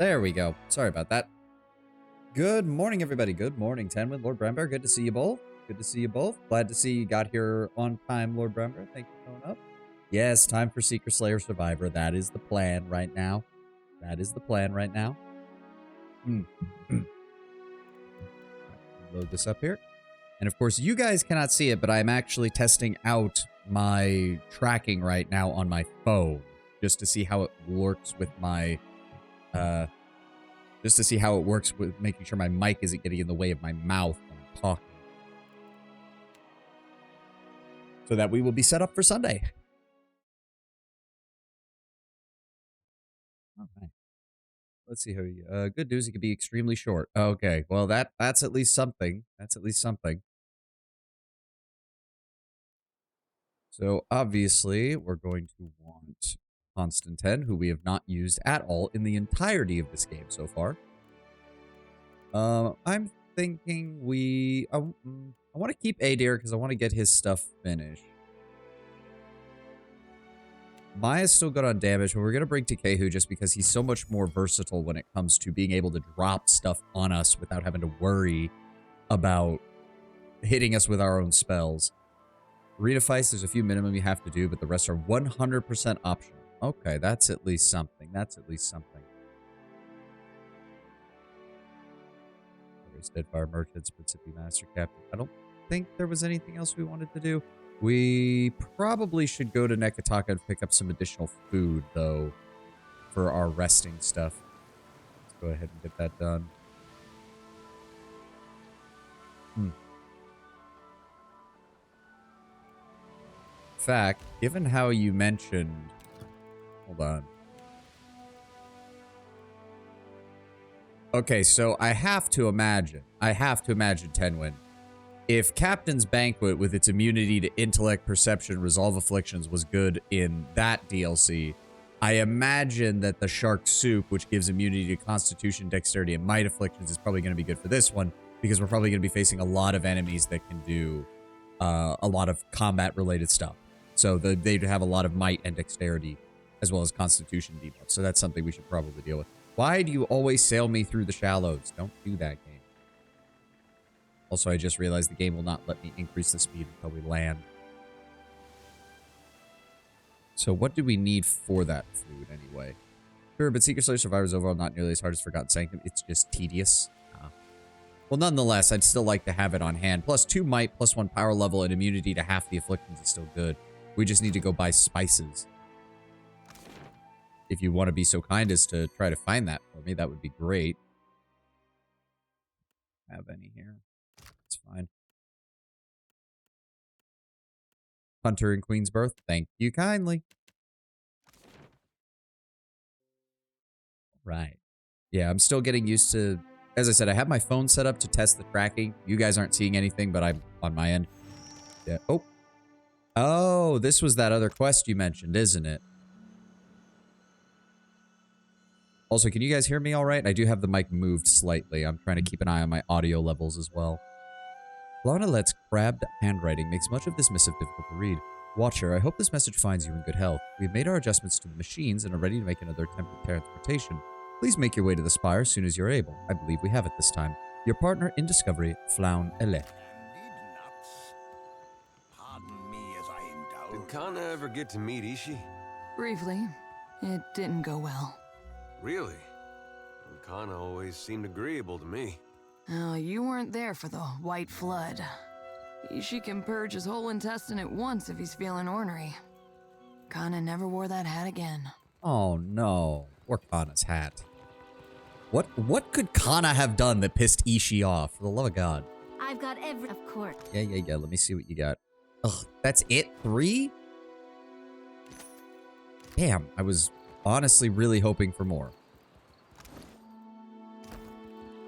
There we go. Sorry about that. Good morning, everybody. Good morning, Tenwin, Lord Bramber. Good to see you both. Good to see you both. Glad to see you got here on time, Lord Bramber. Thank you for showing up. Yes, time for Seeker Slayer Survivor. That is the plan right now. That is the plan right now. Load this up here. And of course, you guys cannot see it, but I'm actually testing out my tracking right now on my phone just to see how it works with my just to see how it works with making sure my mic isn't getting in the way of my mouth when I'm talking. So that we will be set up for Sunday. All right. Let's see how you, good news, it could be extremely short. Okay, well that's at least something. That's at least something. So obviously we're going to want Constantin, who we have not used at all in the entirety of this game so far. I'm thinking I want to keep Adair because I want to get his stuff finished. Maya's still good on damage, but we're going to bring Takehu just because he's so much more versatile when it comes to being able to drop stuff on us without having to worry about hitting us with our own spells. Rita Feist, there's a few minimum you have to do, but the rest are 100% optional. Okay, that's at least something. That's at least something. There's Deadfire Merchants, Principi Master Captain. I don't think there was anything else we wanted to do. We probably should go to Nekataka and pick up some additional food, though, for our resting stuff. Let's go ahead and get that done. In fact, given how you mentioned... Hold on. Okay, so I have to imagine, Tenwin, if Captain's Banquet with its immunity to intellect, perception, resolve afflictions was good in that DLC, I imagine that the Shark Soup, which gives immunity to constitution, dexterity, and might afflictions, is probably going to be good for this one, because we're probably going to be facing a lot of enemies that can do a lot of combat-related stuff. So they'd have a lot of might and dexterity, as well as constitution debuffs. So that's something we should probably deal with. Why do you always sail me through the shallows? Don't do that, game. Also, I just realized the game will not let me increase the speed until we land. So what do we need for that food, anyway? Sure, but Seeker Slayer Survivor is overall not nearly as hard as Forgotten Sanctum. It's just tedious. Well, nonetheless, I'd still like to have it on hand. Plus 2 might, plus 1 power level, and immunity to half the afflictions is still good. We just need to go buy spices. If you want to be so kind as to try to find that for me, that would be great. Have any here? It's fine. Hunter in Queensbirth, thank you kindly. Right. Yeah, I'm still getting used to... As I said, I have my phone set up to test the tracking. You guys aren't seeing anything, but I'm on my end. Yeah. Oh. Oh, this was that other quest you mentioned, isn't it? Also, can you guys hear me all right? I do have the mic moved slightly. I'm trying to keep an eye on my audio levels as well. Lana Let's crabbed handwriting makes much of this missive difficult to read. Watcher, I hope this message finds you in good health. We've made our adjustments to the machines and are ready to make another attempt at transportation. Please make your way to the spire as soon as you're able. I believe we have it this time. Your partner in discovery, Flaun Ele. Pardon me as I indulge. Did Kana ever get to meet Ishi? Briefly. It didn't go well. Really? And Kana always seemed agreeable to me. Oh, you weren't there for the White Flood. Ishi can purge his whole intestine at once if he's feeling ornery. Kana never wore that hat again. Oh no. Or Kana's hat. What could Kana have done that pissed Ishi off? For the love of God. I've got of course. Yeah. Let me see what you got. Ugh, that's it? 3? Damn, I was honestly really hoping for more.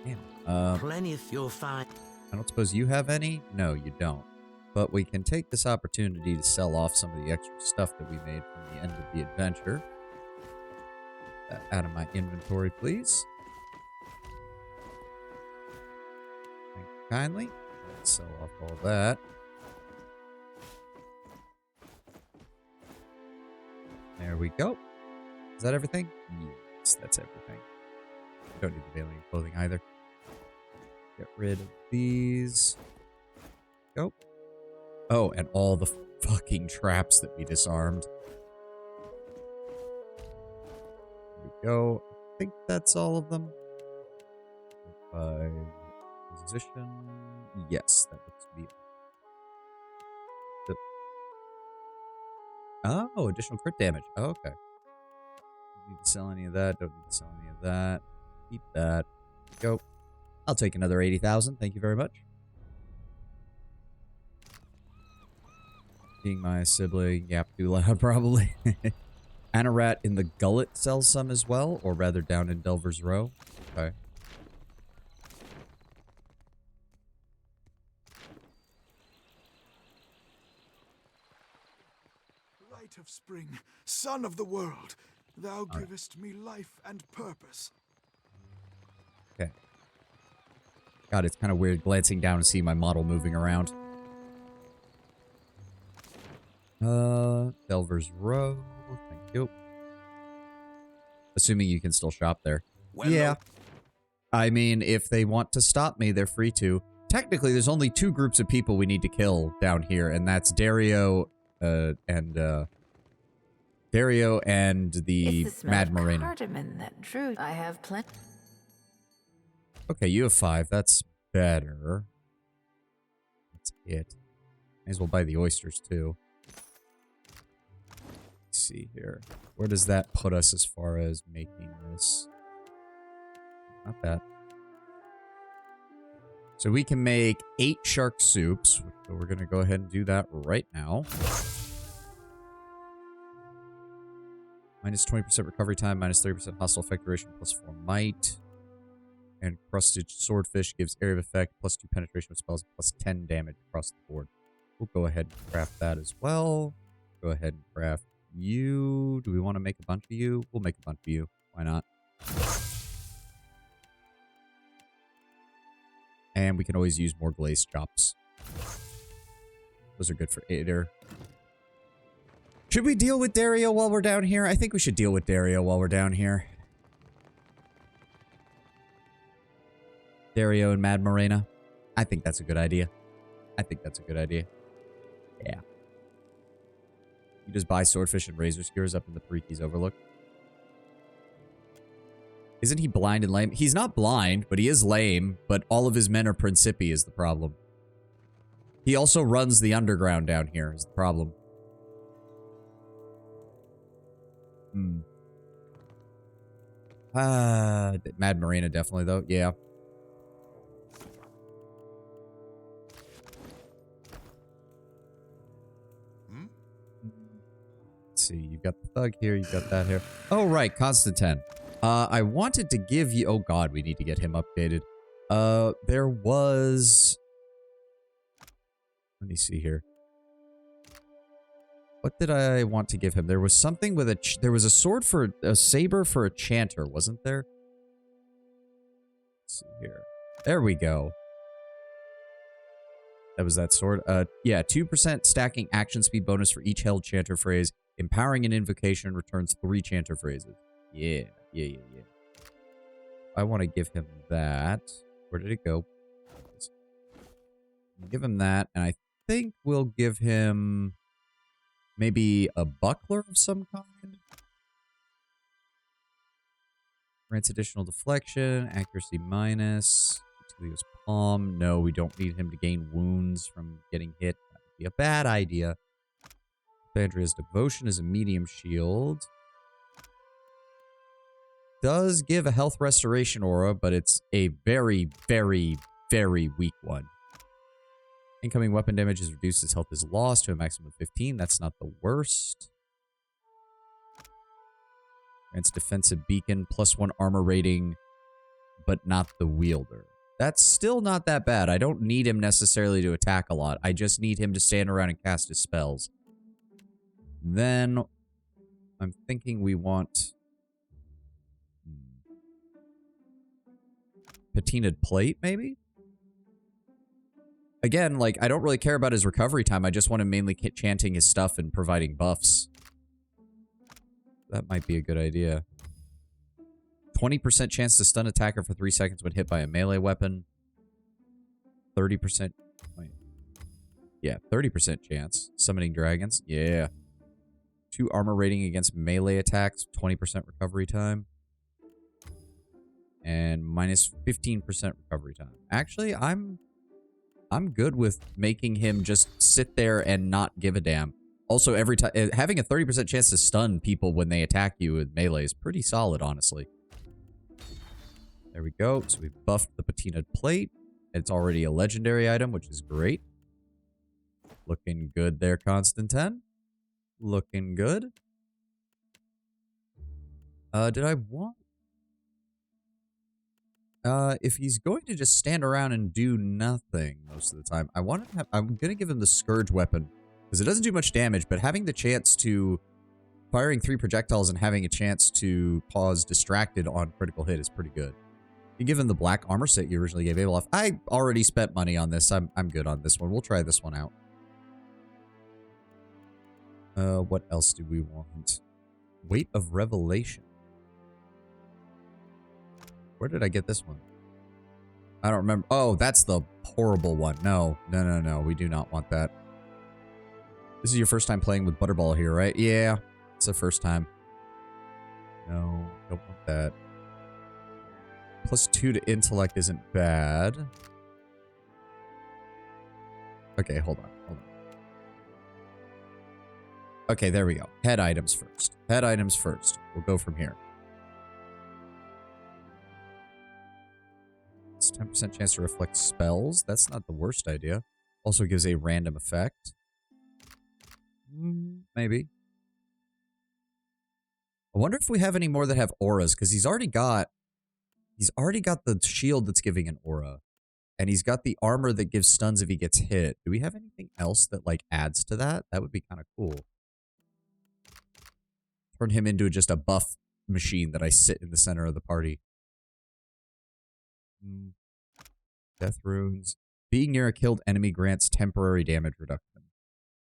Damn. Plenty of fuel fine. I don't suppose you have any? No, you don't. But we can take this opportunity to sell off some of the extra stuff that we made from the end of the adventure. Out of my inventory, please. Thank you kindly. Let's sell off all that. There we go. Is that everything? Yes, that's everything. Don't need the alien clothing either. Get rid of these. Go. Oh, and all the fucking traps that we disarmed. There we go. I think that's all of them. By position. Yes, that looks to be it. Oh, additional crit damage. Oh, okay. Don't need to sell any of that. Don't need to sell any of that. Keep that. Go. I'll take another 80,000. Thank you very much. Being my sibling, yap too loud, probably. Anorat in the Gullet sells some as well, or rather down in Delver's Row. Okay. Light of spring, sun of the world, thou givest me life and purpose. Okay. God, it's kind of weird glancing down to see my model moving around. Delver's Row. Thank you. Assuming you can still shop there. Well, yeah. I mean, if they want to stop me, they're free to. Technically, there's only 2 groups of people we need to kill down here, and that's Dario and the Mad Marina. Cardamom that drew. I have plenty. Okay, you have 5. That's better. That's it. May as well buy the oysters, too. Let's see here. Where does that put us as far as making this? Not bad. So we can make 8 shark soups. So we're going to go ahead and do that right now. Minus 20% recovery time, minus 30% hostile effect duration, plus 4 might. And crusted swordfish gives area of effect, plus 2 penetration with spells, plus 10 damage across the board. We'll go ahead and craft that as well. Go ahead and craft you. Do we want to make a bunch of you? We'll make a bunch of you. Why not? And we can always use more glazed chops. Those are good for Ader. Should we deal with Dario while we're down here? I think we should deal with Dario while we're down here. Dario and Mad Marina. I think that's a good idea. I think that's a good idea. Yeah. You just buy swordfish and razor skewers up in the Pariki's Overlook. Isn't he blind and lame? He's not blind, but he is lame. But all of his men are Principi is the problem. He also runs the underground down here is the problem. Mad Marina definitely though. Yeah. Let's see. You've got the thug here. You've got that here. Oh, right. Constantine. I wanted to give you... Oh, God. We need to get him updated. There was... Let me see here. What did I want to give him? There was something with a... There was a sword for... A saber for a chanter, wasn't there? Let's see here. There we go. That was that sword. Yeah, 2% stacking action speed bonus for each held chanter phrase. Empowering an invocation returns 3 chanter phrases. Yeah. I want to give him that. Where did it go? Give him that, and I think we'll give him maybe a buckler of some kind. Grants additional deflection, accuracy minus. Atilios palm. No, we don't need him to gain wounds from getting hit. That would be a bad idea. Bandria's devotion is a medium shield. Does give a health restoration aura, but it's a very, very, very weak one. Incoming weapon damage is reduced as health is lost to a maximum of 15. That's not the worst. Grants defensive beacon, +1 armor rating, but not the wielder. That's still not that bad. I don't need him necessarily to attack a lot. I just need him to stand around and cast his spells. Then I'm thinking we want patinaed plate, maybe? Again, like, I don't really care about his recovery time. I just want him mainly chanting his stuff and providing buffs. That might be a good idea. 20% chance to stun attacker for 3 seconds when hit by a melee weapon. 30%. Wait. Yeah, 30% chance. Summoning dragons. Yeah. 2 armor rating against melee attacks. 20% recovery time. And minus 15% recovery time. Actually, I'm good with making him just sit there and not give a damn. Also, every time having a 30% chance to stun people when they attack you with melee is pretty solid, honestly. There we go. So we buffed the patinaed plate. It's already a legendary item, which is great. Looking good there, Constantine. Looking good. Did I want... if he's going to just stand around and do nothing most of the time, I'm gonna give him the Scourge weapon. Because it doesn't do much damage, but having the chance to... Firing 3 projectiles and having a chance to pause distracted on critical hit is pretty good. You give him the black armor set you originally gave Abelov. I already spent money on this. I'm good on this one. We'll try this one out. What else do we want? Weight of Revelation. Where did I get this one? I don't remember. Oh, that's the horrible one. No. We do not want that. This is your first time playing with Butterball here, right? Yeah, it's the first time. No, don't want that. +2 to intellect isn't bad. Okay, hold on. Okay, there we go. Head items first. Head items first. We'll go from here. It's 10% chance to reflect spells. That's not the worst idea. Also gives a random effect. Maybe. I wonder if we have any more that have auras, because he's already got the shield that's giving an aura. And he's got the armor that gives stuns if he gets hit. Do we have anything else that, like, adds to that? That would be kind of cool. Turn him into just a buff machine that I sit in the center of the party. Death runes. Being near a killed enemy grants temporary damage reduction.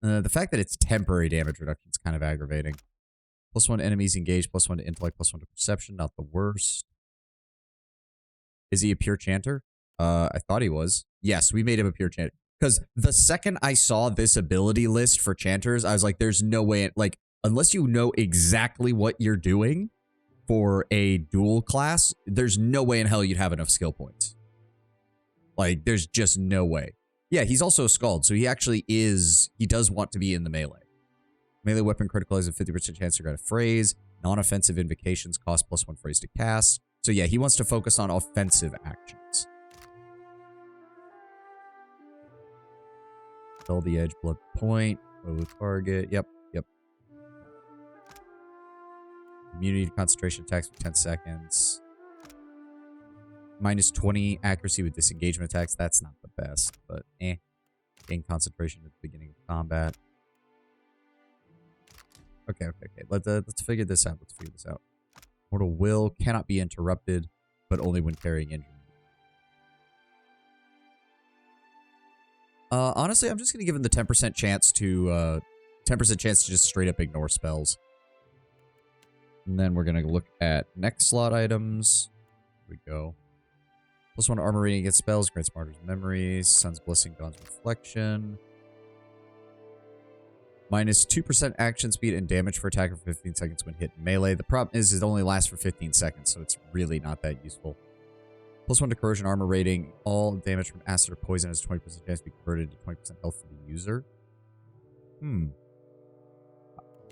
The fact that it's temporary damage reduction is kind of aggravating. +1 enemies engaged, +1 to intellect, +1 to perception. Not the worst. Is he a pure chanter? I thought he was. Yes, we made him a pure chanter. Because the second I saw this ability list for chanters, I was like, there's no way, like, unless you know exactly what you're doing for a dual class, there's no way in hell you'd have enough skill points. Like, there's just no way. Yeah, he's also a Scald, so he actually is, he does want to be in the melee. Melee weapon critical has a 50% chance to grant a phrase. Non-offensive invocations cost +1 phrase to cast. So yeah, he wants to focus on offensive actions. Dull the edge, blood point, low target. Yep. Immunity to concentration attacks for 10 seconds. -20 accuracy with disengagement attacks. That's not the best, but eh. Gain concentration at the beginning of combat. Okay. Let's figure this out. Mortal Will cannot be interrupted, but only when carrying injury. Honestly, I'm just gonna give him the 10% chance to 10% chance to just straight up ignore spells. And then we're gonna look at next slot items. Here we go. +1 armor rating against spells, grants Martyr's Memories, Sun's Blessing, Dawn's Reflection. -2% action speed and damage for attacker for 15 seconds when hit in melee. The problem is it only lasts for 15 seconds, so it's really not that useful. +1 to corrosion armor rating. All damage from acid or poison has 20% chance to be converted to 20% health for the user.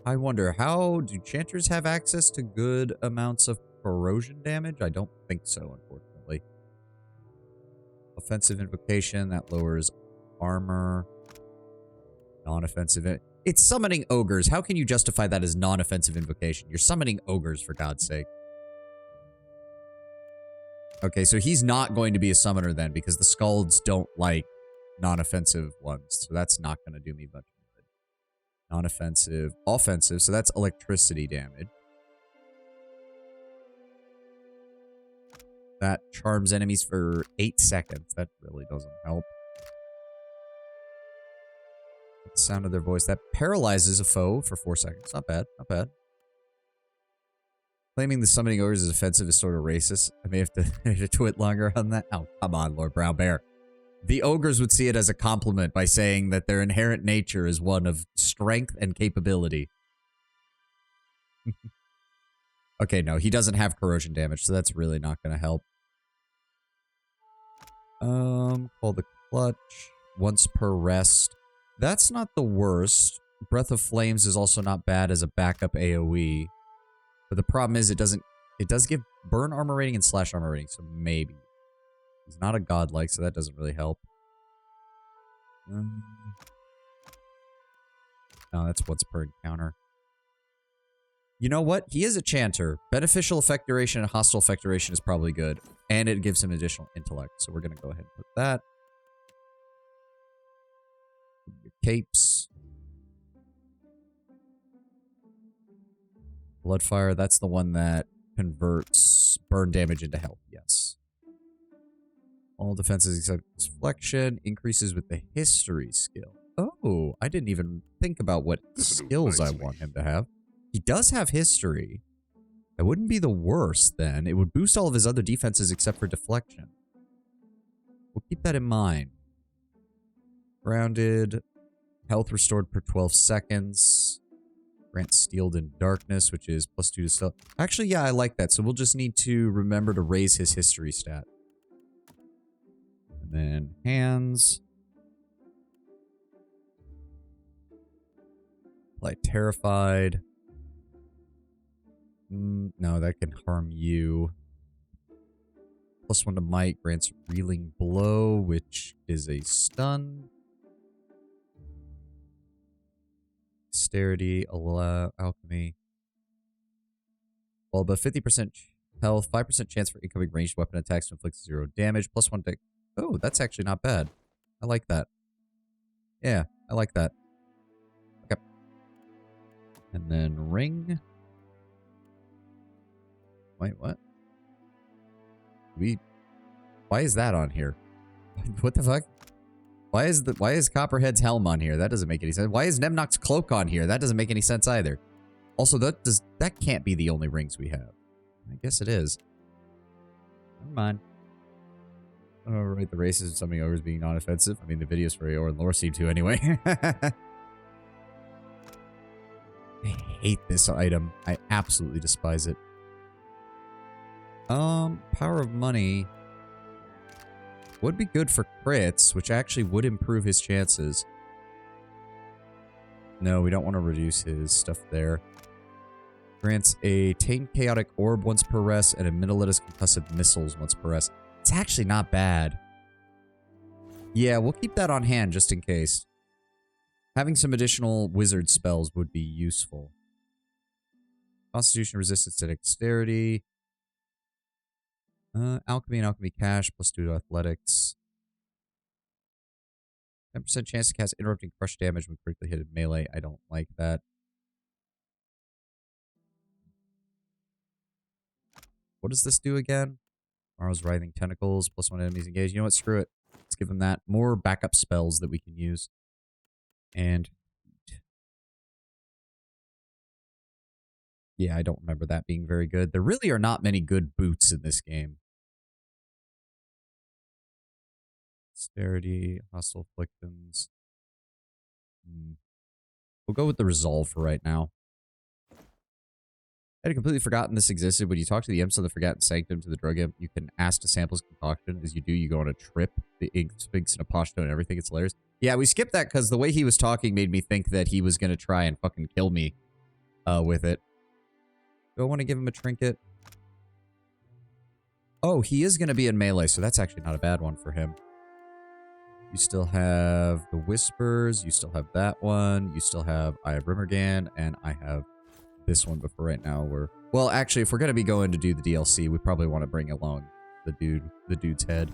I wonder, how do Chanters have access to good amounts of corrosion damage? I don't think so, unfortunately. Offensive invocation, that lowers armor. Non-offensive. It's summoning ogres. How can you justify that as non-offensive invocation? You're summoning ogres, for God's sake. Okay, so he's not going to be a summoner then, because the Skalds don't like non-offensive ones. So that's not going to do me much good. Non-offensive. Offensive, so that's electricity damage. That charms enemies for 8 seconds. That really doesn't help. The sound of their voice. That paralyzes a foe for 4 seconds. Not bad. Not bad. Claiming the summoning ogres is offensive is sort of racist. I may have to twit longer on that. Oh, come on, Lord Brown Bear. The ogres would see it as a compliment by saying that their inherent nature is one of strength and capability. Okay, no, he doesn't have corrosion damage, so that's really not going to help. Call the clutch. Once per rest. That's not the worst. Breath of Flames is also not bad as a backup AoE. But the problem is it does give burn armor rating and slash armor rating, so maybe. He's not a godlike, so that doesn't really help. No, that's once per encounter. You know what? He is a chanter. Beneficial effect duration and hostile effect duration is probably good. And it gives him additional intellect. So we're going to go ahead and put that. Your capes. Bloodfire, that's the one that converts burn damage into health. Yes. All defenses except deflection increases with the history skill. Oh, I didn't even think about what skills I want him to have. He does have history. It wouldn't be the worst then. It would boost all of his other defenses except for deflection. We'll keep that in mind. Grounded. Health restored per 12 seconds. Grant Steeled in Darkness, which is +2 to stealth. Actually, yeah, I like that. So we'll just need to remember to raise his history stat. And then hands. Apply Terrified. No, that can harm you. +1 to might grants Reeling Blow, which is a stun. Dexterity, alchemy. Well, but 50% health, 5% chance for incoming ranged weapon attacks to inflict 0 damage, +1 deck. Oh, that's actually not bad. I like that. Yeah, I like that. Okay. And then ring. Wait, what? Why is that on here? What the fuck? Why is Copperhead's helm on here? That doesn't make any sense. Why is Nemnock's cloak on here? That doesn't make any sense either. Also, that can't be the only rings we have. I guess it is. Never mind. I don't overrate the races of summoning ogres being non-offensive. I mean, the videos for Eowyn and Lore seem to anyway. I hate this item. I absolutely despise it. Power of Money would be good for crits, which actually would improve his chances. No, we don't want to reduce his stuff there. Grants a Taint Chaotic Orb once per rest and a Minolettus Concussive Missiles once per rest. It's actually not bad. Yeah, we'll keep that on hand just in case. Having some additional wizard spells would be useful. Constitution resistance to dexterity. Alchemy and Alchemy Cash, +2 to athletics. 10% chance to cast interrupting crush damage when critically hit in melee. I don't like that. What does this do again? Tomorrow's Writhing Tentacles, +1 enemies engaged. You know what? Screw it. Let's give him that. More backup spells that we can use. And yeah, I don't remember that being very good. There really are not many good boots in this game. Dexterity, Hostile Afflictions. We'll go with the Resolve for right now. I had completely forgotten this existed. When you talk to the imps of the Forgotten Sanctum to the drug imp, you can ask to sample his concoction. As you do, you go on a trip. The ink speaks in a pashto and everything. It's hilarious. Yeah, we skipped that because the way he was talking made me think that he was going to try and fucking kill me with it. Do I want to give him a trinket? Oh, he is going to be in melee, so that's actually not a bad one for him. You still have the Whispers. You still have that one. You still have Eye of Rimmergan, and I have this one. But for right now, we're... Well, actually, if we're going to be going to do the DLC, we probably want to bring along the dude's head.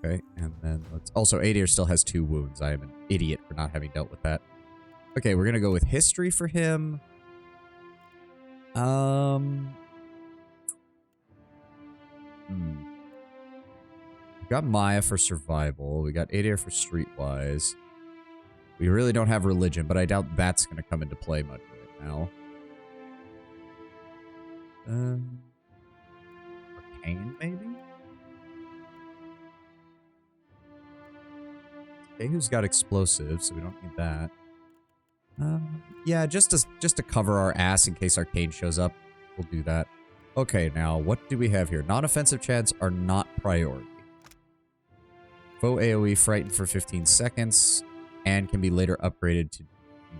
Okay, and then let's... Also, Adair still has 2 wounds. I am an idiot for not having dealt with that. Okay, we're going to go with History for him. We got Maya for survival. We got Adair for streetwise. We really don't have religion, but I doubt that's going to come into play much right now. Arcane, maybe? Okay, who's got explosives, so we don't need that. Yeah, just to cover our ass in case Arcane shows up, we'll do that. Okay, now, what do we have here? Non-offensive chads are not priority. Foe AoE frightened for 15 seconds, and can be later upgraded to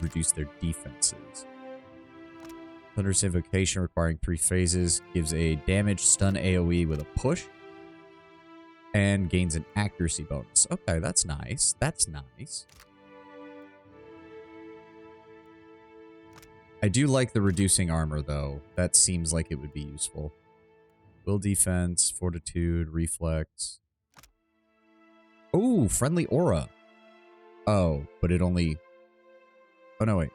reduce their defenses. Thunderous Invocation requiring 3 phases, gives a damage stun AoE with a push, and gains an accuracy bonus. Okay, that's nice. That's nice. I do like the reducing armor, though. That seems like it would be useful. Will defense, fortitude, reflex. Oh, friendly aura. Oh, but it only... Oh, no, wait.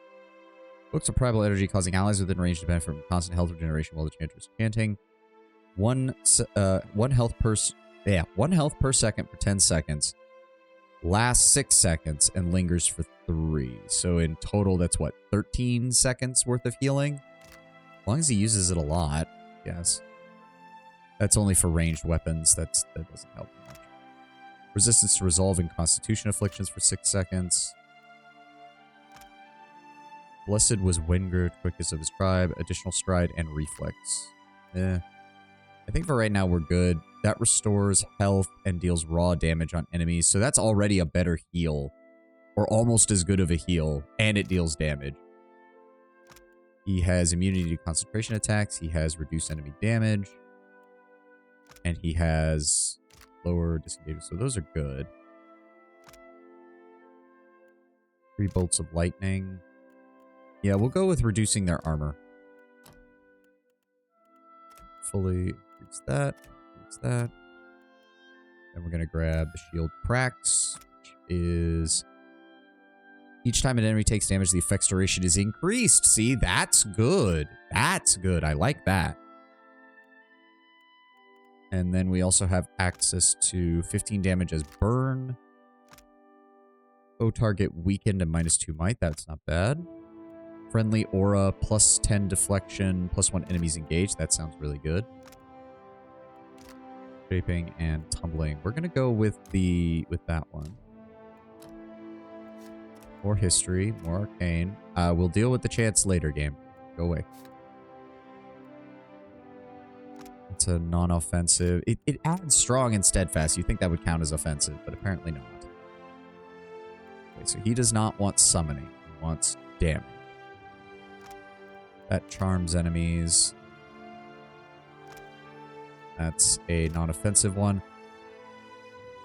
Books of primal energy causing allies within range to benefit from constant health regeneration while the chanter is chanting. One health per second for 10 seconds. Lasts 6 seconds and lingers for 3. So in total, that's what, 13 seconds worth of healing? As long as he uses it a lot, yes. That's only for ranged weapons. That doesn't help much. Resistance to resolving constitution afflictions for 6 seconds. Blessed was Wengerd, quickest of his tribe, additional stride, and reflex. I think for right now we're good. That restores health and deals raw damage on enemies, so that's already a better heal. Or almost as good of a heal, and it deals damage. He has immunity to concentration attacks, he has reduced enemy damage, and he has lower disengagement, so those are good. 3 bolts of lightning. Yeah, we'll go with reducing their armor. Fully increase that. Increase that. Then we're going to grab the shield cracks, which is... Each time an enemy takes damage, the effect's duration is increased. See, that's good. That's good. I like that. And then we also have access to 15 damage as burn. Foe target weakened and -2 might. That's not bad. Friendly aura, +10 deflection, +1 enemies engaged. That sounds really good. Shaping and tumbling. We're gonna go with that one. More history, more arcane. We'll deal with the chance later, game. Go away. It's a non-offensive. It adds strong and steadfast. You think that would count as offensive, but apparently not. Okay, so he does not want summoning. He wants damage. That charms enemies. That's a non-offensive one.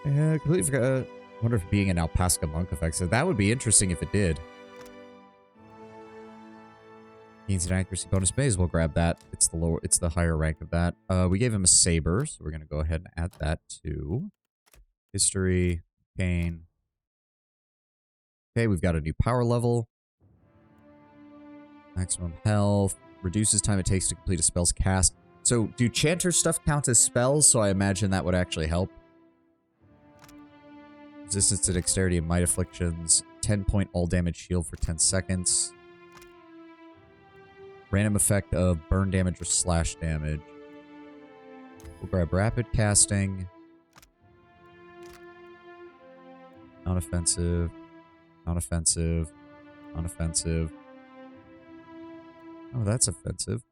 Completely forgot. I wonder if being an Alpaska monk affects it. That would be interesting if it did. Gains an accuracy bonus. May as well grab that. It's the higher rank of that. We gave him a saber, so we're gonna go ahead and add that to history, pain. Okay, we've got a new power level. Maximum health. Reduces time it takes to complete a spell's cast. So, do chanter stuff count as spells? So I imagine that would actually help. Resistance to dexterity and might afflictions. 10-point all damage shield for 10 seconds. Random effect of burn damage or slash damage. We'll grab rapid casting. Non-offensive. Non-offensive. Non-offensive. Oh, that's offensive.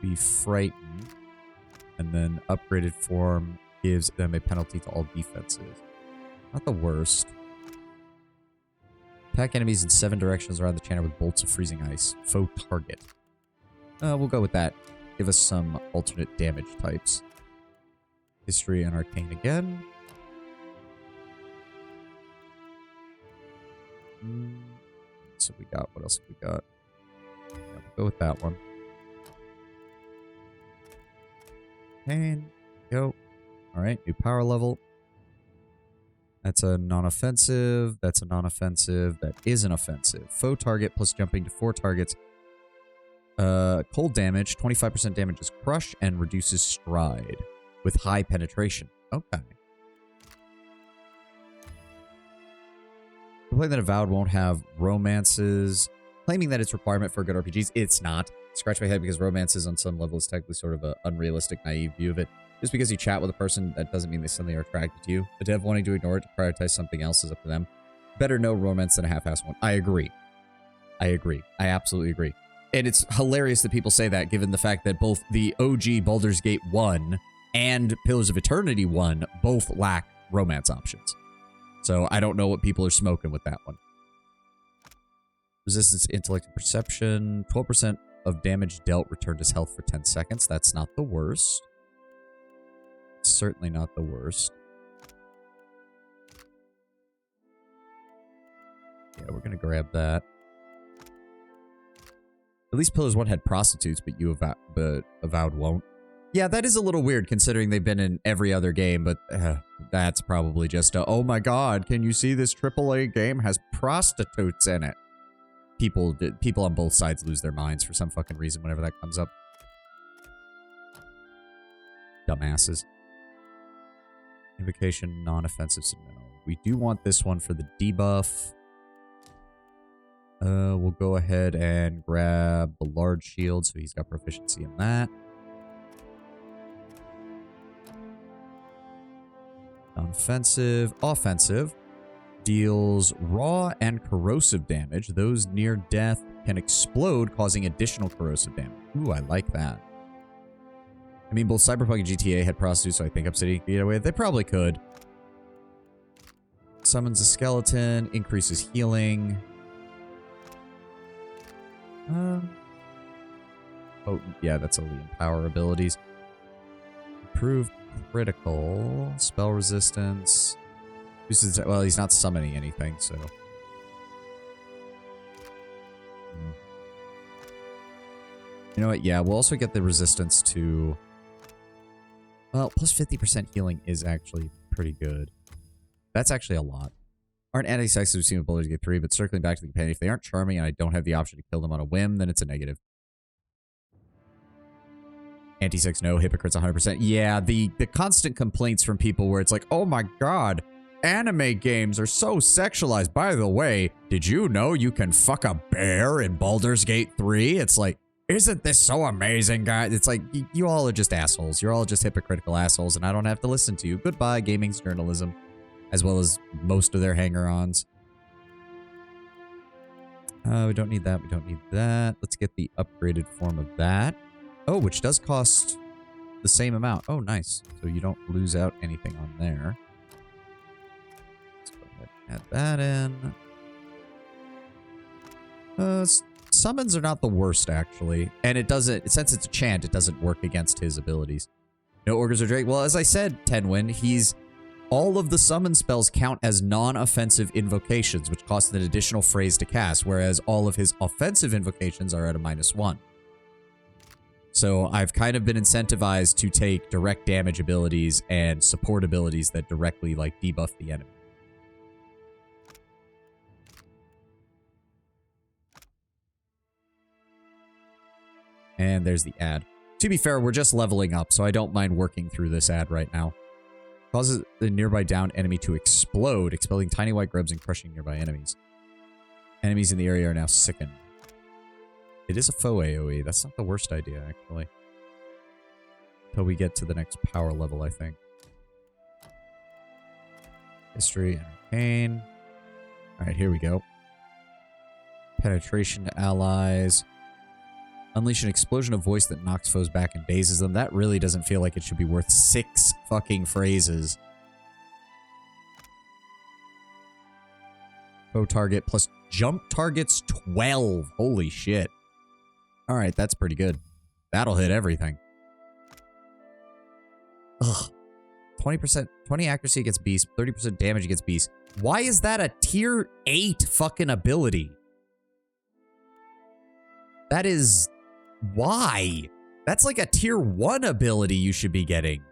Be frightened. And then upgraded form gives them a penalty to all defenses. Not the worst. Attack enemies in 7 directions around the channel with bolts of freezing ice. Foe target. We'll go with that. Give us some alternate damage types. History and arcane again. So we got, what else have we got? Yeah, we'll go with that one. And go. Alright, new power level. That's a non-offensive. That's a non-offensive. That is an offensive. Foe target plus jumping to 4 targets. Cold damage. 25% damage is crush and reduces stride with high penetration. Okay. Complain that Avowed won't have romances. Claiming that it's requirement for good RPGs. It's not. scratch my head because romance is on some level is technically sort of an unrealistic, naive view of it. Just because you chat with a person, that doesn't mean they suddenly are attracted to you. A dev wanting to ignore it to prioritize something else is up to them. Better no romance than a half-assed one. I agree. I agree. I absolutely agree. And it's hilarious that people say that, given the fact that both the OG Baldur's Gate 1 and Pillars of Eternity 1 both lack romance options. So I don't know what people are smoking with that one. Resistance to intellect and perception. 12% of damage dealt returned as health for 10 seconds. That's not the worst. It's certainly not the worst. Yeah, we're going to grab that. At least Pillars 1 had prostitutes, but Avowed won't. Yeah, that is a little weird considering they've been in every other game, but that's probably just a, oh my god, can you see this AAA game has prostitutes in it? People on both sides lose their minds for some fucking reason whenever that comes up. Dumbasses. Invocation, non-offensive, so no. We do want this one for the debuff. We'll go ahead and grab the large shield, so he's got proficiency in that. Non-offensive. Offensive. Deals raw and corrosive damage. Those near death can explode, causing additional corrosive damage. Ooh, I like that. I mean, both Cyberpunk and GTA had prostitutes, so I think Obsidian could get away with it. They probably could. Summons a skeleton. Increases healing. Oh, yeah, that's only empower abilities. Improved critical. Spell resistance. Well, he's not summoning anything, so. You know what? Yeah, we'll also get the resistance to... Well, plus 50% healing is actually pretty good. That's actually a lot. Aren't anti-sex we've seen with Baldur's Gate 3, but circling back to the companion, if they aren't charming and I don't have the option to kill them on a whim, then it's a negative. Anti-sex, no. Hypocrites, 100%. Yeah, the constant complaints from people where it's like, oh my god, anime games are so sexualized. By the way, did you know you can fuck a bear in Baldur's Gate 3? It's like, isn't this so amazing, guys? It's like, you all are just assholes. You're all just hypocritical assholes, and I don't have to listen to you. Goodbye, gaming's journalism. As well as most of their hanger-ons. We don't need that. We don't need that. Let's get the upgraded form of that. Oh, which does cost the same amount. Oh, nice. So you don't lose out anything on there. Let's go ahead and add that in. Summons are not the worst, actually. And it doesn't, since it's a chant, it doesn't work against his abilities. No Ogres or Drake. Well, as I said, Tenwin, all of the summon spells count as non-offensive invocations, which cost an additional phrase to cast, whereas all of his offensive invocations are at a -1. So I've kind of been incentivized to take direct damage abilities and support abilities that directly, like, debuff the enemy. And there's the ad. To be fair, we're just leveling up, so I don't mind working through this ad right now. Causes the nearby downed enemy to explode, expelling tiny white grubs and crushing nearby enemies. Enemies in the area are now sickened. It is a faux AoE. That's not the worst idea, actually. Until we get to the next power level, I think. History, Arcane. Alright, here we go. Penetration to allies. Unleash an explosion of voice that knocks foes back and dazes them. That really doesn't feel like it should be worth 6 fucking phrases. Foe target plus jump targets 12. Holy shit. Alright, that's pretty good. That'll hit everything. Ugh. 20% accuracy against beast, 30% damage against beast. Why is that a tier 8 fucking ability? That is... Why? That's like a tier 1 ability you should be getting.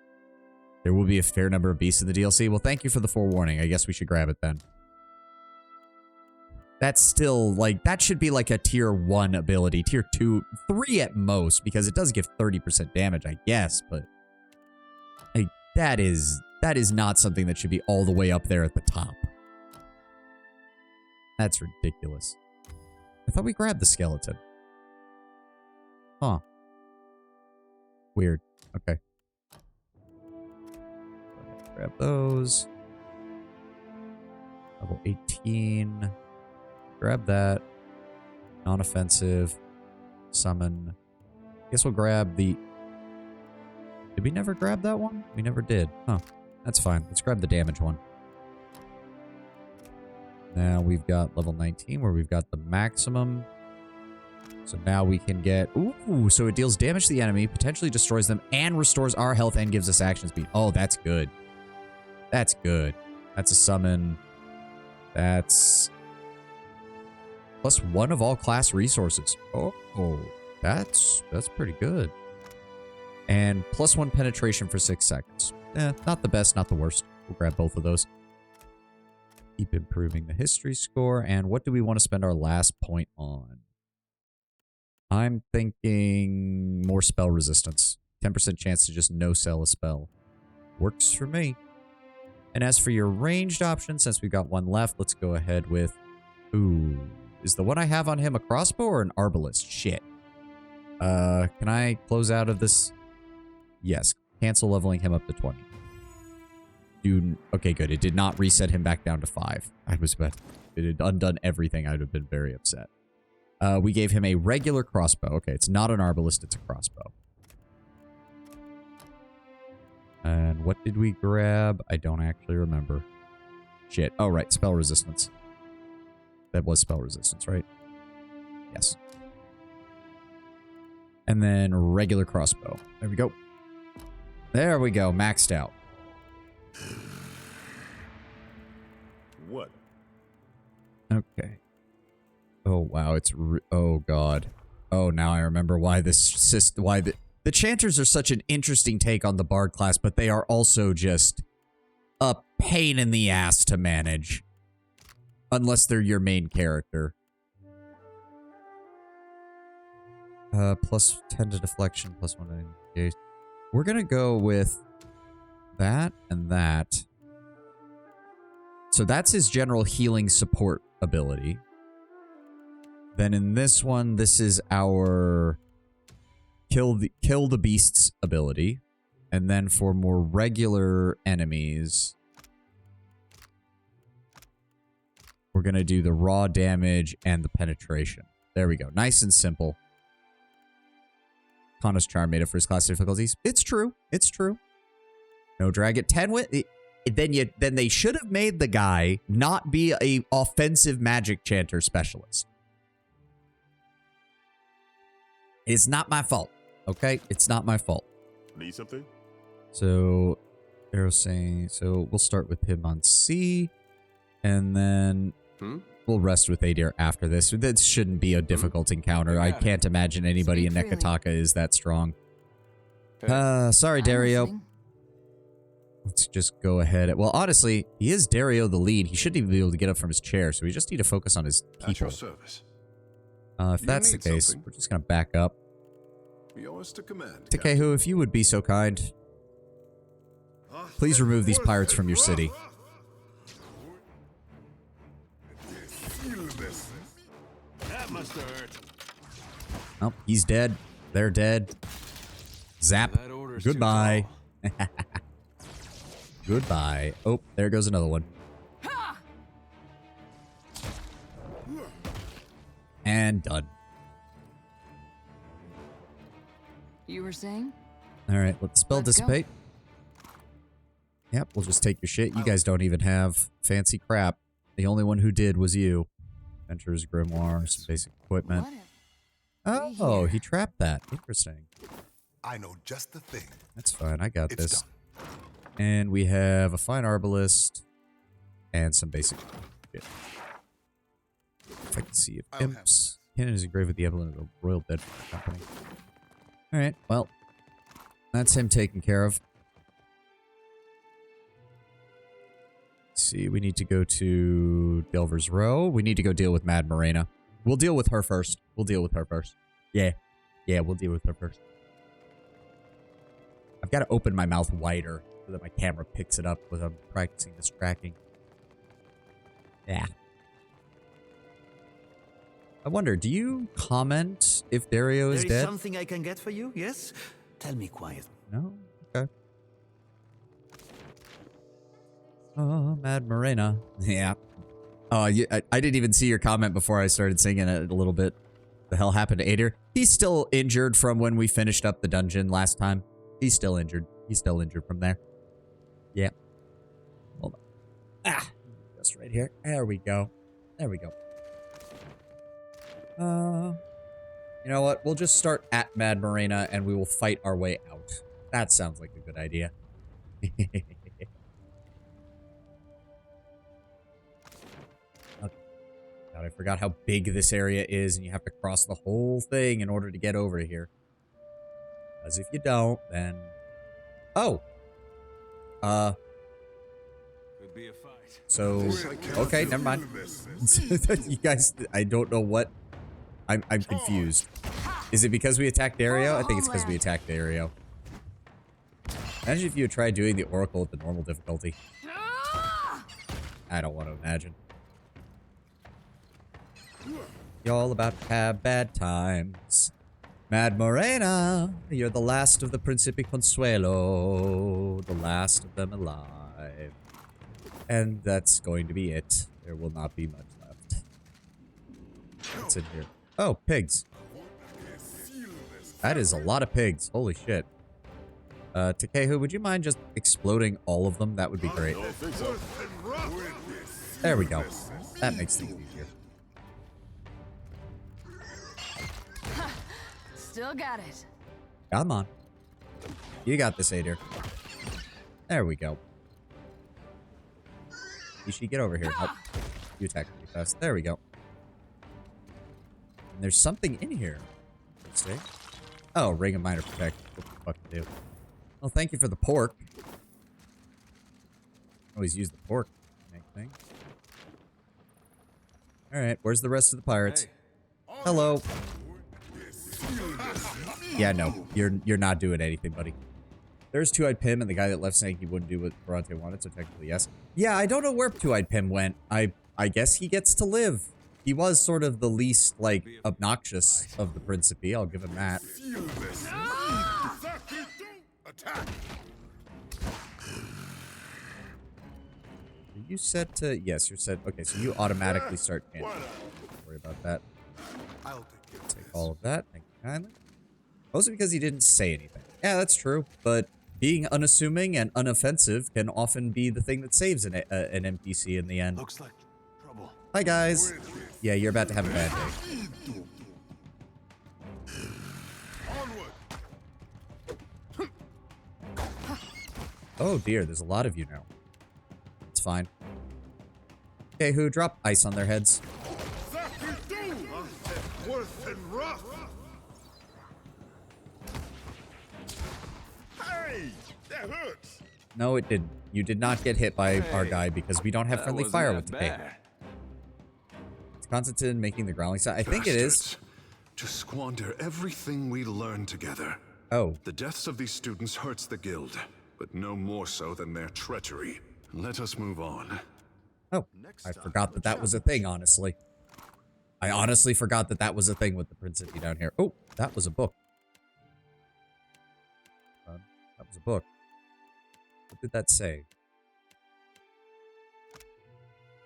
There will be a fair number of beasts in the DLC. Well, thank you for the forewarning. I guess we should grab it then. That's still, like, that should be like a tier 1 ability. Tier 2, 3 at most, because it does give 30% damage, I guess, but... Like, that is not something that should be all the way up there at the top. That's ridiculous. I thought we grabbed the skeleton. Huh. Weird. Okay. Grab those. Level 18. Grab that. Non-offensive. Summon. Guess we'll grab the... Did we never grab that one? We never did. Huh. That's fine. Let's grab the damage one. Now we've got level 19 where we've got the maximum. So now we can get... Ooh, so it deals damage to the enemy, potentially destroys them, and restores our health and gives us action speed. Oh, that's good. That's good. That's a summon. That's... +1 of all class resources. Oh, that's pretty good. And +1 penetration for 6 seconds. Not the best, not the worst. We'll grab both of those. Keep improving the history score. And what do we want to spend our last point on? I'm thinking more spell resistance. 10% chance to just no-sell a spell. Works for me. And as for your ranged option, since we've got one left, let's go ahead with... Ooh. Is the one I have on him a crossbow or an arbalist? Shit. Can I close out of this? Yes. Cancel leveling him up to 20. Dude. Okay, good. It did not reset him back down to 5. I was about... It had undone everything. I would have been very upset. We gave him a regular crossbow. Okay, it's not an arbalist, it's a crossbow. And what did we grab? I don't actually remember. Shit. Oh, right. Spell resistance. That was spell resistance, right? Yes. And then regular crossbow. There we go. There we go. Maxed out. What? Okay. Oh, wow. It's... oh, God. Oh, now I remember why this... why the Chanters are such an interesting take on the Bard class, but they are also just a pain in the ass to manage. Unless they're your main character. Plus 10 to deflection, plus 1 to engage. We're gonna go with that and that. So that's his general healing support ability. Then in this one, this is our kill the beasts ability. And then for more regular enemies, we're going to do the raw damage and the penetration. There we go. Nice and simple. Kana's Charm made it first class difficulties. It's true. It's true. No dragon. 10 wit. Then they should have made the guy not be a offensive magic chanter specialist. It's not my fault. Okay? It's not my fault. Need something? So, Arrow's saying... So, we'll start with him on C. And then... We'll rest with Adair after this. This shouldn't be a difficult encounter. I can't imagine anybody in Nekataka is that strong. Sorry, Dario. Let's just go ahead. Well, honestly, he is Dario the lead. He shouldn't even be able to get up from his chair, so we just need to focus on his people. At your service. If that's the case, we're just going to back up. Yours to command. Takehu, if you would be so kind, please remove these pirates from your city. That must have hurt. Oh, he's dead. They're dead. Zap. Goodbye. Goodbye. Oh, there goes another one. And done. You were saying? All right, let the spell dissipate. Yep, we'll just take your shit. You guys don't even have fancy crap. The only one who did was you. Adventurer's Grimoire, some basic equipment. Oh, he trapped that. Interesting. I know just the thing. That's fine. I got this. And we have a fine arbalist and some basic shit. If I can see if imps. Cannon is engraved with the emblem of the Royal Dead Company. Alright, well, that's him taken care of. Let's see, we need to go to Delver's Row. We need to go deal with Mad Morena. We'll deal with her first. We'll deal with her first. Yeah. Yeah, we'll deal with her first. I've got to open my mouth wider so that my camera picks it up when I'm practicing this tracking. Yeah. I wonder, do you comment if Dario is There is dead? something I can get for you, yes? Tell me quiet. No? Okay. Oh, Mad Morena. Yeah. Oh, I didn't even see your comment before I started singing it a little bit. The hell happened to Ader? He's still injured from when we finished up the dungeon last time. He's still injured. He's still injured from there. Yeah. Hold on. Ah! Just right here. There we go. There we go. You know what? We'll just start at Mad Morena and we will fight our way out. That sounds like a good idea. Okay. God, I forgot how big this area is and you have to cross the whole thing in order to get over here. Because if you don't, then... Oh! Could be a fight. So... Okay, never mind. You guys, I don't know what... I'm confused. Is it because we attacked Dario? I think it's because we attacked Dario. Imagine if you had tried doing the Oracle at the normal difficulty. I don't want to imagine. Y'all about to have bad times. Mad Morena, you're the last of the Principe Consuelo. The last of them alive. And that's going to be it. There will not be much left. What's in here? Oh, pigs. That is a lot of pigs. Holy shit. Takehu, would you mind just exploding all of them? That would be great. There we go. That makes things easier. Still got it. Come on. You got this, Ader. There we go. Ishi, get over here. Nope. You attack me fast. There we go. And there's something in here. Let's see. Oh, Ring of Minor Protect. What the fuck to do? Well, thank you for the pork. Always use the pork. Thing. Alright, where's the rest of the pirates? Hey. Hello. Yeah, no. You're not doing anything, buddy. There's Two-Eyed Pim and the guy that left saying he wouldn't do what Bronte wanted, so technically yes. Yeah, I don't know where Two-Eyed Pim went. I guess he gets to live. He was sort of the least, like, obnoxious of the Principe. I'll give him that. Attack. Are you set to... Yes, you're set... Okay, so you automatically start canning. Don't worry about that. I'll Take all of that. Thank you kindly. Mostly because he didn't say anything. Yeah, that's true. But being unassuming and unoffensive can often be the thing that saves an NPC in the end. Looks like trouble. Hi, guys. Yeah, you're about to have a bad day. Onward. Oh, dear. There's a lot of you now. It's fine. Okay, who drop ice on their heads? Worth and rough. Hey, that hurts. No, it didn't. You did not get hit by our guy because we don't have friendly fire with Decay. It's Constantine making the growling sound. I think it is. To squander everything we learned together. Oh. The deaths of these students hurts the guild, but no more so than their treachery. Let us move on. Oh, I forgot that that was a thing, honestly. I honestly forgot that that was a thing with the Principe down here. Oh, that was a book. That was a book. What did that say?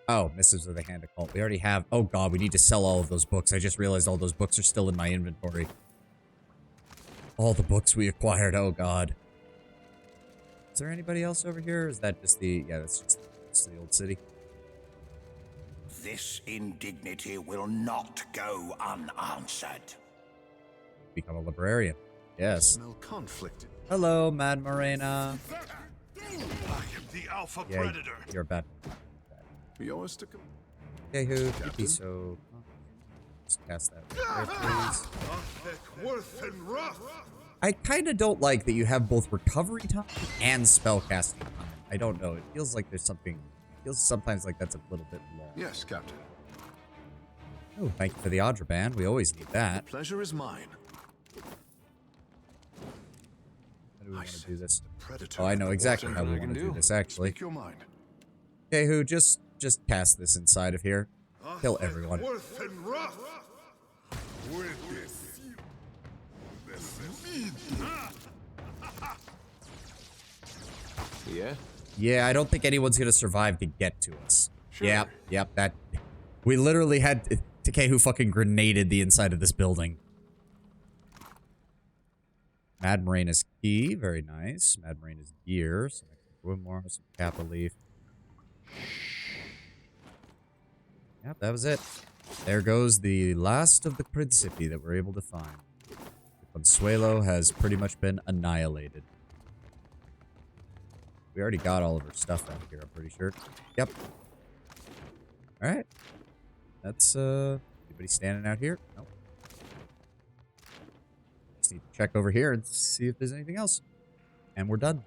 Oh, Missives of the Hand of Cult. We already have... Oh god, we need to sell all of those books. I just realized all those books are still in my inventory. All the books we acquired. Oh god. Is there anybody else over here? Or is that just the... Yeah, that's just the old city. This indignity will not go unanswered. Become a librarian. Yes. Smell conflict. Hello, Mad Morena. I am the alpha predator. You're bad. Yours to come. Okay, who could be so... Just cast that right there, please. Worth and rough. I kind of don't like that you have both recovery time and spellcasting time. I don't know. It feels like there's something... It feels sometimes like that's a little bit long. Yes, Captain. Oh, thank you for the Audra band. We always need that. Pleasure is mine. How do we want to do this? Predator Oh, I know in the exactly water. how we want to do this, actually. Speak your mind. Okay, who just cast this inside of here. Kill everyone. Worth and rough. With this. This is Yeah? Yeah, I don't think anyone's gonna survive to get to us. Yep, that... We literally had... Takehu fucking grenaded the inside of this building. Mad Marina's key, very nice. Mad Marina's gear, some extra wood more, some kappa leaf. Yep, that was it. There goes the last of the Principi that we're able to find. Consuelo has pretty much been annihilated. We already got all of her stuff out here, I'm pretty sure. Yep. Alright. That's, anybody standing out here? Nope. Just need to check over here and see if there's anything else. And we're done.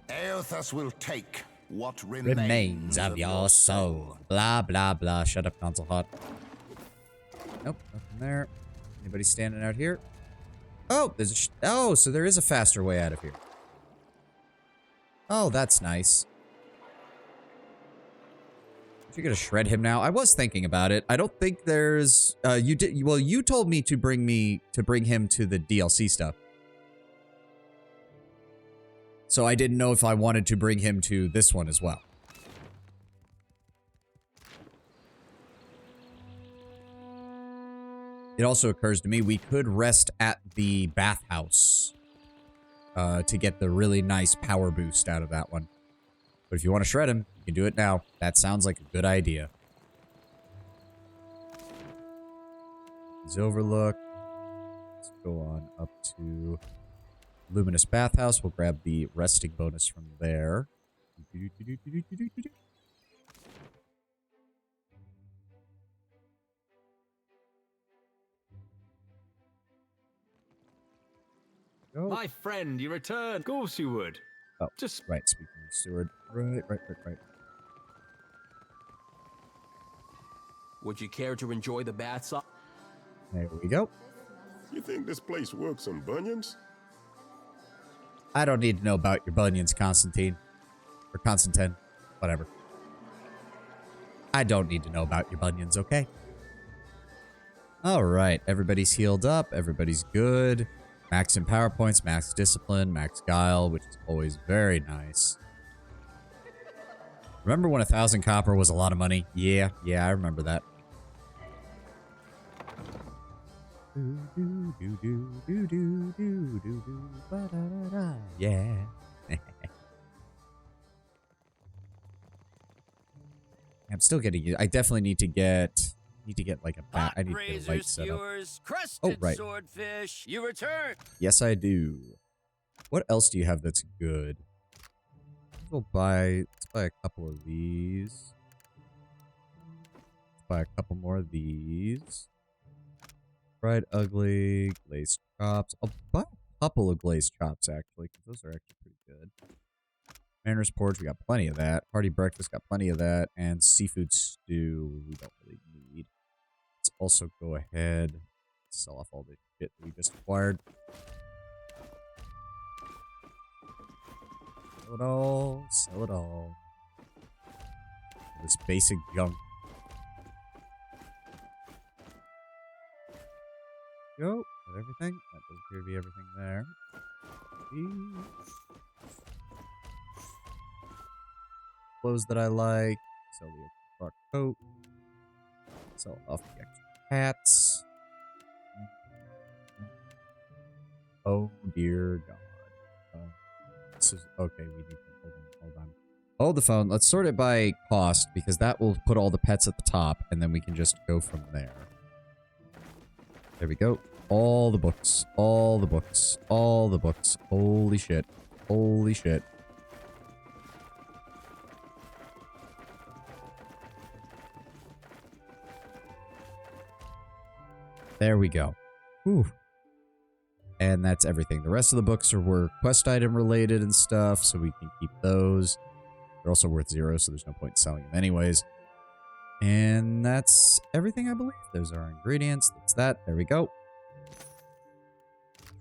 Eothas will take what Remains of your soul. Blah, blah, blah. Shut up, console hot. Nope, nothing there. Anybody standing out here? Oh, there's a oh, so there is a faster way out of here. Oh, that's nice. You're gonna shred him now? I was thinking about it. I don't think there's you did well, you told me to bring him to the DLC stuff. So I didn't know if I wanted to bring him to this one as well. It also occurs to me we could rest at the bathhouse to get the really nice power boost out of that one. But if you want to shred him, you can do it now. That sounds like a good idea. His overlook. Let's go on up to Luminous Bathhouse. We'll grab the resting bonus from there. My friend, you returned. Of course you would. Oh, just right. Speaking of Steward. Right. Would you care to enjoy the baths? There we go. You think this place works on bunions? I don't need to know about your bunions, Constantine. Or Constantine. Whatever. I don't need to know about your bunions, okay? Alright, everybody's healed up. Everybody's good. Max in power points, max discipline, max guile, which is always very nice. Remember when 1,000 copper was a lot of money? Yeah, I remember that. Yeah. I'm still getting it. I definitely need to get like a bat. I need to get a light set up. Oh, right. Swordfish, you return. Yes, I do. What else do you have that's good? Let's buy a couple of these. Let's buy a couple more of these. Fried ugly, glazed chops. I'll buy a couple of glazed chops, actually, because those are actually pretty good. Mariner's Porridge, we got plenty of that. Hearty Breakfast, got plenty of that. And Seafood Stew, we don't really need. Let's also go ahead and sell off all the shit that we just acquired. Sell it all. Sell it all. This basic junk. Go. Got everything? That does appear to be everything there. Clothes that I like. Sell the extra frock coat. Sell off the extra hats. Oh dear God. This is okay. We need to hold on. Hold the phone. Let's sort it by cost because that will put all the pets at the top, and then we can just go from there. There we go. All the books. All the books. All the books. Holy shit. Holy shit. There we go. Whew. And that's everything. The rest of the books were quest item related and stuff, so we can keep those. They're also worth 0, so there's no point in selling them anyways. And that's everything, I believe. Those are our ingredients. That's that. There we go.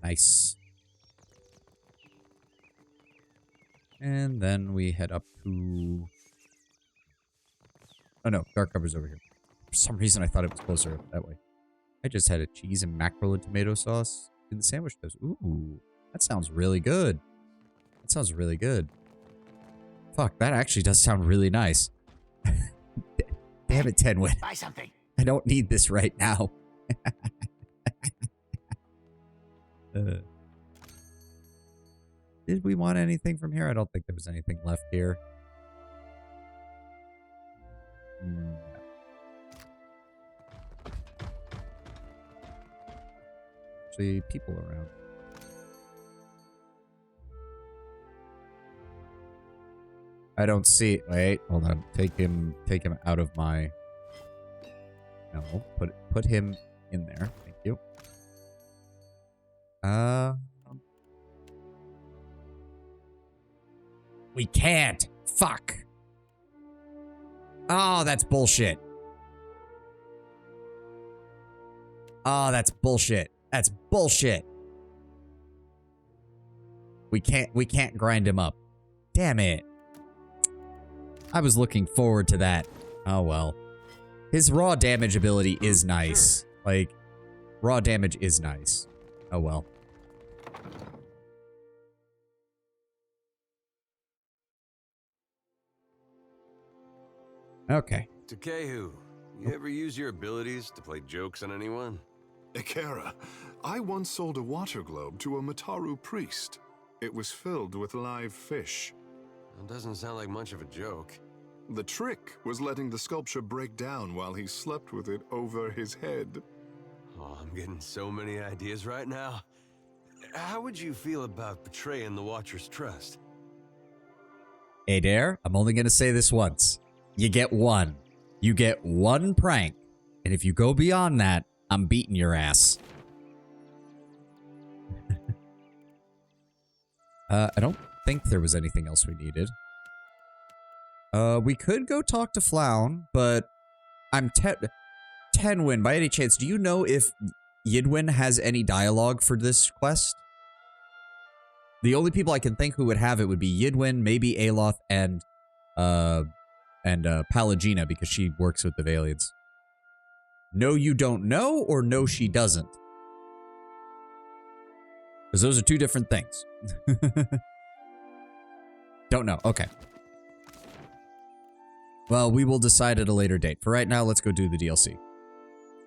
Nice. And then we head up to... Oh no, Dark Cover's over here. For some reason, I thought it was closer that way. I just had a cheese and mackerel and tomato sauce in the sandwich toast. Ooh, that sounds really good. That sounds really good. Fuck, that actually does sound really nice. Damn it, Tenwin. Buy something. I don't need this right now. Did we want anything from here? I don't think there was anything left here. No. Actually, people around. I don't see. Wait, hold on. Take him out of my. No, put him in there. Thank you. We can't. Fuck. Oh, that's bullshit. Oh, that's bullshit. That's bullshit. We can't grind him up. Damn it. I was looking forward to that. Oh well. His raw damage ability is nice. Like, raw damage is nice. Oh well. Okay. Takehu, you ever use your abilities to play jokes on anyone? Ikera, I once sold a water globe to a Mataru priest. It was filled with live fish. That doesn't sound like much of a joke. The trick was letting the sculpture break down while he slept with it over his head. Oh, I'm getting so many ideas right now. How would you feel about betraying the Watcher's trust? Hey, Dare, I'm only going to say this once. You get one. You get one prank. And if you go beyond that, I'm beating your ass. I don't think there was anything else we needed. We could go talk to Flown, but I'm Tenwin, by any chance, do you know if Yidwin has any dialogue for this quest? The only people I can think who would have it would be Yidwin, maybe Aloth, and Pallegina, because she works with the Valiants. No, you don't know, or no, she doesn't? Because those are two different things. Don't know. Okay. Well, we will decide at a later date. For right now, let's go do the DLC.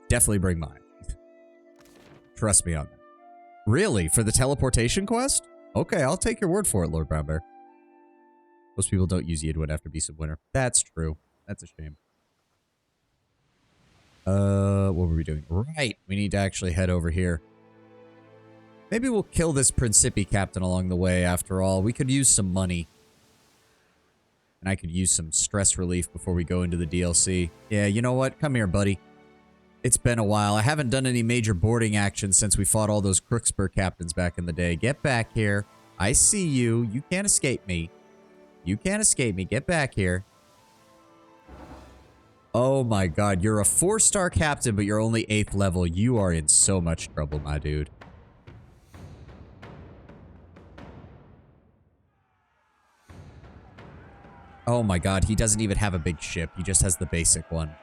Definitely bring mine. Trust me on that. Really? For the teleportation quest? Okay, I'll take your word for it, Lord Brownbear. Most people don't use Yidwin after Beast of Winter. That's true. That's a shame. What were we doing? Right, we need to actually head over here. Maybe we'll kill this Principi captain along the way after all. We could use some money. And I could use some stress relief before we go into the DLC. Yeah, you know what? Come here, buddy. It's been a while. I haven't done any major boarding action since we fought all those Crookspur captains back in the day. Get back here. I see you. You can't escape me. You can't escape me. Get back here. Oh my god, you're a 4-star captain, but you're only 8th level. You are in so much trouble, my dude. Oh my god, he doesn't even have a big ship. He just has the basic one.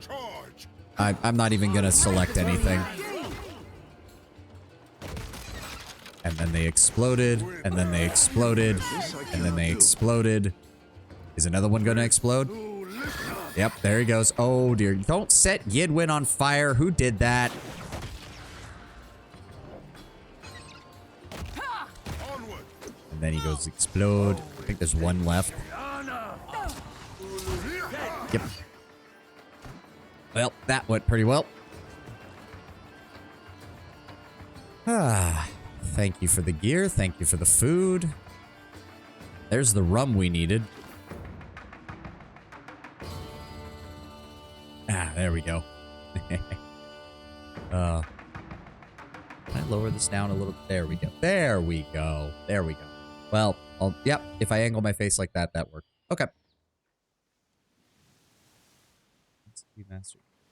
Charge. I'm not even gonna select anything. And then they exploded, and then they exploded, and then they exploded. Is another one gonna explode? Yep, there he goes. Oh dear, don't set Yidwin on fire. Who did that? And then he goes explode. I think there's one left. Yep. Well, that went pretty well. Ah, thank you for the gear. Thank you for the food. There's the rum we needed. Ah, there we go. Can I lower this down a little? There we go. There we go. There we go. Well, yep, if I angle my face like that, that worked. Okay.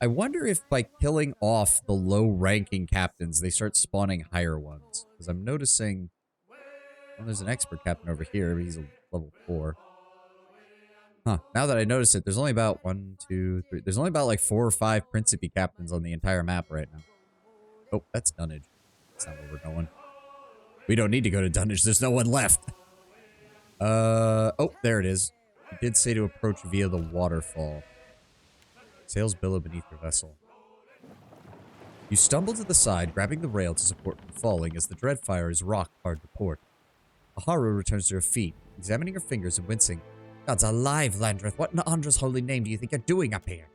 I wonder if by killing off the low-ranking captains, they start spawning higher ones. Because I'm noticing... Well, there's an expert captain over here, but he's a level 4. Huh. Now that I notice it, there's only about 1, 2, 3. There's only about like 4 or 5 Principe captains on the entire map right now. Oh, that's Dunnage. That's not where we're going. We don't need to go to Dunnage. There's no one left. Oh, there it is. You did say to approach via the waterfall. Sails billow beneath your vessel. You stumble to the side, grabbing the rail to support from falling as the Dreadfire is rocked hard to port. Aharu returns to her feet, examining her fingers and wincing. God's alive, Landreth. What in Andra's holy name do you think you're doing up here?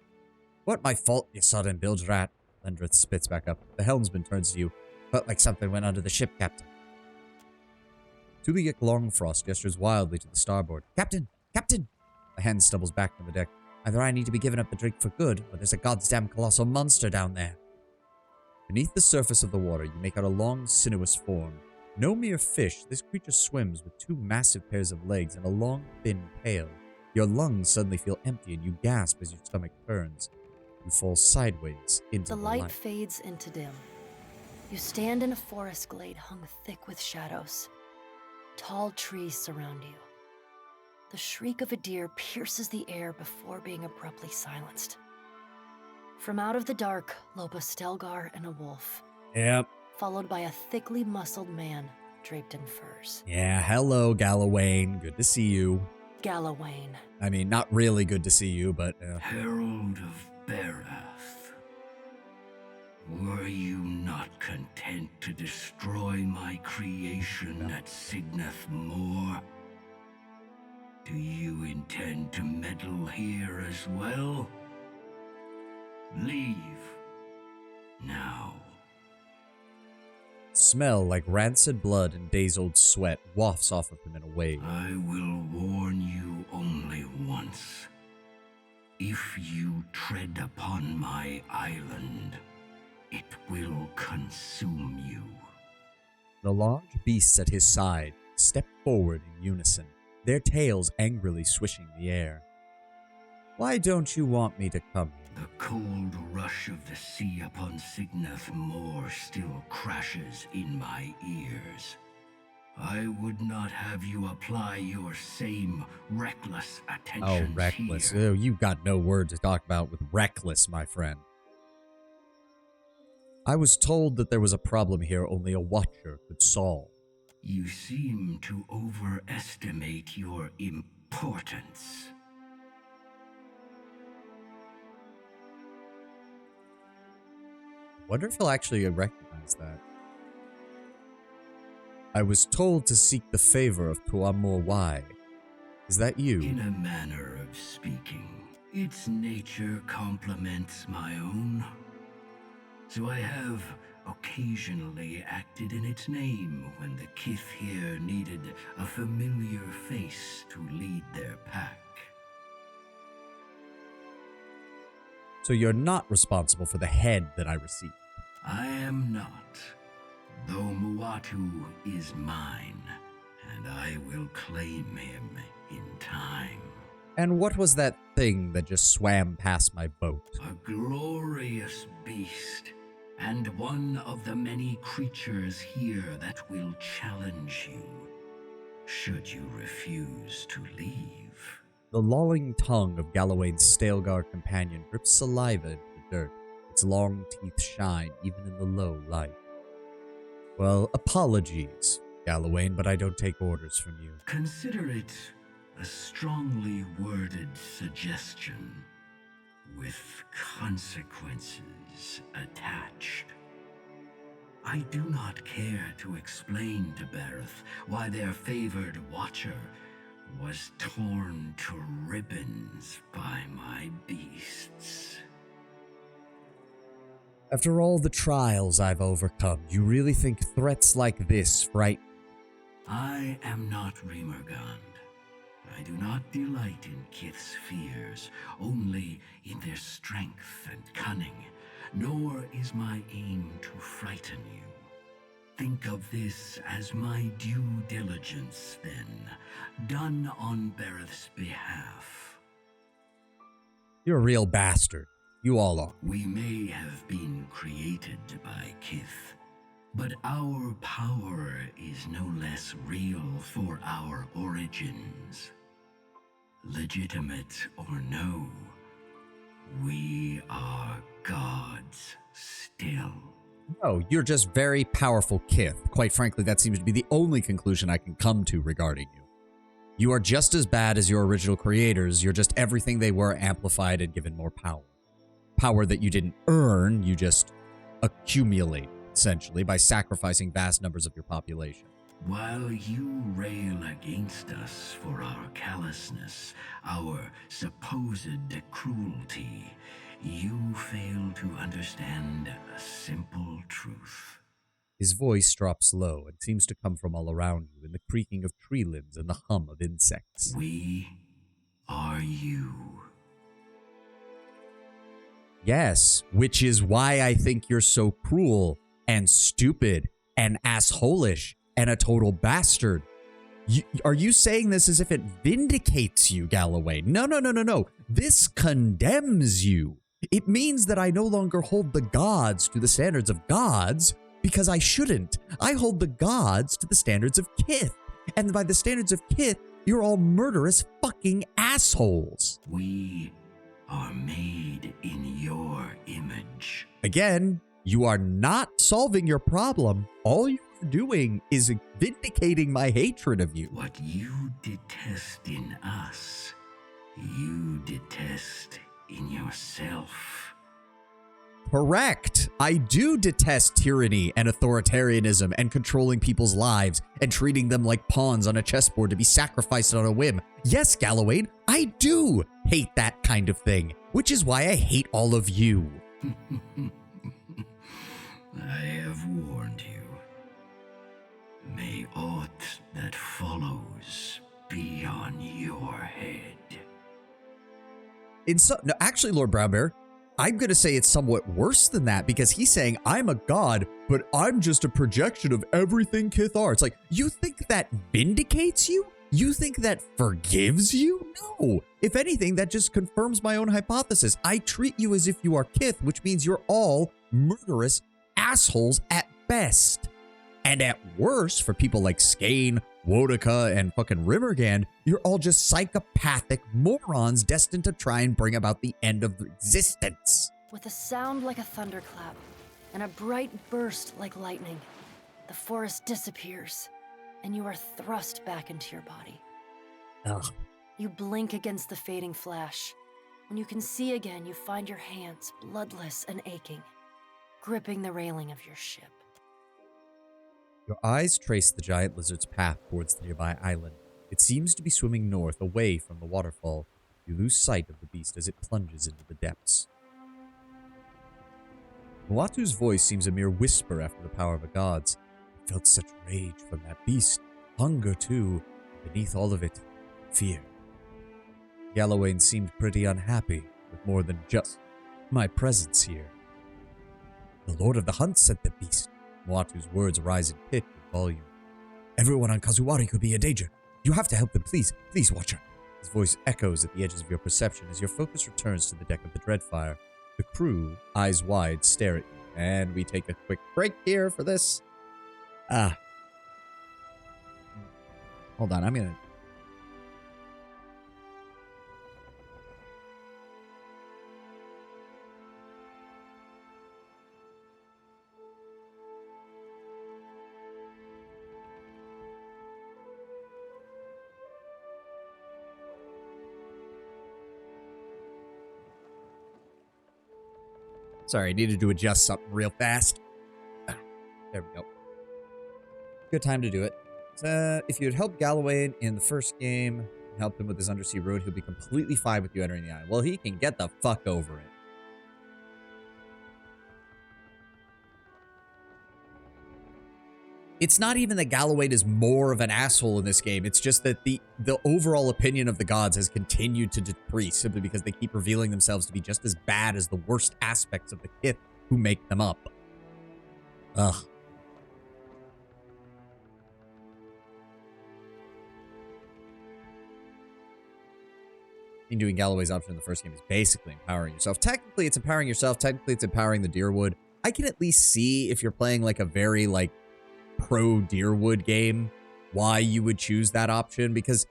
What my fault, you sodden bilge rat? Landreth spits back up. The helmsman turns to you. Felt like something went under the ship, Captain. Tuliak Longfrost gestures wildly to the starboard. Captain! Captain! A hand stumbles back from the deck. Either I need to be given up the drink for good, or there's a goddamn colossal monster down there. Beneath the surface of the water, you make out a long, sinuous form. No mere fish, this creature swims with 2 massive pairs of legs and a long, thin tail. Your lungs suddenly feel empty and you gasp as your stomach turns. You fall sideways into the light. The light fades into dim. You stand in a forest glade hung thick with shadows. Tall trees surround you. The shriek of a deer pierces the air before being abruptly silenced. From out of the dark lope a Stelgar and a wolf. Yep. Followed by a thickly muscled man draped in furs. Yeah, hello, Galawain. Good to see you. Galawain. I mean, not really good to see you, but... Herald of Barath, were you not content to destroy my creation at Signath Moor? Do you intend to meddle here as well? Leave. Now. Smell like rancid blood and days-old sweat wafts off of him in a wave. I will warn you only once. If you tread upon my island, it will consume you. The large beasts at his side step forward in unison, their tails angrily swishing the air. Why don't you want me to come here? The cold rush of the sea upon Signath Moor still crashes in my ears. I would not have you apply your same reckless attention. Oh, reckless. Here. Oh, you got no word to talk about with reckless, my friend. I was told that there was a problem here only a watcher could solve. You seem to overestimate your importance. Wonder if he'll actually recognize that. I was told to seek the favor of Tuamur Wai. Is that you? In a manner of speaking, its nature complements my own. So I have occasionally acted in its name when the Kith here needed a familiar face to lead their pack. So you're not responsible for the head that I received? I am not, though Muatu is mine, and I will claim him in time. And what was that thing that just swam past my boat? A glorious beast, and one of the many creatures here that will challenge you, should you refuse to leave. The lolling tongue of Galawain's Stelgar companion drips saliva into the dirt. Its long teeth shine even in the low light. Well, apologies, Galawain, but I don't take orders from you. Consider it a strongly worded suggestion with consequences attached. I do not care to explain to Barath why their favored watcher was torn to ribbons by my beasts. After all the trials I've overcome, you really think threats like this frighten? I am not Remergand. I do not delight in Kith's fears, only in their strength and cunning, nor is my aim to frighten you. Think of this as my due diligence, then, done on Barath's behalf. You're a real bastard. You all are. We may have been created by Kith, but our power is no less real for our origins. legitimate or no, we are gods still. No, you're just very powerful, Kith. Quite frankly, that seems to be the only conclusion I can come to regarding you. You are just as bad as your original creators. You're just everything they were amplified and given more power. Power that you didn't earn, you just accumulate, essentially, by sacrificing vast numbers of your population. While you rail against us for our callousness, our supposed cruelty, you fail to understand a simple truth. His voice drops low and seems to come from all around you in the creaking of tree limbs and the hum of insects. We are you. Yes, which is why I think you're so cruel and stupid and assholish and a total bastard. Are you saying this as if it vindicates you, Galloway? No. This condemns you. It means that I no longer hold the gods to the standards of gods because I shouldn't. I hold the gods to the standards of Kith. And by the standards of Kith, you're all murderous fucking assholes. We are made in your image. Again, you are not solving your problem. All you're doing is vindicating my hatred of you. What you detest in us, you detest in yourself. Correct. I do detest tyranny and authoritarianism and controlling people's lives and treating them like pawns on a chessboard to be sacrificed on a whim. Yes, Galloway, I do hate that kind of thing, which is why I hate all of you. I have warned you. May aught that follows be on your head. No, actually, Lord Brownbear, I'm going to say it's somewhat worse than that because he's saying I'm a god, but I'm just a projection of everything Kith are. It's like, you think that vindicates you? You think that forgives you? No. If anything, that just confirms my own hypothesis. I treat you as if you are Kith, which means you're all murderous assholes at best. And at worst, for people like Skane, Wodaka, and fucking Rimmergand, you're all just psychopathic morons destined to try and bring about the end of existence. With a sound like a thunderclap and a bright burst like lightning, the forest disappears, and you are thrust back into your body. Ugh. You blink against the fading flash. When you can see again, you find your hands bloodless and aching, gripping the railing of your ship. Your eyes trace the giant lizard's path towards the nearby island. It seems to be swimming north, away from the waterfall. You lose sight of the beast as it plunges into the depths. Moatu's voice seems a mere whisper after the power of the gods. I felt such rage from that beast, hunger too, and beneath all of it, fear. Galloway seemed pretty unhappy with more than just my presence here. The Lord of the Hunt said the beast. Moatu's words rise in pitch and volume. Everyone on Kazuwari could be in danger. You have to help them, please. Please, Watcher. His voice echoes at the edges of your perception as your focus returns to the deck of the Dreadfire. The crew, eyes wide, stare at you. And we take a quick break here for this. Hold on, I'm gonna... Sorry, I needed to adjust something real fast. There we go. Good time to do it. If you had helped Galloway in the first game and helped him with his undersea road, he'll be completely fine with you entering the island. Well, he can get the fuck over it. It's not even that Galloway is more of an asshole in this game. It's just that the overall opinion of the gods has continued to decrease simply because they keep revealing themselves to be just as bad as the worst aspects of the Kith who make them up. Ugh. Doing Galloway's option in the first game is basically empowering yourself. Technically, it's empowering yourself. Technically, it's empowering the Deerwood. I can at least see if you're playing like a very pro Deerwood game why you would choose that option, because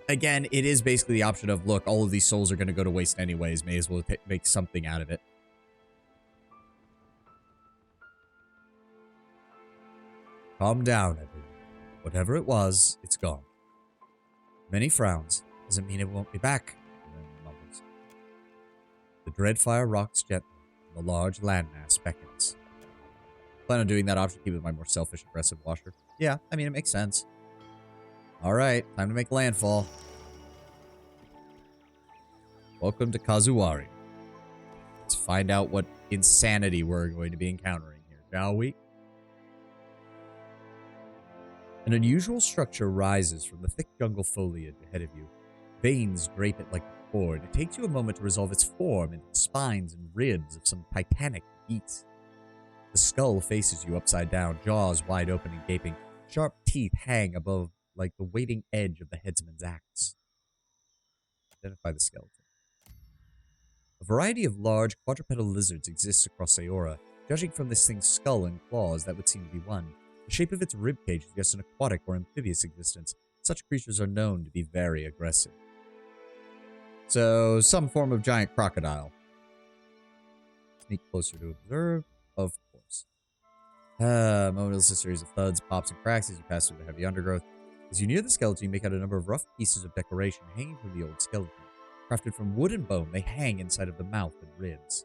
again, it is basically the option of, look, all of these souls are going to go to waste anyways. May as well make something out of it. Calm down, everyone. Whatever it was, it's gone. Many frowns. Doesn't mean it won't be back. Mumbles. The Dreadfire rocks gently, and the large landmass beckons. Plan on doing that option, keep it my more selfish, aggressive washer. Yeah, I mean, it makes sense. Alright, time to make landfall. Welcome to Kazuwari. Let's find out what insanity we're going to be encountering here, shall we? An unusual structure rises from the thick jungle foliage ahead of you. Veins drape it like a cord. It takes you a moment to resolve its form into the spines and ribs of some titanic beast. The skull faces you upside down, jaws wide open and gaping. Sharp teeth hang above like the waiting edge of the headsman's axe. Identify the skeleton. A variety of large quadrupedal lizards exists across Sayora. Judging from this thing's skull and claws, that would seem to be one. The shape of its ribcage suggests an aquatic or amphibious existence. Such creatures are known to be very aggressive. So, some form of giant crocodile. Sneak closer to observe, of course. Moment is a series of thuds, pops, and cracks as you pass through the heavy undergrowth. As you near the skeleton, you make out a number of rough pieces of decoration hanging from the old skeleton. Crafted from wood and bone, they hang inside of the mouth and ribs.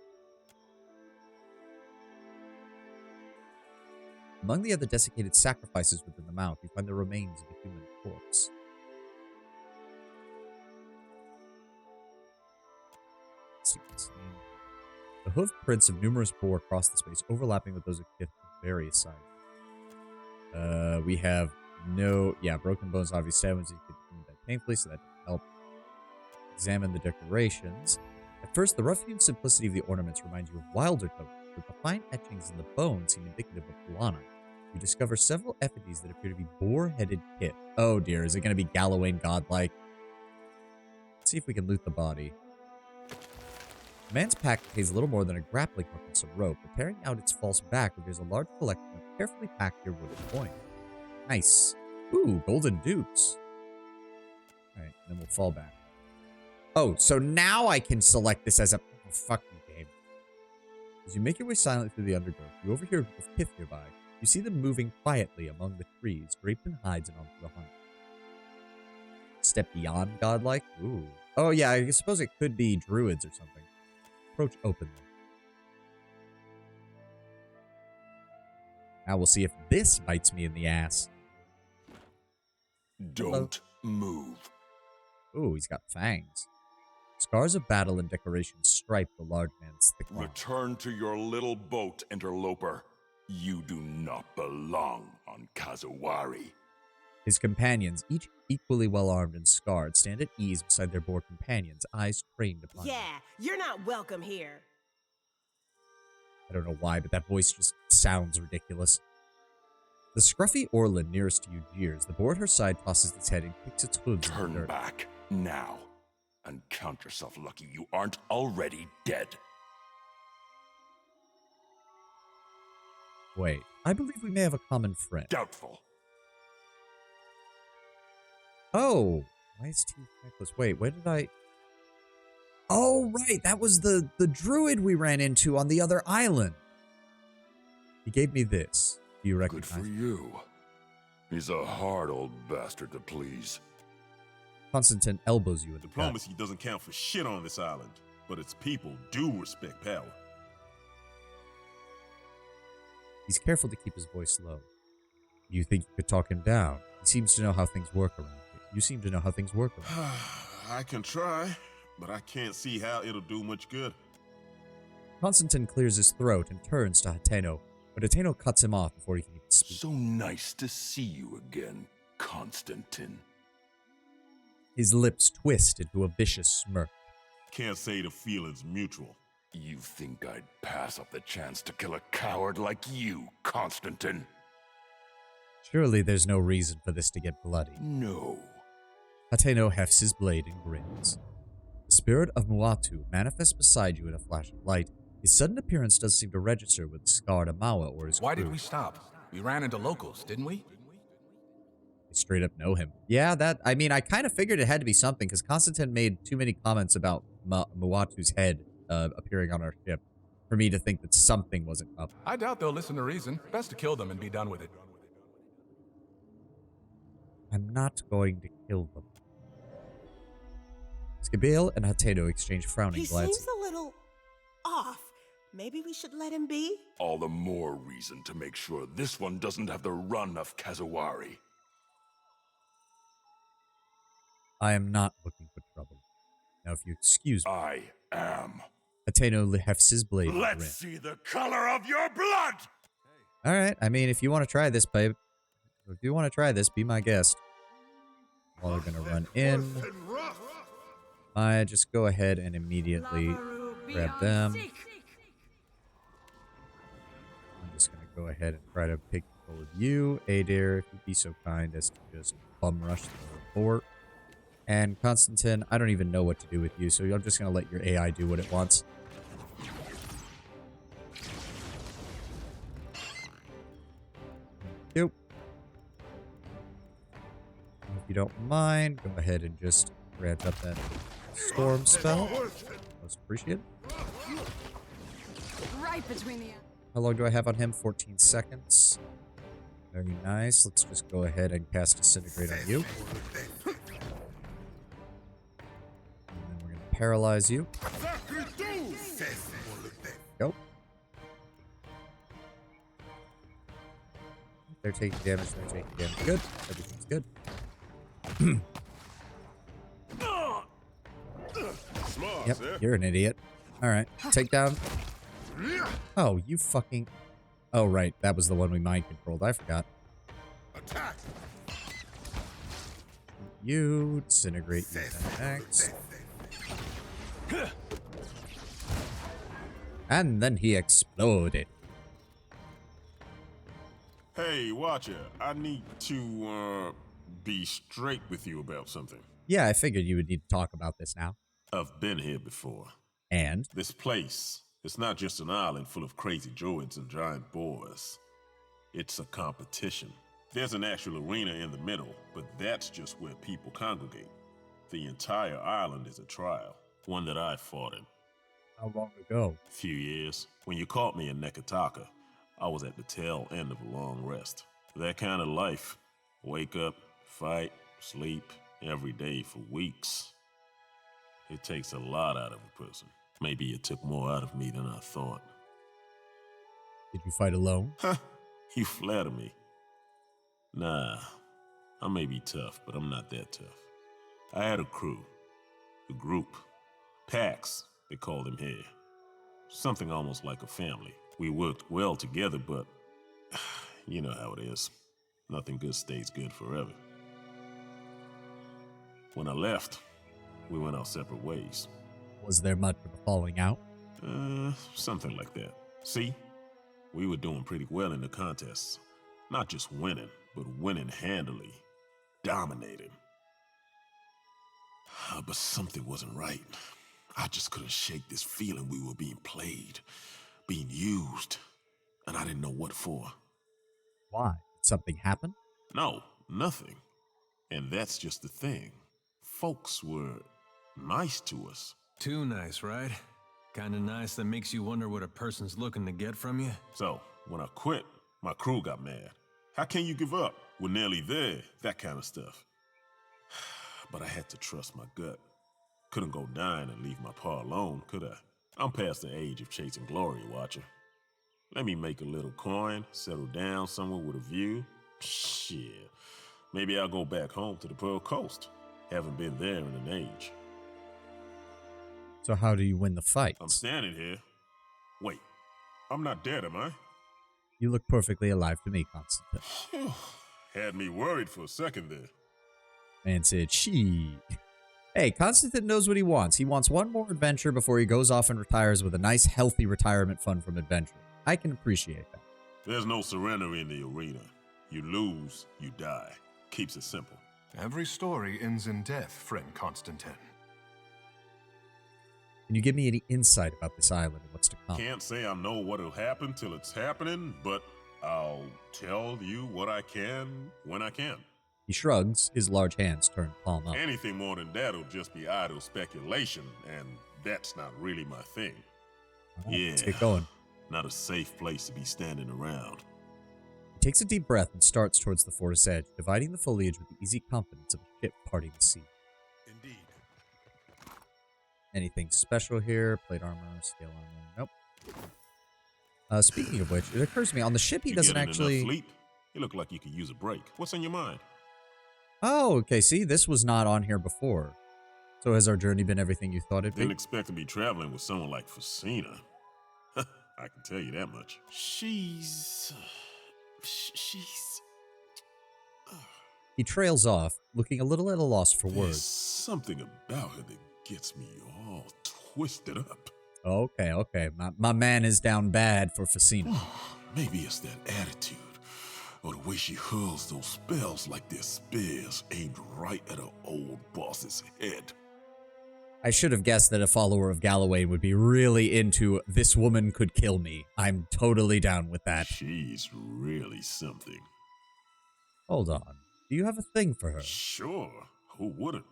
Among the other desiccated sacrifices within the mouth, you find the remains of a human corpse. The hoof prints of numerous boar across the space, overlapping with those of Kith on various sides. We have no... Yeah, broken bones, obvious stamens. You could do that painfully, so that doesn't help. Examine the decorations. At first, the rough-hewn simplicity of the ornaments reminds you of wilder totems, but the fine etchings in the bones seem indicative of Puana. You discover several effigies that appear to be boar-headed Kith. Oh dear, is it going to be Galawain godlike? Let's see if we can loot the body. The man's pack contains little more than a grappling hook and some rope, but tearing out its false back reveals a large collection of carefully packed here wooden coins. Nice. Ooh, golden dupes. Alright, then we'll fall back. Oh, so now I can select this as a... Oh, fuck you, game. As you make your way silently through the undergrowth, you overhear a group of Kith nearby. You see them moving quietly among the trees, draped in hides and onto the hunt. Step beyond godlike? Ooh. Oh yeah, I suppose it could be druids or something. Approach openly. Now we'll see if this bites me in the ass. Don't move. Ooh, he's got fangs. Scars of battle and decoration stripe the large man's thick arm. Return to your little boat, interloper. You do not belong on Kazuwari. His companions, each equally well-armed and scarred, stand at ease beside their boar companions, eyes trained upon them. You're not welcome here. I don't know why, but that voice just sounds ridiculous. The scruffy Orlin nearest to you jeers. The boar at her side tosses its head and kicks its hooves in the Turn dirt. back, now, and count yourself lucky you aren't already dead. Wait, I believe we may have a common friend. Doubtful. Oh, why is teeth necklace? Wait, where did I... Oh, right, that was the druid we ran into on the other island. He gave me this. Do you recognize? Good for you. He's a hard old bastard to please. Constantine elbows you in the gut. Diplomacy doesn't count for shit on this island, but its people do respect power. He's careful to keep his voice low. You think you could talk him down? He seems to know how things work around here. You seem to know how things work around here. I can try, but I can't see how it'll do much good. Constantine clears his throat and turns to Hateno, but Hateno cuts him off before he can even speak. So nice to see you again, Constantine. His lips twist into a vicious smirk. Can't say the feeling's mutual. You think I'd pass up the chance to kill a coward like you, Constantine? Surely there's no reason for this to get bloody. No. Hateno hefts his blade and grins. The spirit of Muatu manifests beside you in a flash of light. His sudden appearance does seem to register with the scarred Amawa or his crew. Why did we stop? We ran into locals, didn't we? His straight up know him. Yeah, that, I mean, I kind of figured it had to be something because Constantine made too many comments about Muatu's head appearing on our ship for me to think that something wasn't up. I doubt they'll listen to reason. Best to kill them and be done with it. I'm not going to kill them. Skabil and Hateno exchange frowning He glances. seems a little off. Maybe we should let him be? All the more reason to make sure this one doesn't have the run of Kazawari. I am not looking for trouble. Now, if you excuse me. I am. Hateno hefts his blade. Let's see the color of your blood! All right. I mean, if you want to try this, babe. If you want to try this, be my guest. While they're going to run in. I just go ahead and immediately grab them. I'm just going to go ahead and try to pick control of you. Adair, if you'd be so kind as to just bum rush the fort. And Constantine, I don't even know what to do with you, so I'm just going to let your AI do what it wants. Yep. If you don't mind, go ahead and just ramp up that storm spell. Most appreciated. Right between the... How long do I have on him? 14 seconds. Very nice. Let's just go ahead and cast Disintegrate on you. And then we're going to paralyze you. Go. They're taking damage. They're taking damage. Good. Everything's good. Yep, you're an idiot. All right, take down. Oh, you fucking... Oh, right, that was the one we mind controlled. I forgot. Attack. You disintegrate you next. And then he exploded. Hey, Watcher, I need to be straight with you about something. Yeah, I figured you would need to talk about this now. I've been here before. And? This place, it's not just an island full of crazy druids and giant boars. It's a competition. There's an actual arena in the middle, but that's just where people congregate. The entire island is a trial, one that I fought in. How long ago? A few years. When you caught me in Nekataka, I was at the tail end of a long rest. That kind of life. Wake up, fight, sleep, every day for weeks. It takes a lot out of a person. Maybe it took more out of me than I thought. Did you fight alone? Huh, you flatter me. Nah, I may be tough, but I'm not that tough. I had a crew, a group, packs, they called them here. Something almost like a family. We worked well together, but you know how it is. Nothing good stays good forever. When I left, we went our separate ways. Was there much of a falling out? Something like that. See, we were doing pretty well in the contests. Not just winning, but winning handily. Dominating. But something wasn't right. I just couldn't shake this feeling we were being played, being used, and I didn't know what for. Why? Did something happen? No, nothing. And that's just the thing. Folks were nice to us. Too nice, right? Kinda nice that makes you wonder what a person's looking to get from you. So, when I quit, my crew got mad. How can you give up? We're nearly there, that kind of stuff. But I had to trust my gut. Couldn't go dying and leave my pa alone, could I? I'm past the age of chasing glory, Watcher. Let me make a little coin, settle down somewhere with a view. Shit. Maybe I'll go back home to the Pearl Coast. Haven't been there in an age. So how do you win the fight? I'm standing here. Wait, I'm not dead, am I? You look perfectly alive to me, Constantine. Had me worried for a second there. Man said, she. Hey, Constantine knows what he wants. He wants one more adventure before he goes off and retires with a nice, healthy retirement fund from adventure. I can appreciate that. There's no surrender in the arena. You lose, you die. Keeps it simple. Every story ends in death, friend Constantine. Can you give me any insight about this island and what's to come? Can't say I know what'll happen till it's happening, but I'll tell you what I can when I can. He shrugs, his large hands turn palm up. Anything more than that'll just be idle speculation, and that's not really my thing. Right, let's get going. Not a safe place to be standing around. He takes a deep breath and starts towards the forest's edge, dividing the foliage with the easy confidence of a ship parting the sea. Indeed. Anything special here? Plate armor, scale armor. Nope. Speaking of which, it occurs to me, on the ship he doesn't actually... sleep? You look like you could use a break. What's on your mind? Oh, okay. See, this was not on here before. So has our journey been everything you thought it'd be? Didn't expect to be traveling with someone like Facina. I can tell you that much. She's... He trails off, looking a little at a loss for There's words. something about her that gets me all twisted up. Okay. My man is down bad for Facina. Maybe it's that attitude, or the way she hurls those spells like they're spears aimed right at her old boss's head. I should have guessed that a follower of Galloway would be really into "this woman could kill me." I'm totally down with that. She's really something. Hold on. Do you have a thing for her? Sure. Who wouldn't?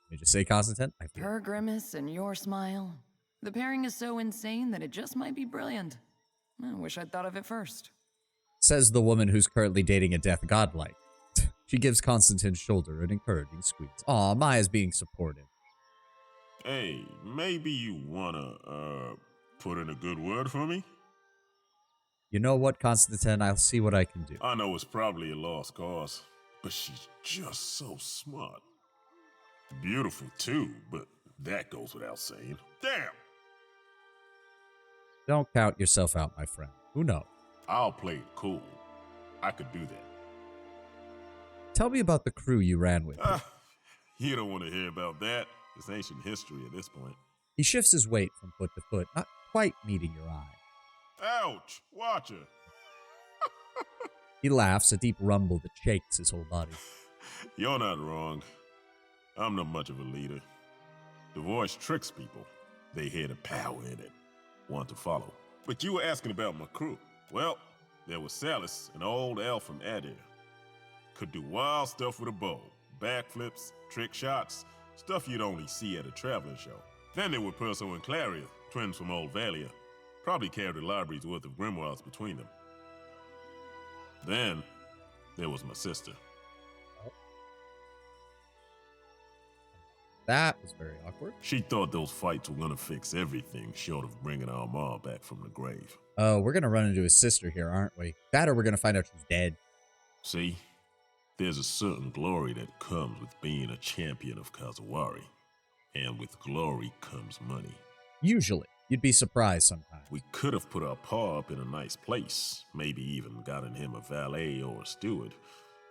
Let me just say, Constantine. Her grimace and your smile. The pairing is so insane that it just might be brilliant. I wish I'd thought of it first. Says the woman who's currently dating a death godlike. She gives Constantine's shoulder an encouraging squeeze. Aw, Maya's being supportive. Hey, maybe you wanna, put in a good word for me? You know what, Constantine? I'll see what I can do. I know it's probably a lost cause, but she's just so smart. Beautiful, too, but that goes without saying. Damn! Don't count yourself out, my friend. Who knows? I'll play it cool. I could do that. Tell me about the crew you ran with. You don't want to hear about that. It's ancient history at this point. He shifts his weight from foot to foot, not quite meeting your eye. Ouch! Watch her! He laughs, a deep rumble that shakes his whole body. You're not wrong. I'm not much of a leader. The voice tricks people. They hear the power in it, want to follow. But you were asking about my crew. Well, there was Salis, an old elf from Adir. Could do wild stuff with a bow, backflips, trick shots, stuff you'd only see at a traveling show. Then there were Perso and Claria, twins from Old Valia. Probably carried a library's worth of grimoires between them. Then, there was my sister. That was very awkward. She thought those fights were gonna fix everything short of bringing our ma back from the grave. Oh, we're gonna run into his sister here, aren't we? That or we're gonna find out she's dead. See? There's a certain glory that comes with being a champion of Kazawari. And with glory comes money. Usually. You'd be surprised sometimes. We could have put our pa up in a nice place, maybe even gotten him a valet or a steward.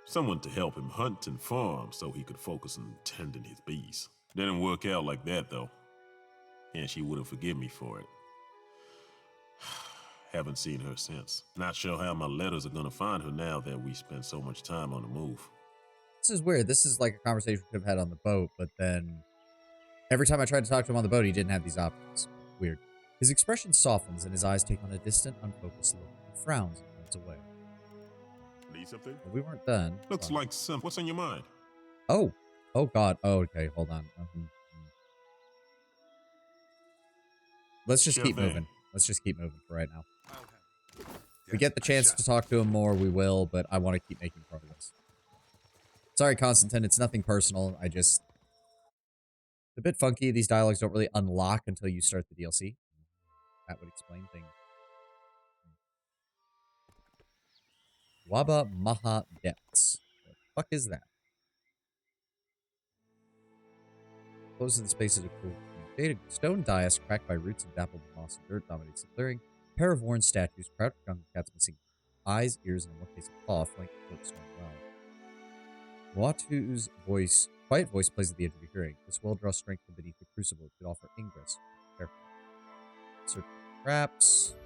Someone to help him hunt and farm so he could focus on tending his bees. Didn't work out like that, though. And she wouldn't forgive me for it. Haven't seen her since. Not sure how my letters are gonna find her now that we spent so much time on the move. This is weird. This is like a conversation we could have had on the boat, but then every time I tried to talk to him on the boat, he didn't have these options. Weird. His expression softens and his eyes take on a distant, unfocused look. He frowns and turns away. Need something? But we weren't done. Looks like some. What's on your mind? Oh. Oh, God. Oh, okay. Hold on. Let's just keep moving. Let's just keep moving for right now. If we get the chance to talk to him more, we will, but I want to keep making progress. Sorry, Constantine. It's nothing personal. It's a bit funky. These dialogues don't really unlock until you start the DLC. That would explain things. Waba Maha Depths. What the fuck is that? Close in the space of a cool faded stone dais cracked by roots and dappled with moss and dirt dominates the clearing. A pair of worn statues crouched on the cat's missing eyes, ears, and in one case a claw flanked the stone well. Moatu's quiet voice plays at the edge of your hearing. This well draws strength from beneath the crucible. It could offer ingress. Careful. Search for traps.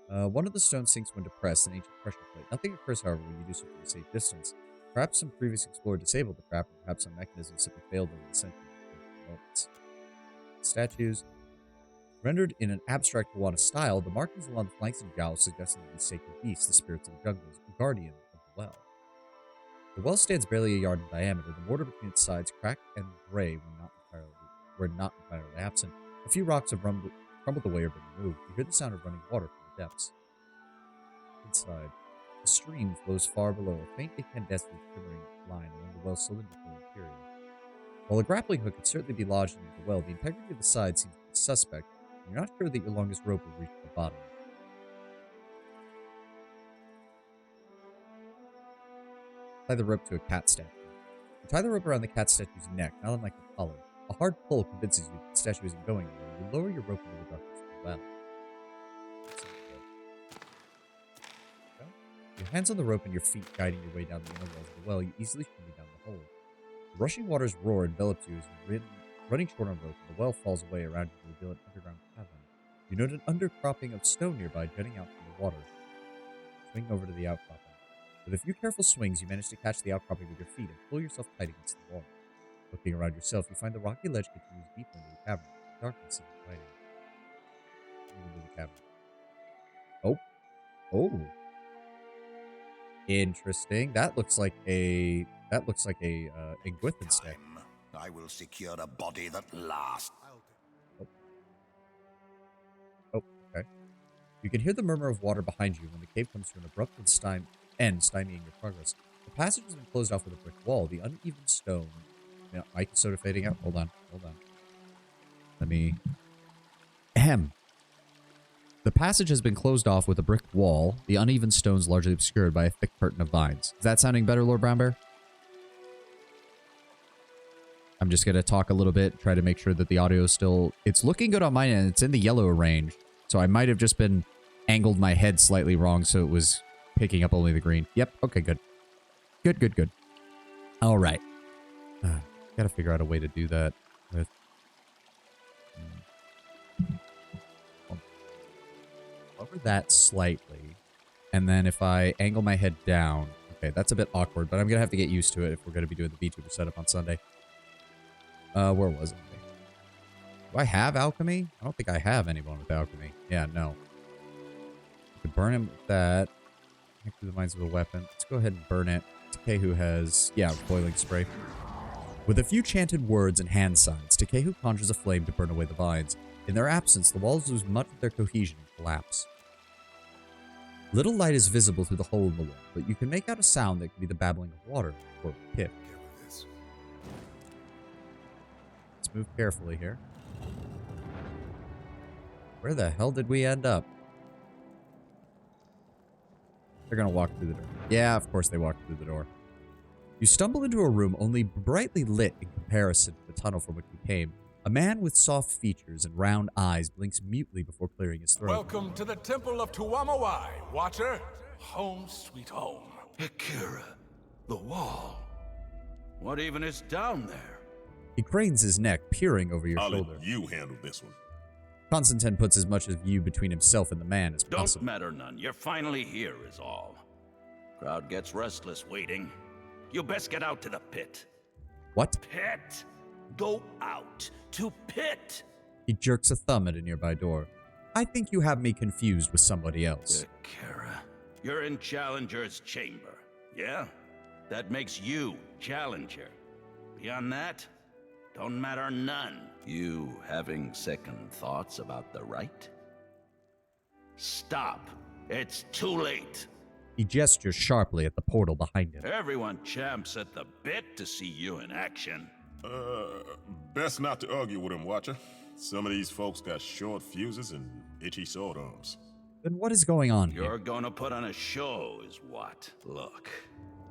One of the stone sinks when depressed, an ancient pressure plate. Nothing occurs, however, when you do so from a safe distance. Perhaps some previous explorer disabled the trap, or perhaps some mechanism simply failed over the centuries. Statues. Rendered in an abstract Moana style, the markings along the flanks and jowls suggest that these sacred beasts, the spirits of the jungles, the guardian of the well. The well stands barely a yard in diameter. The mortar between its sides cracked and gray were not entirely absent. A few rocks have crumbled away or been removed. You hear the sound of running water from the depths. Inside, a stream flows far below, a faint incandescent shimmering line along the well's cylindrical interior. While a grappling hook could certainly be lodged into the well, the integrity of the side seems to be suspect, and you're not sure that your longest rope will reach the bottom. Tie the rope to a cat statue. You tie the rope around the cat statue's neck, not unlike a collar. A hard pull convinces you that the statue isn't going anywhere. You lower your rope into the darkness of the well. Your hands on the rope and your feet guiding your way down the inner walls of the well, you easily shimmy down the hole. The rushing water's roar envelops you as you're running short on rope, and the well falls away around you to reveal an underground cavern. You note an undercropping of stone nearby jutting out from the water. Swing over to the outcropping. With a few careful swings, you manage to catch the outcropping with your feet and pull yourself tight against the wall. Looking around yourself, you find the rocky ledge continues deeper into the cavern. The darkness is inviting. Into the cavern. Oh. Interesting. That looks like a Ingwithan stack. I will secure a body that lasts. Oh, okay. You can hear the murmur of water behind you when the cave comes to an abrupt end, stymieing your progress. The passage has been closed off with a brick wall. The uneven stone. Now, Mike is sort of fading out. Hold on. Let me. Ahem. The passage has been closed off with a brick wall, the uneven stones largely obscured by a thick curtain of vines. Is that sounding better, Lord Brownbear? I'm just going to talk a little bit, try to make sure that the audio is still... It's looking good on my end. It's in the yellow range, so I might have just been angled my head slightly wrong, so it was picking up only the green. Yep, okay, good. Good. All right. Got to figure out a way to do that with... Lower that slightly, and then if I angle my head down, okay, that's a bit awkward, but I'm gonna have to get used to it if we're gonna be doing the VTuber setup on Sunday. Where was it? Do I have alchemy? I don't think I have anyone with alchemy. Yeah, no. We could burn him with that. Hack through the mines with a weapon. Let's go ahead and burn it. Takehu has, yeah, boiling spray. With a few chanted words and hand signs, Takehu conjures a flame to burn away the vines. In their absence, the walls lose much of their cohesion and collapse. Little light is visible through the hole in the wall, but you can make out a sound that could be the babbling of water or a pip. Let's move carefully here. Where the hell did we end up? They're gonna walk through the door. Yeah, of course they walked through the door. You stumble into a room only brightly lit in comparison to the tunnel from which you came. A man with soft features and round eyes blinks mutely before clearing his throat. Welcome to the Temple of Tuamawai, Watcher. Home sweet home. Akira, the wall. What even is down there? He cranes his neck, peering over your shoulder. Let you handle this one. Constantine puts as much of you between himself and the man as possible. Don't matter none. You're finally here is all. Crowd gets restless waiting. You best get out to the pit. What? Pit! Go out to pit! He jerks a thumb at a nearby door. I think you have me confused with somebody else. Akira, you're in Challenger's chamber, yeah? That makes you Challenger. Beyond that, don't matter none. You having second thoughts about the right? Stop. It's too late. He gestures sharply at the portal behind him. Everyone champs at the bit to see you in action. Best not to argue with him, Watcher. Some of these folks got short fuses and itchy sword arms. Then what is going on here? You're gonna put on a show is what? Look,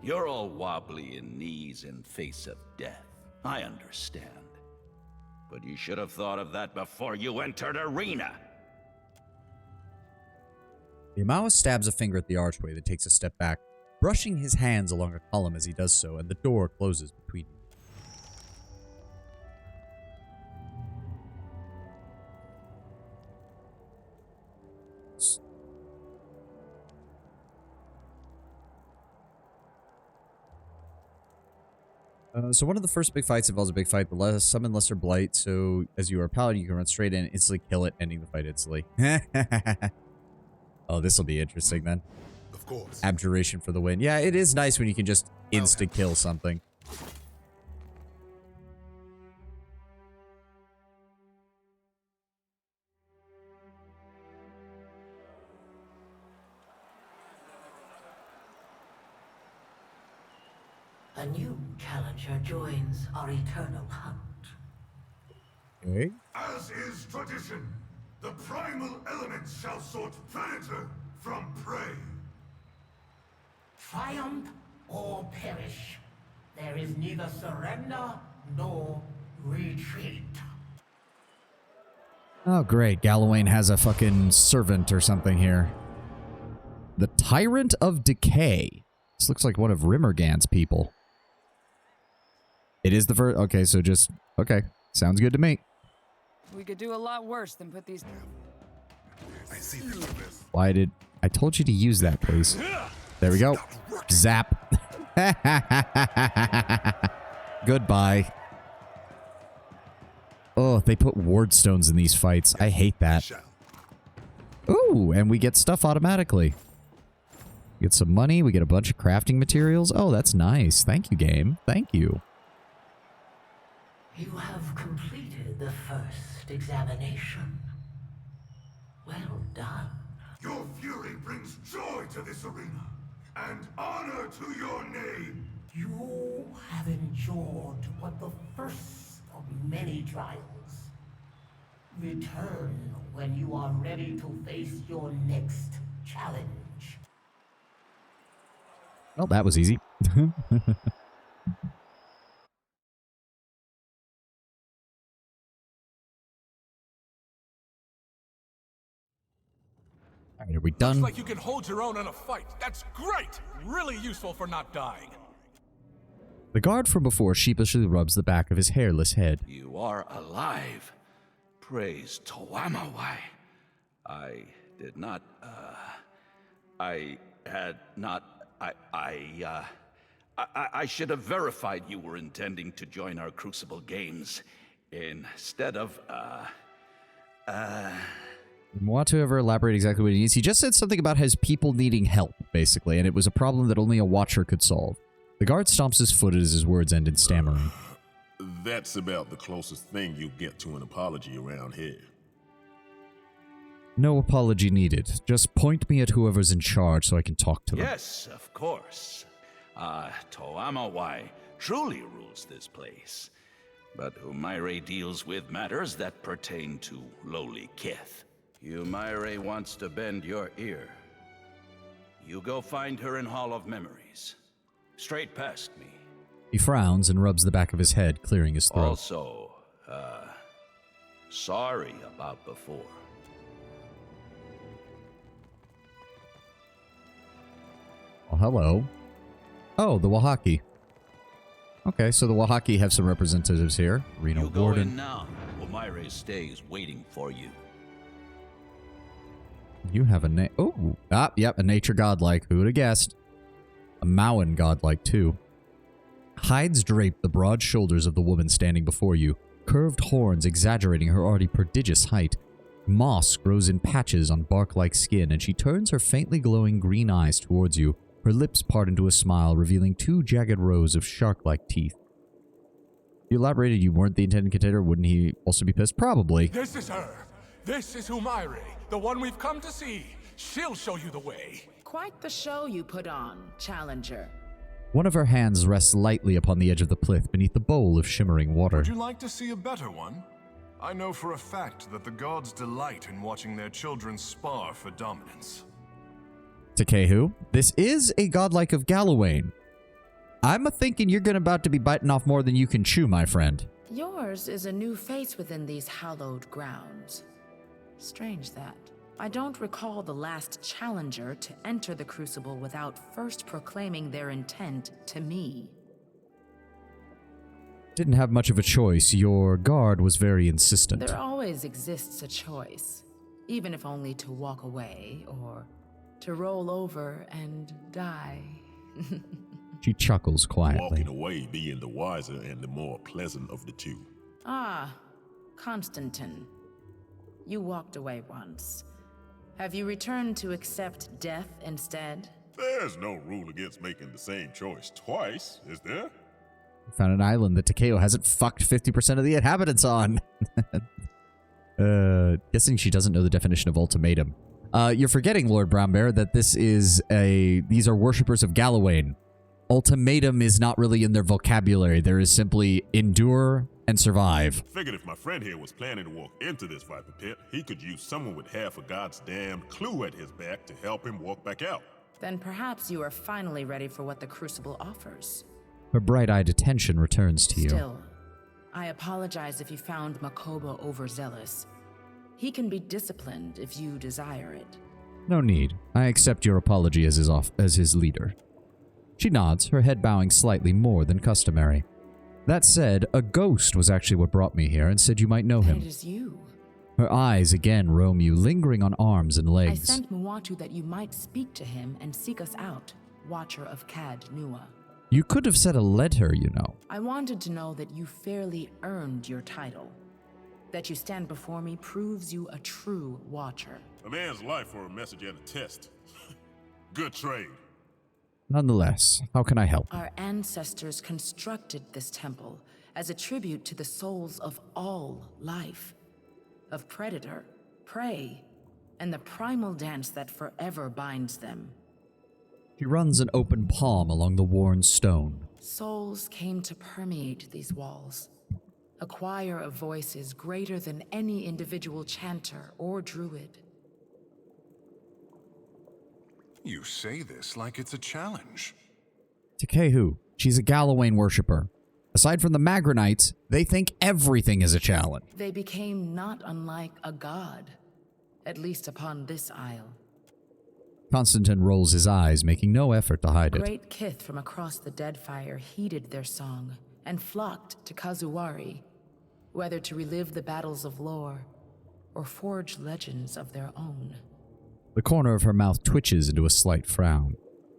you're all wobbly in knees in face of death. I understand. But you should have thought of that before you entered arena. The Amawa stabs a finger at the archway that takes a step back, brushing his hands along a column as he does so, and the door closes between you. So one of the first big fights involves a big fight. The summon Lesser Blight, so as you are a paladin, you can run straight in and instantly kill it, ending the fight instantly. Oh, this will be interesting then. course. Abjuration for the win. Yeah, it is nice when you can just insta-kill something. A new challenger joins our eternal hunt. Okay. As is tradition, the primal elements shall sort predator from prey. Triumph or perish. There is neither surrender nor retreat. Oh, great. Galawain has a fucking servant or something here. The Tyrant of Decay. This looks like one of Rimmergan's people. It is the first... Okay, so just... Okay. Sounds good to me. We could do a lot worse than put these... Why did... I told you to use that, please. There we go. Zap. Goodbye. Oh, they put ward stones in these fights. I hate that. Ooh, and we get stuff automatically. Get some money. We get a bunch of crafting materials. Oh, that's nice. Thank you, game. Thank you. You have completed the first examination. Well done. Your fury brings joy to this arena, and honor to your name. You have endured what the first of many trials. Return when you are ready to face your next challenge. Well, that was easy. All right, are we done? Looks like you can hold your own in a fight. That's great! Really useful for not dying. The guard from before sheepishly rubs the back of his hairless head. You are alive. Praise Toamawai. I did not, I had not, I should have verified you were intending to join our Crucible Games instead of, Want to ever elaborate exactly what he needs? He just said something about his people needing help, basically, and it was a problem that only a Watcher could solve. The guard stomps his foot as his words end in stammering. That's about the closest thing you get to an apology around here. No apology needed. Just point me at whoever's in charge so I can talk to them. Yes, of course. Toamawai truly rules this place. But Humaire deals with matters that pertain to lowly kith. Humaire wants to bend your ear. You go find her in Hall of Memories. Straight past me. He frowns and rubs the back of his head, clearing his throat. Also, sorry about before. Well, hello. Oh, the Wahaki. Okay, so the Wahaki have some representatives here. Reno You go Warden. in now. Humaire's stay is waiting for you. You have a oh, yep, a nature godlike. Who would have guessed? A Mauen godlike, too. Hides drape the broad shoulders of the woman standing before you, curved horns exaggerating her already prodigious height. Moss grows in patches on bark-like skin, and she turns her faintly glowing green eyes towards you. Her lips part into a smile, revealing two jagged rows of shark-like teeth. You elaborated you weren't the intended contender. Wouldn't he also be pissed? Probably. This is her. This is Humaire, the one we've come to see. She'll show you the way. Quite the show you put on, Challenger. One of her hands rests lightly upon the edge of the plinth beneath the bowl of shimmering water. Would you like to see a better one? I know for a fact that the gods delight in watching their children spar for dominance. Takehu, this is a godlike of Galawain. I'm a-thinking you're about to be biting off more than you can chew, my friend. Yours is a new face within these hallowed grounds. Strange that. I don't recall the last challenger to enter the Crucible without first proclaiming their intent to me. Didn't have much of a choice. Your guard was very insistent. There always exists a choice, even if only to walk away or to roll over and die. She chuckles quietly. Walking away being the wiser and the more pleasant of the two. Ah, Constantine. You walked away once. Have you returned to accept death instead? There's no rule against making the same choice twice, is there? Found an island that Takeo hasn't fucked 50% of the inhabitants on. Guessing she doesn't know the definition of ultimatum. You're forgetting, Lord Brownbear, that these are worshippers of Galawain. Ultimatum is not really in their vocabulary. There is simply endure and survive. Figured if my friend here was planning to walk into this viper pit, he could use someone with half a god's damn clue at his back to help him walk back out. Then perhaps you are finally ready for what the Crucible offers. Her bright-eyed attention returns to you. Still, I apologize if you found Makoba overzealous. He can be disciplined if you desire it. No need. I accept your apology as his leader. She nods, her head bowing slightly more than customary. That said, a ghost was actually what brought me here and said you might know him. It is you. Her eyes again roam you, lingering on arms and legs. I sent Muatu that you might speak to him and seek us out, Watcher of Cad Nua. You could have said a letter, you know. I wanted to know that you fairly earned your title. That you stand before me proves you a true Watcher. A man's life for a message and a test. Good trade. Nonetheless, how can I help? Our ancestors constructed this temple as a tribute to the souls of all life. Of predator, prey, and the primal dance that forever binds them. She runs an open palm along the worn stone. Souls came to permeate these walls. A choir of voices greater than any individual chanter or druid. You say this like it's a challenge. Takehu, she's a Galawain worshipper. Aside from the Magranites, they think everything is a challenge. They became not unlike a god, at least upon this isle. Constantine rolls his eyes, making no effort to hide it. Great kith from across the Deadfire heeded their song and flocked to Kazuwari, whether to relive the battles of lore or forge legends of their own. The corner of her mouth twitches into a slight frown.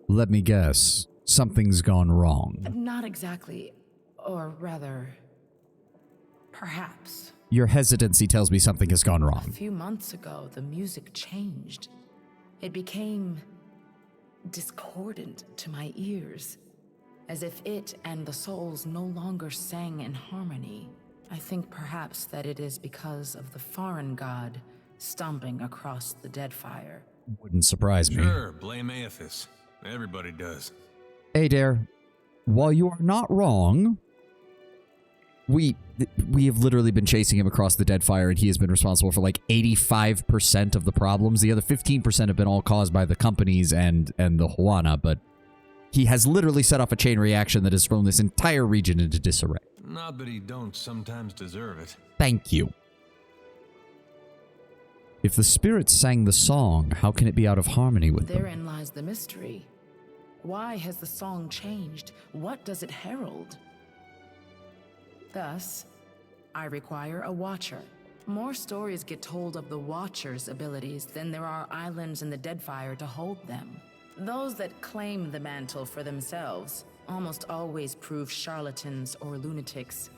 Let me guess, something's gone wrong. Not exactly, or rather, perhaps. Your hesitancy tells me something has gone wrong. A few months ago, the music changed. It became discordant to my ears, as if it and the souls no longer sang in harmony. I think perhaps that it is because of the foreign god stomping across the Deadfire. Wouldn't surprise me. Sure, blame Aethys. Everybody does. Adair, while you are not wrong, we have literally been chasing him across the Deadfire, and he has been responsible for like 85% of the problems. The other 15% have been all caused by the companies and the Huana, but he has literally set off a chain reaction that has thrown this entire region into disarray. Not that he don't sometimes deserve it. Thank you. If the spirits sang the song, how can it be out of harmony with them? Therein lies the mystery. Why has the song changed? What does it herald? Thus, I require a Watcher. More stories get told of the Watcher's abilities than there are islands in the Deadfire to hold them. Those that claim the mantle for themselves almost always prove charlatans or lunatics,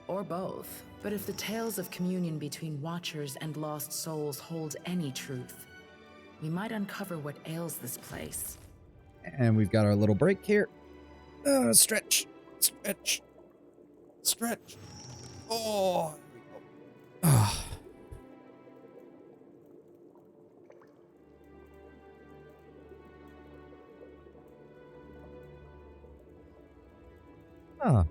or both. But if the tales of communion between Watchers and lost souls hold any truth, we might uncover what ails this place. And we've got our little break here. Stretch, stretch, stretch. Oh, here we go.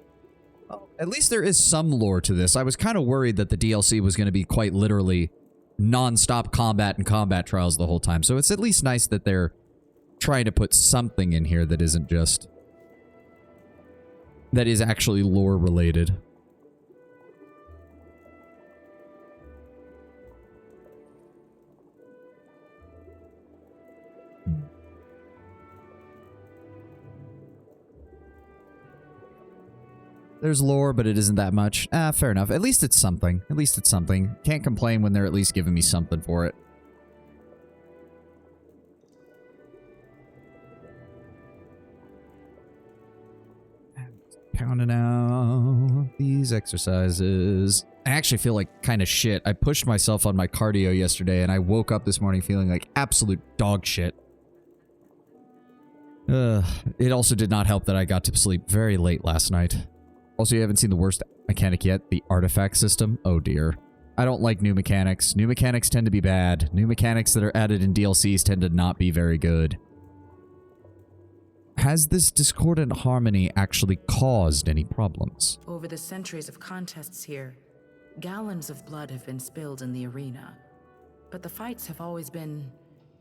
Well, at least there is some lore to this. I was kind of worried that the DLC was going to be quite literally non-stop combat and combat trials the whole time. So it's at least nice that they're trying to put something in here that isn't just... that is actually lore related. There's lore, but it isn't that much. Fair enough. At least it's something. At least it's something. Can't complain when they're at least giving me something for it. Pounding out these exercises. I actually feel like kind of shit. I pushed myself on my cardio yesterday, and I woke up this morning feeling like absolute dog shit. It also did not help that I got to sleep very late last night. Also, you haven't seen the worst mechanic yet, the artifact system. Oh dear. I don't like new mechanics. New mechanics tend to be bad. New mechanics that are added in DLCs tend to not be very good. Has this discordant harmony actually caused any problems? Over the centuries of contests here, gallons of blood have been spilled in the arena. But the fights have always been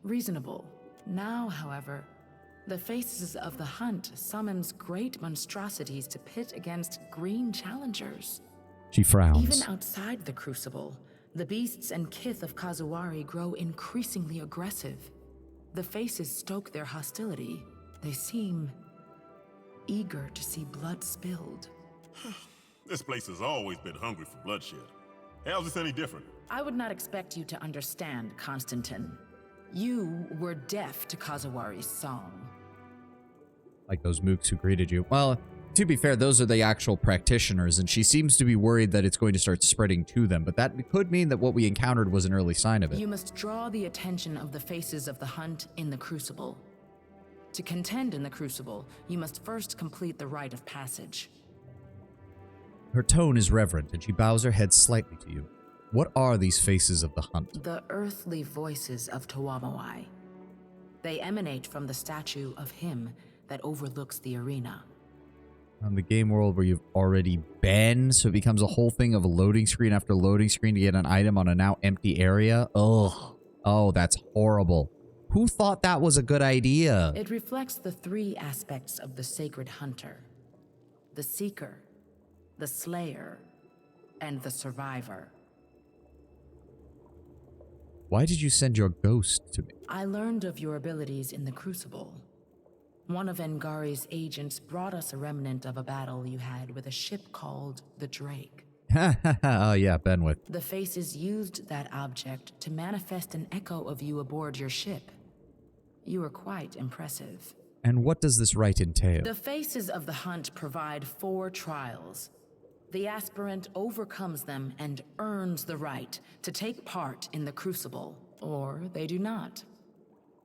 reasonable. Now, however, the Faces of the Hunt summons great monstrosities to pit against green challengers. She frowns. Even outside the Crucible, the beasts and kith of Kazuwari grow increasingly aggressive. The Faces stoke their hostility. They seem eager to see blood spilled. This place has always been hungry for bloodshed. How's this any different? I would not expect you to understand, Constantine. You were deaf to Kazuwari's song. Like those mooks who greeted you. Well, to be fair, those are the actual practitioners, and she seems to be worried that it's going to start spreading to them, but that could mean that what we encountered was an early sign of it. You must draw the attention of the Faces of the Hunt in the Crucible. To contend in the Crucible, you must first complete the rite of passage. Her tone is reverent, and she bows her head slightly to you. What are these Faces of the Hunt? The earthly voices of Tawamawai. They emanate from the statue of him that overlooks the arena. On the game world where you've already been, so it becomes a whole thing of a loading screen after loading screen to get an item on a now empty area? Ugh. Oh, that's horrible. Who thought that was a good idea? It reflects the three aspects of the sacred hunter: the seeker, the slayer, and the survivor. Why did you send your ghost to me? I learned of your abilities in the Crucible. One of Engari's agents brought us a remnant of a battle you had with a ship called the Drake. Oh yeah, Benwith. The Faces used that object to manifest an echo of you aboard your ship. You were quite impressive. And what does this rite entail? The Faces of the Hunt provide 4 trials. The aspirant overcomes them and earns the right to take part in the Crucible, or they do not.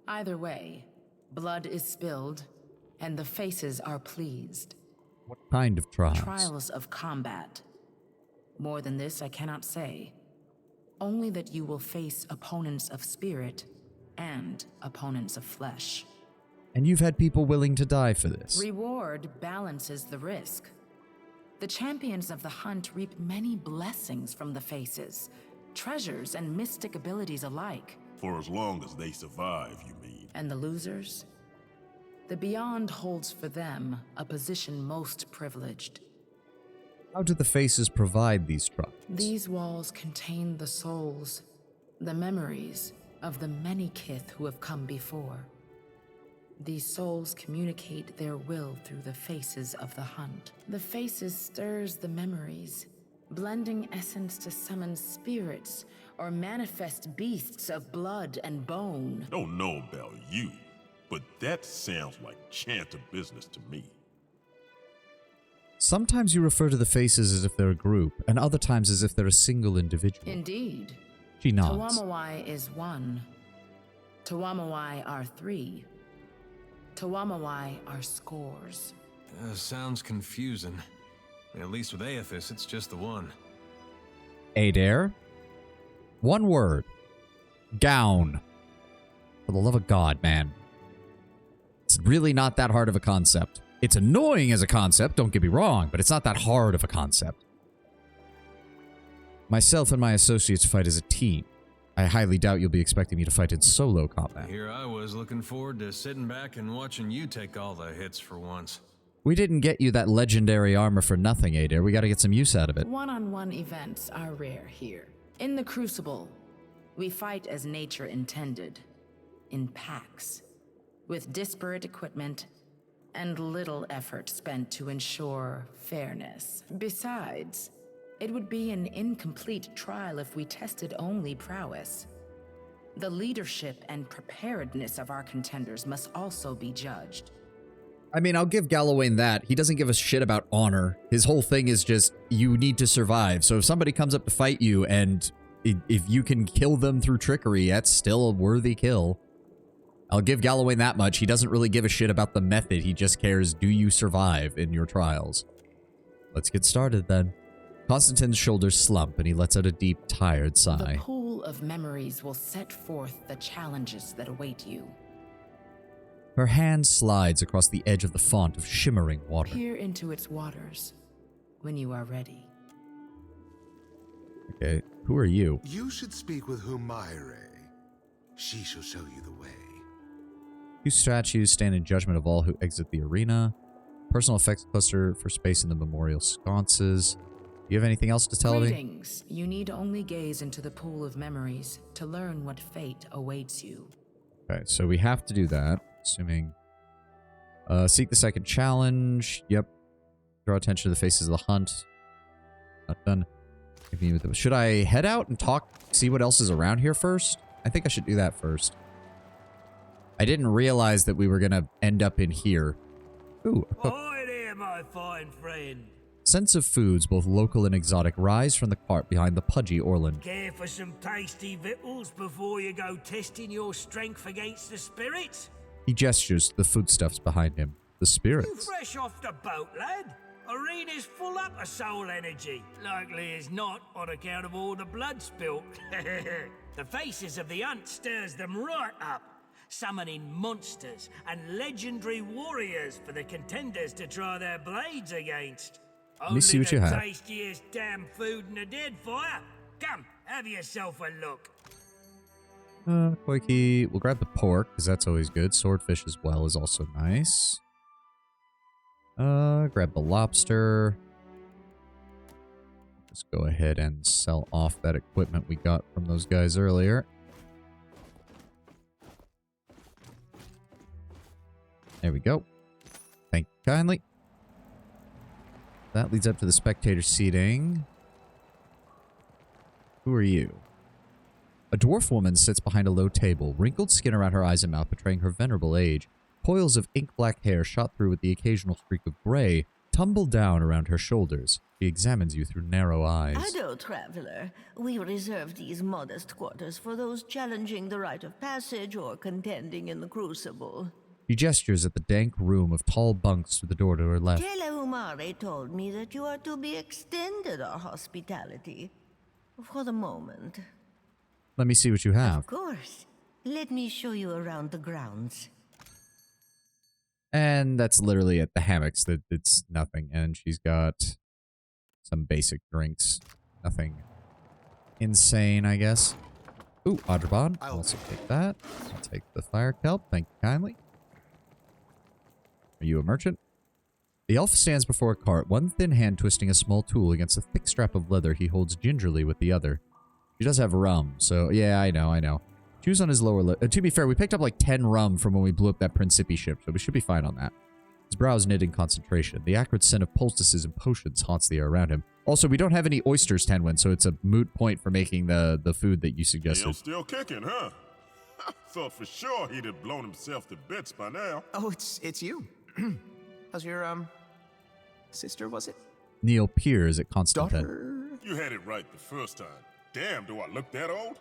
Either way, blood is spilled, and the Faces are pleased. What kind of trials? Trials of combat. More than this, I cannot say. Only that you will face opponents of spirit and opponents of flesh. And you've had people willing to die for this. Reward balances the risk. The champions of the hunt reap many blessings from the Faces, treasures and mystic abilities alike. For as long as they survive, you mean? And the losers? The Beyond holds for them a position most privileged. How do the Faces provide these trials? These walls contain the souls, the memories of the many kith who have come before. These souls communicate their will through the Faces of the Hunt. The Faces stirs the memories, blending essence to summon spirits or manifest beasts of blood and bone. Don't know about you, but that sounds like chanter business to me. Sometimes you refer to the Faces as if they're a group, and other times as if they're a single individual. Indeed. She nods. Tawamawai is 1. Tawamawai are 3. Tawamawai are scores. Sounds confusing. At least with Aethys, it's just the one. Adair? One word. Gown. For the love of God, man. It's really not that hard of a concept. It's annoying as a concept, don't get me wrong, but it's not that hard of a concept. Myself and my associates fight as a team. I highly doubt you'll be expecting me to fight in solo combat. Here I was looking forward to sitting back and watching you take all the hits for once. We didn't get you that legendary armor for nothing, Adair. We gotta get some use out of it. One-on-one events are rare here. In the Crucible, we fight as nature intended, in packs, with disparate equipment and little effort spent to ensure fairness. Besides, it would be an incomplete trial if we tested only prowess. The leadership and preparedness of our contenders must also be judged. I mean, I'll give Gallowayne that. He doesn't give a shit about honor. His whole thing is just, you need to survive. So if somebody comes up to fight you and if you can kill them through trickery, that's still a worthy kill. I'll give Galloway that much. He doesn't really give a shit about the method. He just cares, do you survive in your trials? Let's get started then. Constantine's shoulders slump and he lets out a deep, tired sigh. The pool of memories will set forth the challenges that await you. Her hand slides across the edge of the font of shimmering water. Peer into its waters when you are ready. Okay, who are you? You should speak with Humaire. She shall show you the way. 2 statues stand in judgment of all who exit the arena. Personal effects cluster for space in the memorial sconces. Do you have anything else to tell me? Greetings. You need only gaze into the pool of memories to learn what fate awaits you. Okay, so we have to do that, assuming... seek the second challenge. Yep. Draw attention to the faces of the hunt. Not done. Should I head out and talk, see what else is around here first? I think I should do that first. I didn't realize that we were going to end up in here. Ooh, a cook. Hi there, my fine friend. Scents of foods, both local and exotic, rise from the cart behind the pudgy Orland. Care for some tasty victuals before you go testing your strength against the spirits? He gestures to the foodstuffs behind him. The spirits. You fresh off the boat, lad? Arena's full up of soul energy. Likely as not, on account of all the blood spilt. The faces of the hunt stirs them right up, summoning monsters and legendary warriors for the contenders to try their blades against. Let me see what you Only have. the tastiest damn food in the dead fire. Come, have yourself a look. Koiki. We'll grab the pork, because that's always good. Swordfish as well is also nice. Grab the lobster. Just go ahead and sell off that equipment we got from those guys earlier. There we go. Thank you kindly. That leads up to the spectator seating. Who are you? A dwarf woman sits behind a low table, wrinkled skin around her eyes and mouth betraying her venerable age. Coils of ink-black hair shot through with the occasional streak of gray tumble down around her shoulders. She examines you through narrow eyes. Hello, traveler. We reserve these modest quarters for those challenging the rite of passage or contending in the crucible. She gestures at the dank room of tall bunks to the door to her left. Telehumare told me that you are to be extended our hospitality. For the moment. Let me see what you have. Of course. Let me show you around the grounds. And that's literally at the hammocks. That it's nothing. And she's got some basic drinks. Nothing insane, I guess. Ooh, Adrabon. I'll also take that. I'll take the fire kelp. Thank you kindly. Are you a merchant? The elf stands before a cart, one thin hand twisting a small tool against a thick strap of leather he holds gingerly with the other. She does have rum, so yeah, I know. Choose on his lower lip. To be fair, we picked up like 10 rum from when we blew up that Principi ship, so we should be fine on that. His brows knit in concentration. The acrid scent of poultices and potions haunts the air around him. Also, we don't have any oysters, Tenwin, so it's a moot point for making the food that you suggested. Still kicking, huh? I thought for sure he'd have blown himself to bits by now. Oh, it's you. How's your, sister, was it? Neil peers at Constantine. You had it right the first time. Damn, do I look that old?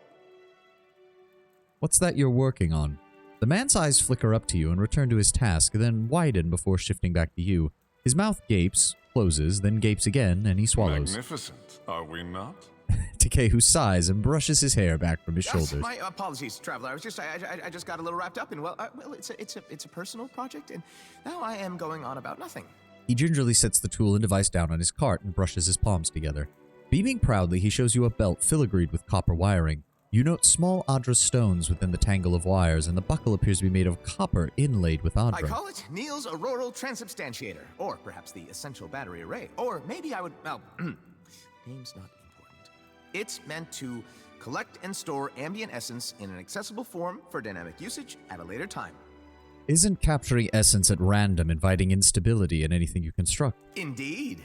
What's that you're working on? The man's eyes flicker up to you and return to his task, then widen before shifting back to you. His mouth gapes, closes, then gapes again, and he swallows. Magnificent, are we not? Takehu sighs and brushes his hair back from his shoulders. My apologies, traveler. I just got a little wrapped up in it's a personal project, and now I am going on about nothing. He gingerly sets the tool and device down on his cart and brushes his palms together. Beaming proudly, he shows you a belt filigreed with copper wiring. You note small Adra stones within the tangle of wires, and the buckle appears to be made of copper inlaid with Adra. I call it Neil's Auroral Transubstantiator, or perhaps the Essential Battery Array, or maybe I would, well, name's not important. It's meant to collect and store ambient essence in an accessible form for dynamic usage at a later time. Isn't capturing essence at random inviting instability in anything you construct? Indeed.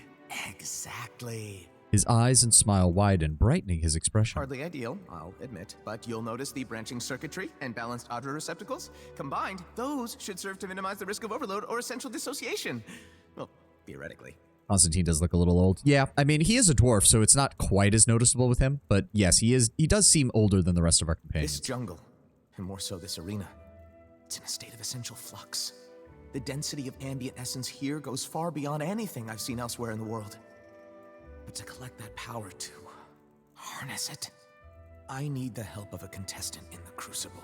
Exactly. His eyes and smile widen, brightening his expression. Hardly ideal, I'll admit, but you'll notice the branching circuitry and balanced Adra receptacles. Combined, those should serve to minimize the risk of overload or essential dissociation. Well, theoretically. Constantine does look a little old. Yeah, I mean, he is a dwarf, so it's not quite as noticeable with him, but yes, he does seem older than the rest of our companions. This jungle, and more so this arena, It's in a state of essential flux. The density of ambient essence here goes far beyond anything I've seen elsewhere in the world. But to collect that power, to harness it, I need the help of a contestant in the Crucible.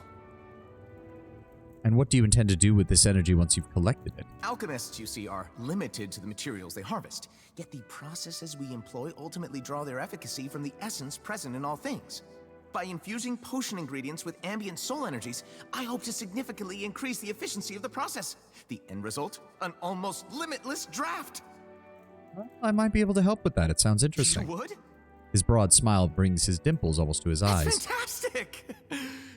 And what do you intend to do with this energy once you've collected it? Alchemists, you see, are limited to the materials they harvest. Yet the processes we employ ultimately draw their efficacy from the essence present in all things. By infusing potion ingredients with ambient soul energies, I hope to significantly increase the efficiency of the process. The end result? An almost limitless draft! Well, I might be able to help with that. It sounds interesting. You would? His broad smile brings his dimples almost to his eyes. That's fantastic!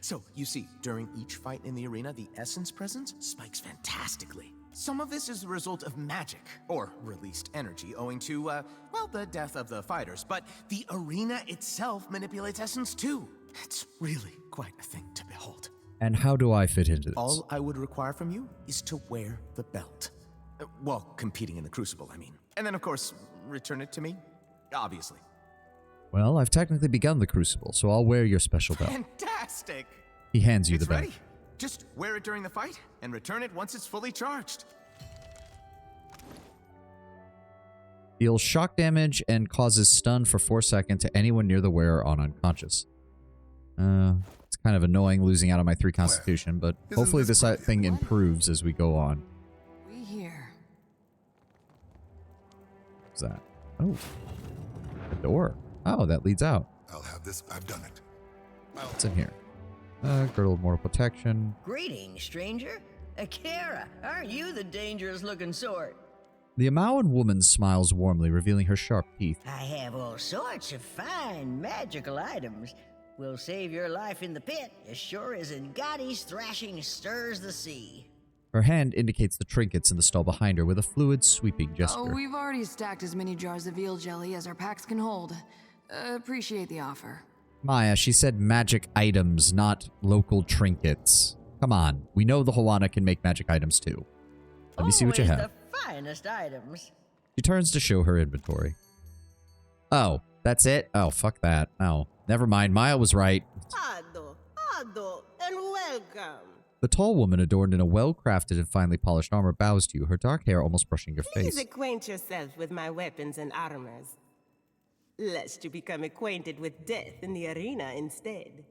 So, you see, during each fight in the arena, the essence presence spikes fantastically. Some of this is the result of magic, or released energy, owing to, well, the death of the fighters. But the arena itself manipulates essence too. It's really quite a thing to behold. And how do I fit into this? All I would require from you is to wear the belt. Well, competing in the Crucible, I mean. And then, of course, return it to me, obviously. Well, I've technically begun the Crucible, so I'll wear your special belt. Fantastic! He hands you the belt. Ready. Just wear it during the fight, and return it once it's fully charged. Deals shock damage and causes stun for 4 seconds to anyone near the wearer on unconscious. It's kind of annoying losing out on my 3 constitution, but hopefully this thing improves as we go on. We here. What's that? Oh. A door. Oh, that leads out. I'll have this. I've done it. What's in here? Girdle of Mortal Protection. Greetings, stranger. Akira, aren't you the dangerous-looking sort? The Amaoan woman smiles warmly, revealing her sharp teeth. I have all sorts of fine magical items. Will save your life in the pit as sure as Ngati's thrashing stirs the sea. Her hand indicates the trinkets in the stall behind her with a fluid, sweeping gesture. Oh, we've already stacked as many jars of eel jelly as our packs can hold. Appreciate the offer. Maya, she said magic items, not local trinkets. Come on, we know the Hoana can make magic items too. Let me see what you have. The finest items. She turns to show her inventory. Oh, that's it? Oh, fuck that. No, never mind. Maya was right. Ado, and welcome. The tall woman, adorned in a well-crafted and finely polished armor, bows to you, her dark hair almost brushing your Please face. acquaint yourself with my weapons and armors. Lest you become acquainted with death in the arena instead.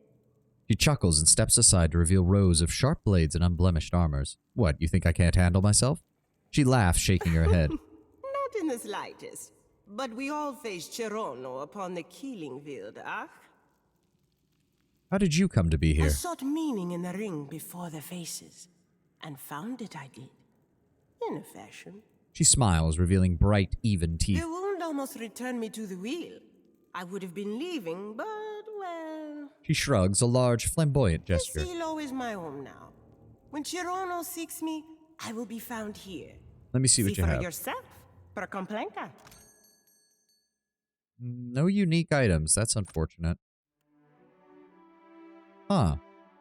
She chuckles and steps aside to reveal rows of sharp blades and unblemished armors. What, you think I can't handle myself? She laughs, shaking her head. Not in the slightest. But we all faced Cherono upon the killing field, ah? How did you come to be I here? sought meaning in the ring before the faces, and found it I did. In a fashion. She smiles, revealing bright, even teeth. The wound almost returned me to the wheel. I would have been leaving, but, well... She shrugs, a large, flamboyant gesture. Silo is my home now. When Cherono seeks me, I will be found here. Let me see what you for have. yourself, per complenka. No unique items. That's unfortunate. Huh.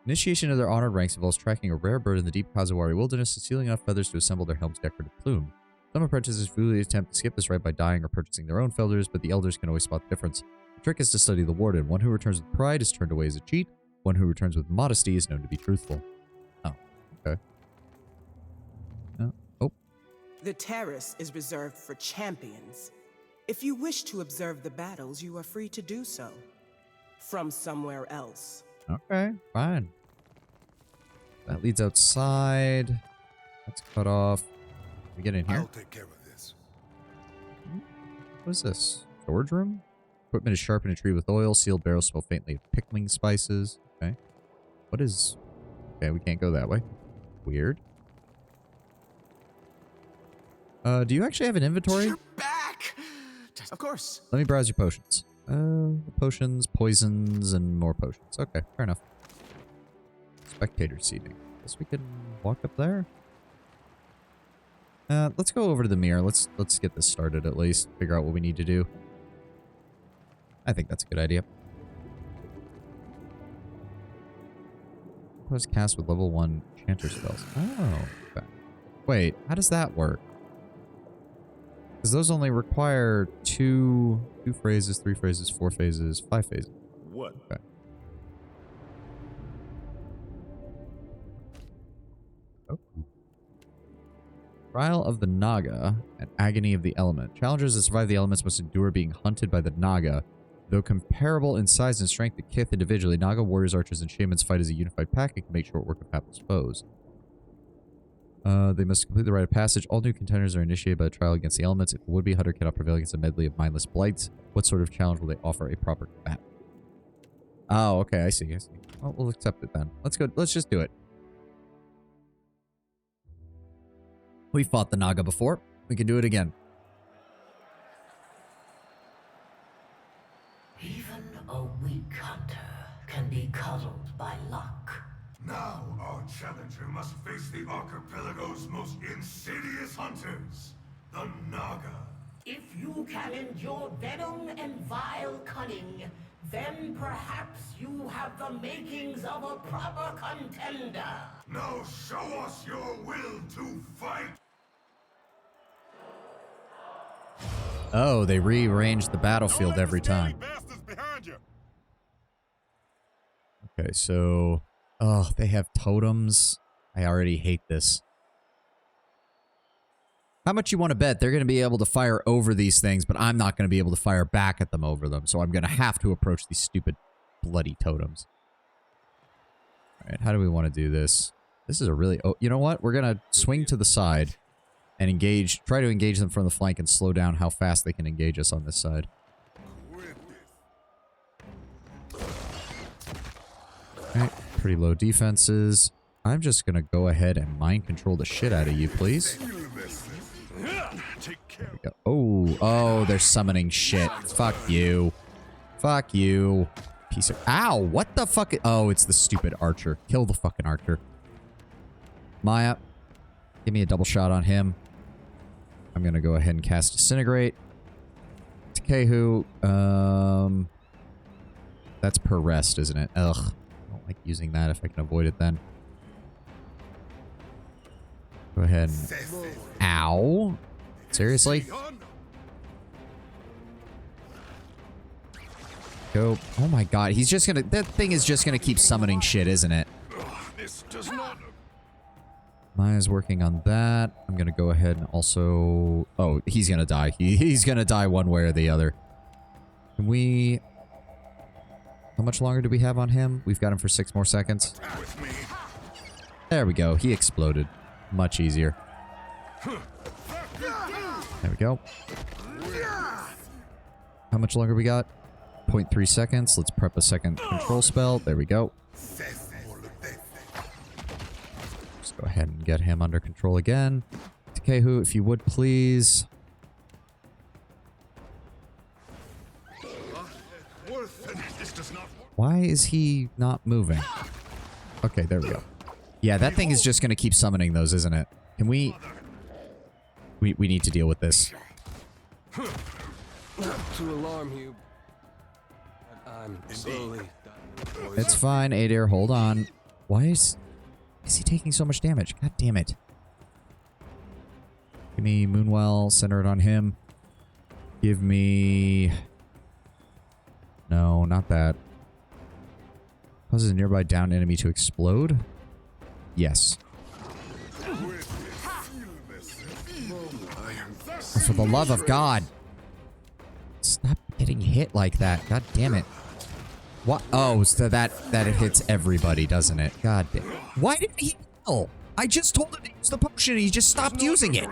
Initiation of their honored ranks involves tracking a rare bird in the deep Kazawari wilderness and stealing enough feathers to assemble their helm's decorative plume. Some apprentices freely attempt to skip this rite by dying or purchasing their own feathers, but the elders can always spot the difference. The trick is to study the warden. One who returns with pride is turned away as a cheat. One who returns with modesty is known to be truthful. Oh, okay. Oh. The terrace is reserved for champions. If you wish to observe the battles, you are free to do so. From somewhere else. Okay, fine. That leads outside. That's cut off. We get in here. I'll take care of this. What is this? Storage room? Equipment is sharpened and treated with oil. Sealed barrels smell faintly of pickling spices. Okay. What is... Okay, we can't go that way. Weird. Do you actually have an inventory? You're back! Of course. Let me browse your potions. Potions, poisons, and more potions. Okay, fair enough. Spectator seating. Guess we can walk up there. Let's go over to the mirror. Let's get this started at least. Figure out what we need to do. I think that's a good idea. Was cast with level 1 enchanter spells. Oh, okay. Wait, how does that work? Because those only require two phrases, 3 phrases, 4 phases, 5 phases. What? Okay. Trial of the Naga and Agony of the Element. Challengers that survive the elements must endure being hunted by the Naga. Though comparable in size and strength to Kith individually, Naga warriors, archers, and shamans fight as a unified pack and can make short work of hapless foes. They must complete the rite of passage. All new contenders are initiated by the trial against the elements. If a would-be hunter cannot prevail against a medley of mindless blights, what sort of challenge will they offer a proper combat? Oh, okay, I see. Well, we'll accept it then. Let's go. Let's just do it. We fought the Naga before. We can do it again. Even a weak hunter can be coddled by luck. Now our challenger must face the archipelago's most insidious hunters, the Naga. If you can endure venom and vile cunning, then perhaps you have the makings of a proper contender. Now show us your will to fight. Oh, they rearranged the battlefield every time. Okay, so... Oh, they have totems. I already hate this. How much you want to bet they're going to be able to fire over these things, but I'm not going to be able to fire back at them over them, so I'm going to have to approach these stupid bloody totems. Alright, how do we want to do this? This is a really... Oh, you know what? We're going to swing to the side and engage... Try to engage them from the flank and slow down how fast they can engage us on this side. Alright, pretty low defenses. I'm just going to go ahead and mind control the shit out of you, please. There we go. Oh, they're summoning shit. Fuck you. Fuck you. Piece of... Ow! What the fuck? Oh, it's the stupid archer. Kill the fucking archer. Maya, give me a double shot on him. I'm going to go ahead and cast Disintegrate. Takehu, that's per rest, isn't it? Ugh. I don't like using that if I can avoid it then. Go ahead and... Ow! Seriously? Go. Oh my god, he's just gonna... That thing is just gonna keep summoning shit, isn't it? This does not... Maya's working on that. I'm gonna go ahead and also... Oh, he's gonna die. He's gonna die one way or the other. Can we... How much longer do we have on him? We've got him for 6 more seconds. There we go. He exploded. Much easier. There we go. How much longer we got? 0.3 seconds. Let's prep a second control spell. There we go. Just go ahead and get him under control again. Takehu, if you would please. Why is he not moving? Okay, there we go. Yeah, that thing is just going to keep summoning those, isn't it? Can we... We need to deal with this. Not to alarm you, but I'm slowly... It's fine, Adair. Hold on. Why is he taking so much damage? God damn it. Give me Moonwell. Center it on him. Give me... No, not that. Causes a nearby downed enemy to explode? Yes. For the love of God. Stop getting hit like that. God damn it. What? Oh, so that it hits everybody, doesn't it? God damn. Why did he heal? I just told him to use the potion and he just stopped using it.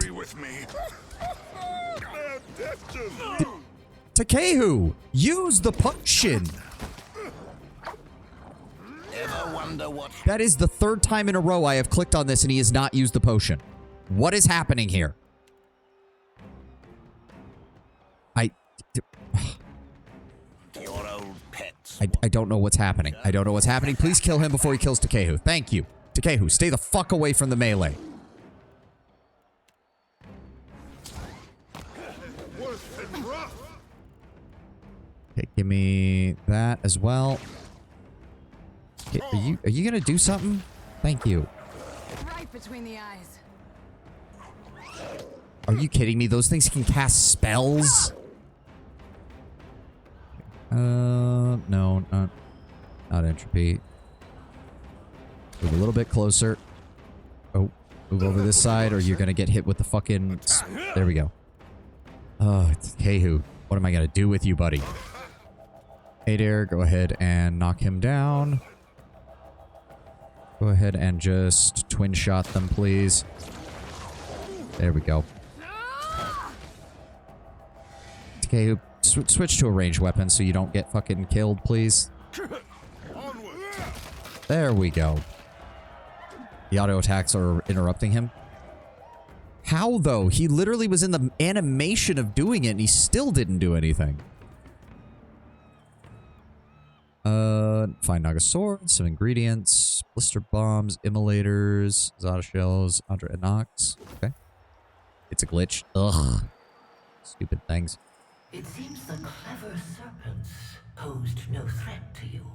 Takehu, use the potion. That is the 3rd time in a row I have clicked on this and he has not used the potion. What is happening here? I don't know what's happening. I don't know what's happening. Please kill him before he kills Takehu. Thank you. Takehu, stay the fuck away from the melee. Okay, give me that as well. Okay, are you gonna do something? Thank you. Right between the eyes. Are you kidding me? Those things can cast spells? No, not entropy. Move a little bit closer. Oh, Move over this side or you're gonna get hit with the fucking... There we go. Oh, it's Kehu. What am I gonna do with you, buddy? Adair, go ahead and knock him down. Go ahead and just twin shot them, please. There we go. Kehu, switch to a ranged weapon so you don't get fucking killed, please. There we go. The auto attacks are interrupting him. How, though? He literally was in the animation of doing it, and he still didn't do anything. Find Naga swords, some ingredients, blister bombs, immolators, Zada shells, Andra Inox. Okay. It's a glitch. Ugh. Stupid things. It seems the clever serpents posed no threat to you.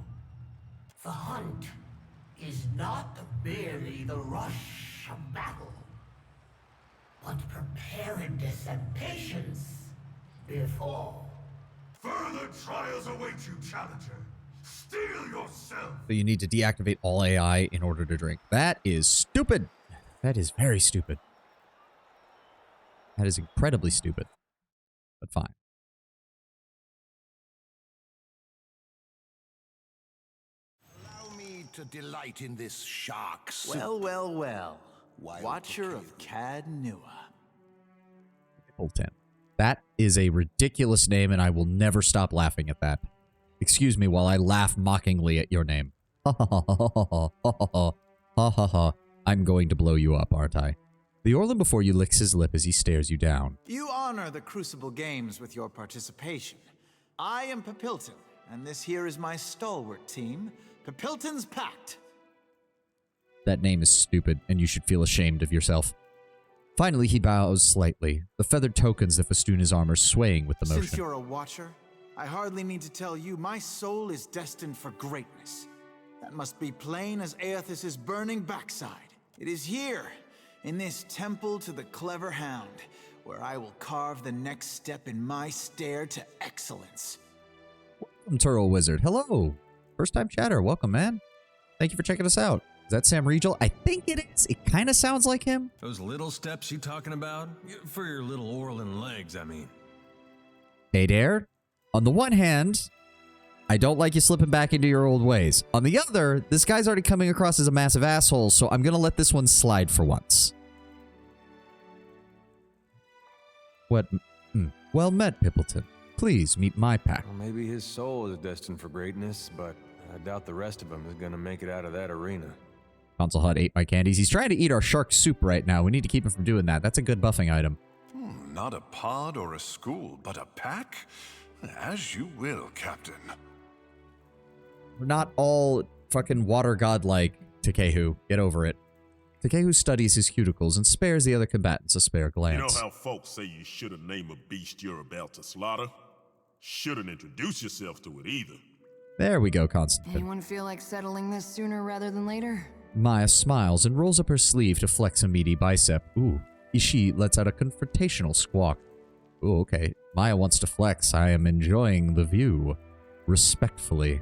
The hunt is not merely the rush of battle, but preparedness and patience before. Further trials await you, Challenger. Steel yourself. So you need to deactivate all AI in order to drink. That is stupid. That is very stupid. That is incredibly stupid. But fine. Allow me to delight in this shark soup. Well, well, well. Watcher of Cad Nua. Pippleton. That is a ridiculous name, and I will never stop laughing at that. Excuse me while I laugh mockingly at your name. Ha ha ha ha ha ha ha ha ha ha ha. I'm going to blow you up, aren't I? The Orlan before you licks his lip as he stares you down. You honor the Crucible Games with your participation. I am Papilton, and this here is my stalwart team, Papilton's Pact. That name is stupid, and you should feel ashamed of yourself. Finally, he bows slightly, the feathered tokens that festoon his armor swaying with the motion. Since you're a watcher, I hardly need to tell you my soul is destined for greatness. That must be plain as Aethys' burning backside. It is here, in this temple to the clever hound, where I will carve the next step in my stair to excellence. Welcome, Turtle Wizard. Hello. First time chatter. Welcome, man. Thank you for checking us out. Is that Sam Riegel? I think it is. It kind of sounds like him. Those little steps you talking about? For your little Orlan legs, I mean. Hey, Dare. On the one hand, I don't like you slipping back into your old ways. On the other, this guy's already coming across as a massive asshole, so I'm going to let this one slide for once. What? Well met, Pippleton. Please meet my pack. Well, maybe his soul is destined for greatness, but I doubt the rest of him is going to make it out of that arena. Console Hut ate my candies. He's trying to eat our shark soup right now. We need to keep him from doing that. That's a good buffing item. Not a pod or a school, but a pack? As you will, Captain. We're not all fucking water god-like, Takehu. Get over it. Takehu studies his cuticles and spares the other combatants a spare glance. You know how folks say you shouldn't name a beast you're about to slaughter? Shouldn't introduce yourself to it either. There we go, Constantine. Anyone feel like settling this sooner rather than later? Maya smiles and rolls up her sleeve to flex a meaty bicep. Ooh. Ishi lets out a confrontational squawk. Ooh, okay. Maya wants to flex. I am enjoying the view. Respectfully.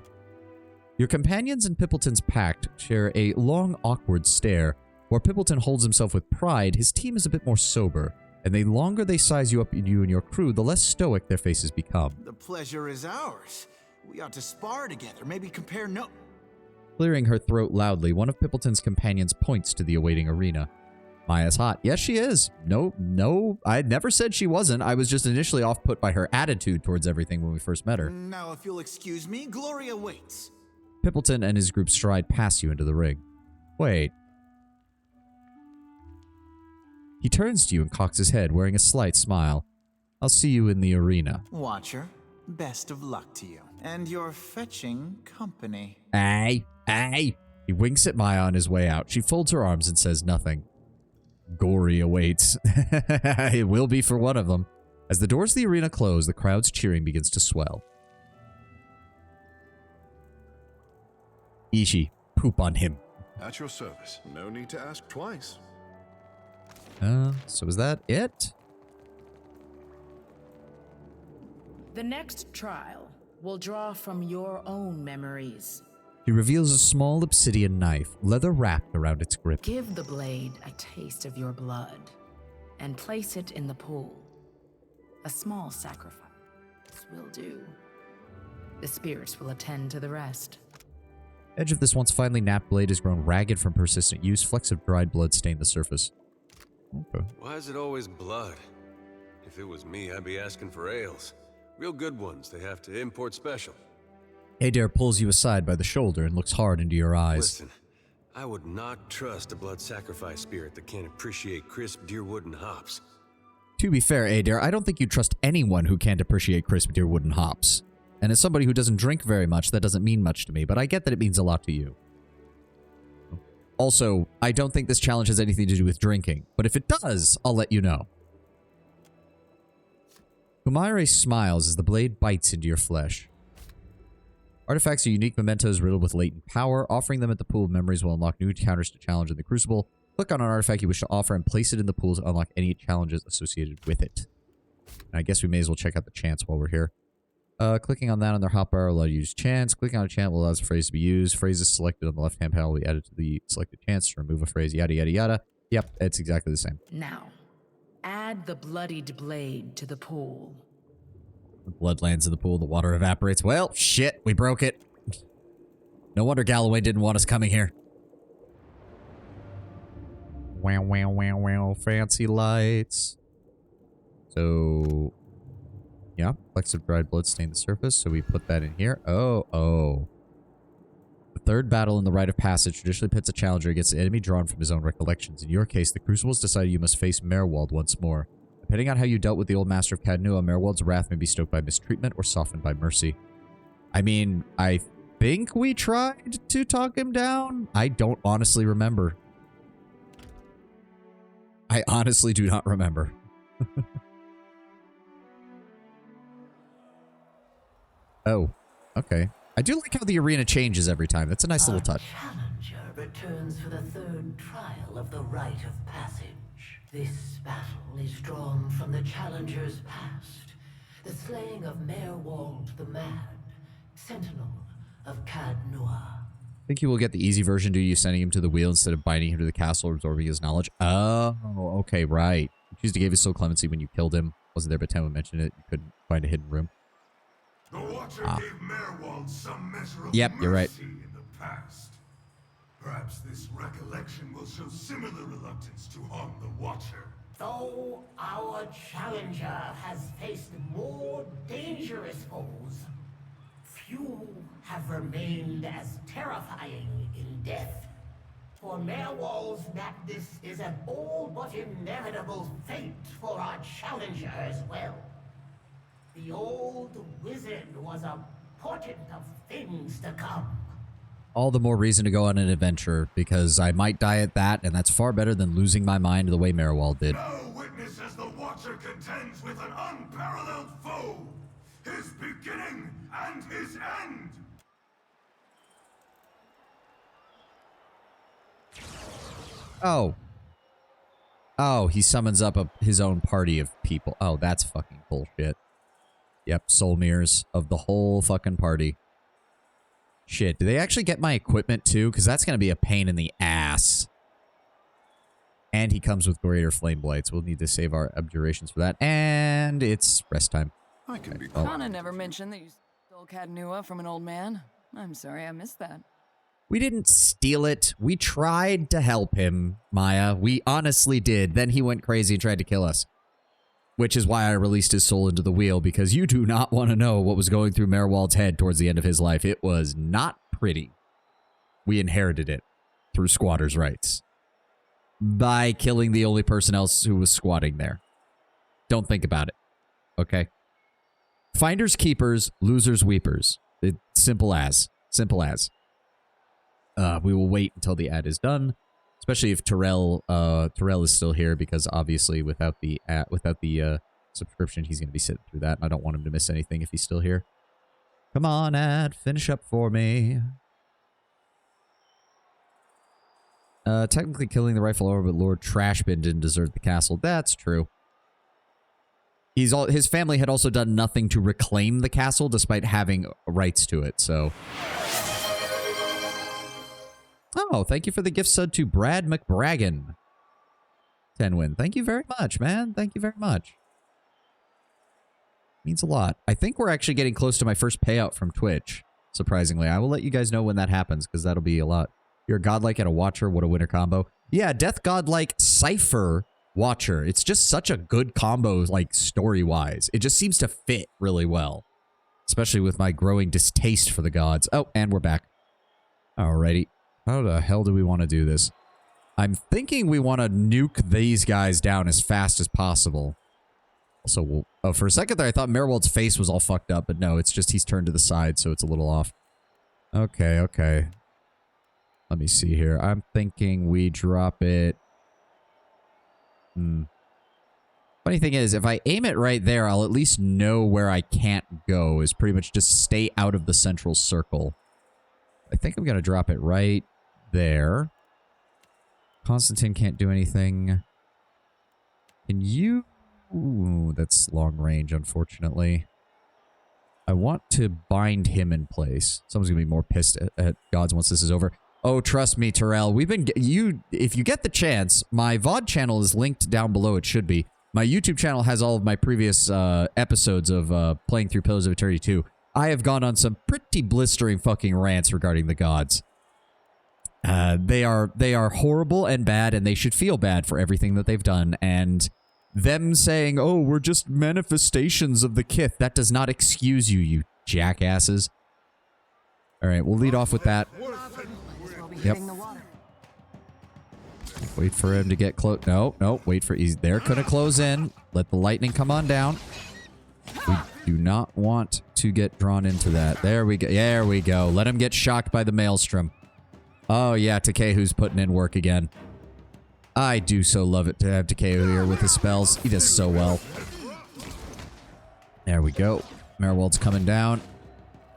Your companions in Pippleton's pact share a long, awkward stare. Where Pippleton holds himself with pride, his team is a bit more sober, and the longer they size you up in you and your crew, the less stoic their faces become. The pleasure is ours. We ought to spar together, maybe compare notes. Clearing her throat loudly, one of Pippleton's companions points to the awaiting arena. Maya's hot. Yes, she is. No, I never said she wasn't. I was just initially off-put by her attitude towards everything when we first met her. Now, if you'll excuse me, Gloria waits. Pippleton and his group stride past you into the ring. Wait. He turns to you and cocks his head, wearing a slight smile. I'll see you in the arena. Watcher, best of luck to you. And your fetching company. Aye. He winks at Maya on his way out. She folds her arms and says nothing. Gory awaits. It will be for one of them. As the doors of the arena close, the crowd's cheering begins to swell. Ishi, poop on him. At your service. No need to ask twice. So is that it? The next trial will draw from your own memories. She reveals a small obsidian knife, leather wrapped around its grip. Give the blade a taste of your blood and place it in the pool. A small sacrifice will do. The spirits will attend to the rest. Edge of this once finely knapped blade has grown ragged from persistent use. Flecks of dried blood stain the surface. Okay. Why is it always blood? If it was me, I'd be asking for ales. Real good ones they have to import special. Adair pulls you aside by the shoulder and looks hard into your eyes. Listen, I would not trust a blood sacrifice spirit that can't appreciate crisp deerwood and hops. To be fair, Adair, I don't think you trust anyone who can't appreciate crisp deerwood and hops. And as somebody who doesn't drink very much, that doesn't mean much to me, but I get that it means a lot to you. Also, I don't think this challenge has anything to do with drinking, but if it does, I'll let you know. Humaire smiles as the blade bites into your flesh. Artifacts are unique mementos riddled with latent power. Offering them at the pool of memories will unlock new encounters to challenge in the Crucible. Click on an artifact you wish to offer and place it in the pool to unlock any challenges associated with it. And I guess we may as well check out the chants while we're here. Clicking on that on their hotbar will allow you to use chants. Clicking on a chant will allow a phrase to be used. Phrases selected on the left-hand panel will be added to the selected chants to remove a phrase, yada, yada, yada. Yep, it's exactly the same. Now, add the bloodied blade to the pool. The blood lands in the pool, the water evaporates. Well, shit, we broke it. No wonder Galloway didn't want us coming here. Wow, wow, wow, wow. Fancy lights. So, yeah, flecks of dried blood stain the surface, so we put that in here. Oh. The third battle in the Rite of Passage traditionally pits a challenger against an enemy drawn from his own recollections. In your case, the Crucibles decided you must face Merwald once more. Depending on how you dealt with the old Master of Cadnua, Merwald's wrath may be stoked by mistreatment or softened by mercy. I mean, I think we tried to talk him down. I don't honestly remember. I honestly do not remember. Oh, okay. I do like how the arena changes every time. That's a nice little touch. Challenger returns for the third trial of the Rite of Passage. This battle is drawn from the Challenger's past. The slaying of Merwald the Mad, Sentinel of Cadnua. Think you will get the easy version due to you sending him to the wheel instead of binding him to the castle or absorbing his knowledge. Oh, okay, right. You choose to give his soul clemency when you killed him. Wasn't there, but Tenwa mentioned it. You couldn't find a hidden room. The Watcher gave Merwald some measure of yep, you're right. mercy in the past. Perhaps this recollection will show similar reluctance to harm the Watcher. Though our Challenger has faced more dangerous foes, few have remained as terrifying in death. For Merwald's madness is an all but inevitable fate for our Challenger as well. The old wizard was a portent of things to come. All the more reason to go on an adventure, because I might die at that, and that's far better than losing my mind the way Merwald did. Now witness as the Watcher contends with an unparalleled foe, his beginning and his end. Oh, he summons up his own party of people. Oh, that's fucking bullshit. Yep, soul mirrors of the whole fucking party. Shit, do they actually get my equipment too? Because that's going to be a pain in the ass. And he comes with greater flame blights. We'll need to save our abjurations for that. And it's rest time. I can be Kana never mentioned that you stole Cadnua from an old man. I'm sorry, I missed that. We didn't steal it. We tried to help him, Maya. We honestly did. Then he went crazy and tried to kill us. Which is why I released his soul into the wheel, because you do not want to know what was going through Merwald's head towards the end of his life. It was not pretty. We inherited it through squatters' rights. By killing the only person else who was squatting there. Don't think about it. Okay? Finders keepers, losers weepers. It's simple as. Simple as. We will wait until the ad is done. Especially if Terrell is still here, because obviously without the subscription, he's going to be sitting through that. And I don't want him to miss anything if he's still here. Come on, ad, finish up for me. Technically killing the rightful owner, but Lord Trashbin didn't desert the castle. That's true. His family had also done nothing to reclaim the castle, despite having rights to it. So Oh, thank you for the gift sub to Brad McBragan. 10 win. Thank you very much, man. Thank you very much. Means a lot. I think we're actually getting close to my first payout from Twitch, surprisingly. I will let you guys know when that happens, because that'll be a lot. You're a godlike and a watcher. What a winner combo. Yeah, Death Godlike Cypher Watcher. It's just such a good combo, like, story-wise. It just seems to fit really well. Especially with my growing distaste for the gods. Oh, and we're back. Alrighty. How the hell do we want to do this? I'm thinking we want to nuke these guys down as fast as possible. Also, we'll... Oh, for a second there, I thought Merwald's face was all fucked up, but no, it's just he's turned to the side, so it's a little off. Okay, okay. Let me see here. I'm thinking we drop it... Funny thing is, if I aim it right there, I'll at least know where I can't go, is pretty much just stay out of the central circle. I think I'm going to drop it right there. Constantine can't do anything. Can you... Ooh, that's long range, unfortunately. I want to bind him in place. Someone's going to be more pissed at gods once this is over. Oh, trust me, Terrell. We've been... If you get the chance, my VOD channel is linked down below. It should be. My YouTube channel has all of my previous episodes of playing through Pillars of Eternity 2. I have gone on some pretty blistering fucking rants regarding the gods. They are horrible and bad, and they should feel bad for everything that they've done. And them saying, "Oh, we're just manifestations of the Kith," that does not excuse you, you jackasses. All right, we'll lead off with that. Yep. Wait for him to get close. No, no, wait for... They're gonna close in. Let the lightning come on down. We do not want to get drawn into that. There we go. There we go. Let him get shocked by the maelstrom. Oh, yeah, Takehu's putting in work again. I do so love it to have Takehu here with his spells. He does so well. There we go. Merwald's coming down.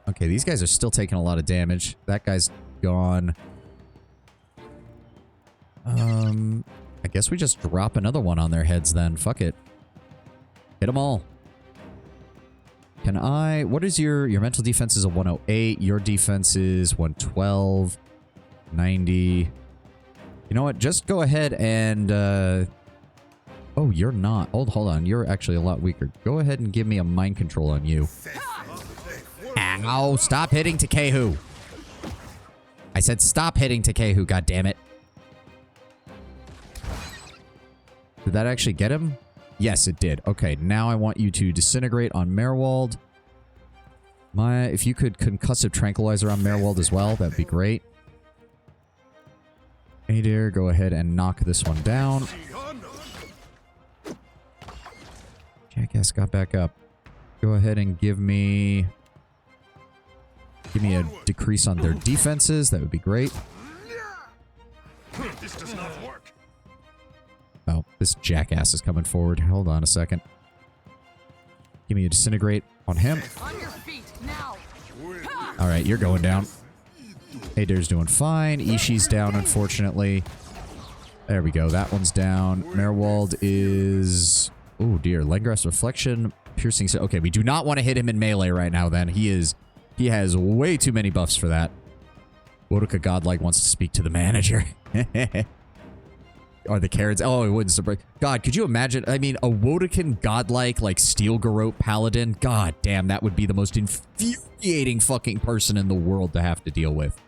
Okay, these guys are still taking a lot of damage. That guy's gone. I guess we just drop another one on their heads then. Fuck it. Hit them all. Can I... What is your mental defense is a 108. Your defense is 112. 90. You know what? Just go ahead and... Oh, you're not. Hold on. You're actually a lot weaker. Go ahead and give me a mind control on you. Ow! Stop hitting Takehu. I said stop hitting Takehu, goddammit. Did that actually get him? Yes, it did. Okay, now I want you to disintegrate on Merwald. If you could concussive tranquilizer on Merwald as well, that'd be great. Adair, go ahead and knock this one down. Jackass got back up. Go ahead and give me a decrease on their defenses. That would be great. This does not work. Oh, this jackass is coming forward. Hold on a second. Give me a disintegrate on him. On your feet now. All right, you're going down. Adair's doing fine. Ishi's down, unfortunately. There we go. That one's down. Merwald is... Oh, dear. Lengraf's Reflection. Piercing... Okay, we do not want to hit him in melee right now, then. He has way too many buffs for that. Wodaka Godlike wants to speak to the manager. Or the Karens. Oh, it wouldn't surprise... God, could you imagine? I mean, a Wodakan Godlike, like, Steel Garrote Paladin? God damn, that would be the most infuriating fucking person in the world to have to deal with.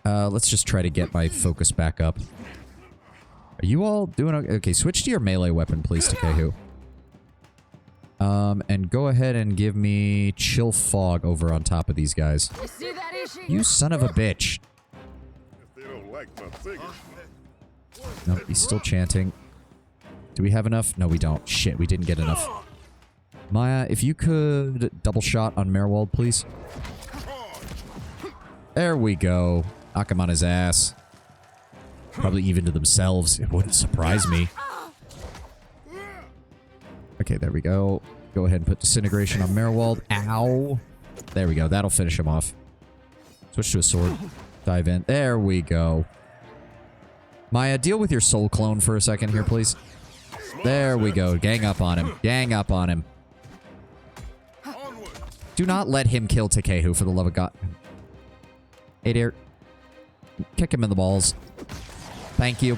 Let's just try to get my focus back up. Are you all doing okay? Okay, switch to your melee weapon, please, Takehu. And go ahead and give me Chill Fog over on top of these guys. You see that, Ishi? You son of a bitch. They don't like my figure. Nope, he's still chanting. Do we have enough? No, we don't. Shit, we didn't get enough. Maya, if you could double shot on Merwald, please. There we go. Knock him on his ass. Probably even to themselves. It wouldn't surprise me. Okay, there we go. Go ahead and put Disintegration on Merwald. Ow. There we go. That'll finish him off. Switch to a sword. Dive in. There we go. Maya, deal with your soul clone for a second here, please. There we go. Gang up on him. Gang up on him. Do not let him kill Takehu, for the love of God. Adair. Kick him in the balls. Thank you.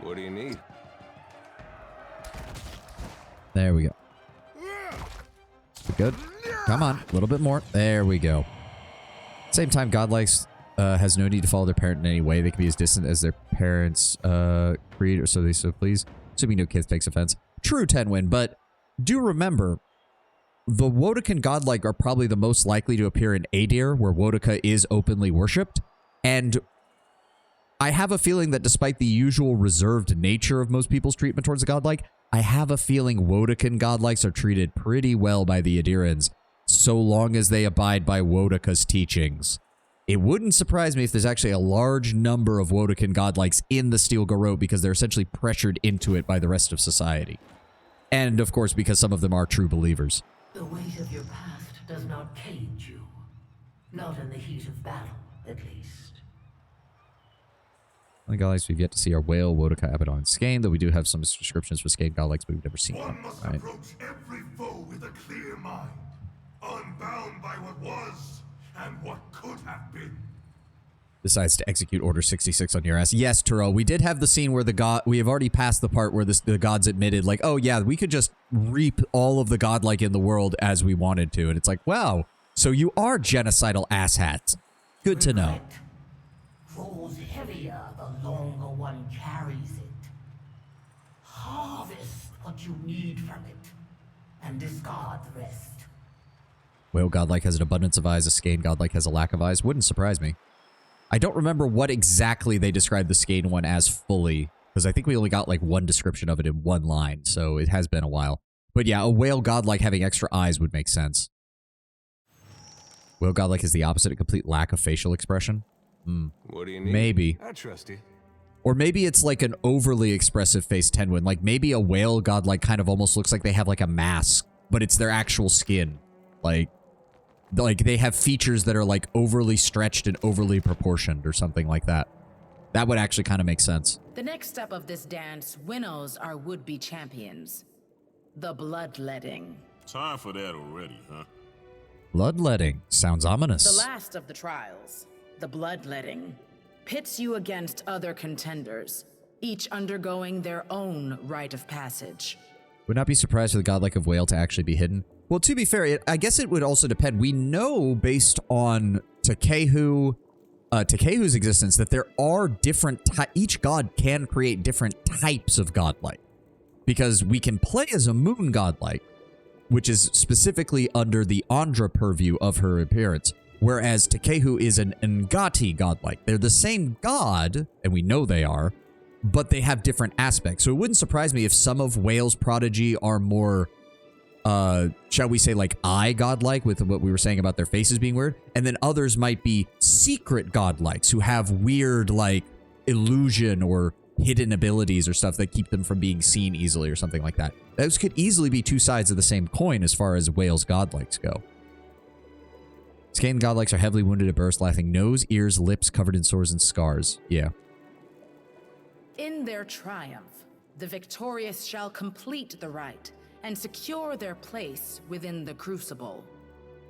What do you need? There we go. Good. Come on. A little bit more. There we go. Same time, godlikes has no need to follow their parent in any way. They can be as distant as their parents' creed, or so they so please. Assuming no kid takes offense. True, Tenwin, but do remember, the Wodokan godlike are probably the most likely to appear in Adir, where Wodaka is openly worshipped. And I have a feeling that despite the usual reserved nature of most people's treatment towards the godlike, I have a feeling Wodokan godlikes are treated pretty well by the Adirans, so long as they abide by Wodaka's teachings. It wouldn't surprise me if there's actually a large number of Wodokan godlikes in the Steel Garrote because they're essentially pressured into it by the rest of society. And, of course, because some of them are true believers. The weight of your past does not cage you. Not in the heat of battle, at least. Only godlikes we've yet to see are Whale, Wodaka, Abaddon, and Skane, though we do have some descriptions for Skane godlikes, but we've never seen them. One must Right. approach every foe with a clear mind, unbound by what was and what could have been. Decides to execute Order 66 on your ass. Yes, Turo, we did have the scene where we have already passed the part where the gods admitted, like, oh yeah, we could just reap all of the godlike in the world as we wanted to. And it's like, wow, so you are genocidal asshats. Good to know. Grows heavier the longer one carries it. Harvest what you need from it, and discard the rest. Whale godlike has an abundance of eyes. A Skane godlike has a lack of eyes. Wouldn't surprise me. I don't remember what exactly they described the Skane one as fully, because I think we only got like one description of it in one line, so it has been a while. But yeah, a whale godlike having extra eyes would make sense. Whale godlike is the opposite, a complete lack of facial expression. What do you need? Maybe. I trust you. Or maybe it's like an overly expressive face Tenwin. Like maybe a whale godlike kind of almost looks like they have like a mask, but it's their actual skin. Like they have features that are like overly stretched and overly proportioned or something like that. That would actually kind of make sense. The next step of this dance winnows our would-be champions. The bloodletting. Time for that already, huh? Bloodletting. Sounds ominous. The last of the trials, the bloodletting, pits you against other contenders, each undergoing their own rite of passage. Would not be surprised for the godlike of Whale to actually be hidden. Well, to be fair, I guess it would also depend. We know based on Takehu's existence that there are different each god can create different types of godlike. Because we can play as a moon godlike, which is specifically under the Andra purview of her appearance, whereas Takehu is an Ngati godlike. They're the same god, and we know they are, but they have different aspects. So it wouldn't surprise me if some of Whale's prodigy are more, shall we say, like eye godlike, with what we were saying about their faces being weird, and then others might be secret godlikes who have weird, like, illusion or hidden abilities or stuff that keep them from being seen easily or something like that. Those could easily be two sides of the same coin as far as Whale's godlikes go. Skane godlikes are heavily wounded at birth, laughing nose, ears, lips covered in sores and scars. Yeah. In their triumph, the victorious shall complete the rite and secure their place within the crucible.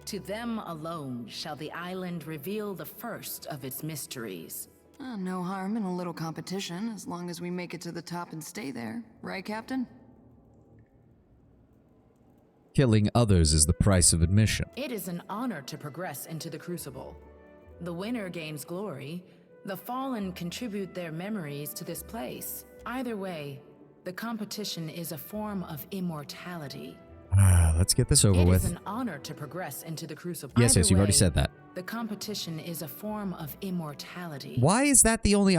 To them alone shall the island reveal the first of its mysteries. No harm in a little competition, as long as we make it to the top and stay there. Right, Captain? Killing others is the price of admission. It is an honor to progress into the crucible. The winner gains glory. The fallen contribute their memories to this place. Either way, the competition is a form of immortality. Let's get this over with. It is an honor to progress into the crucible. Yes, you've already said that. The competition is a form of immortality. Why is that the only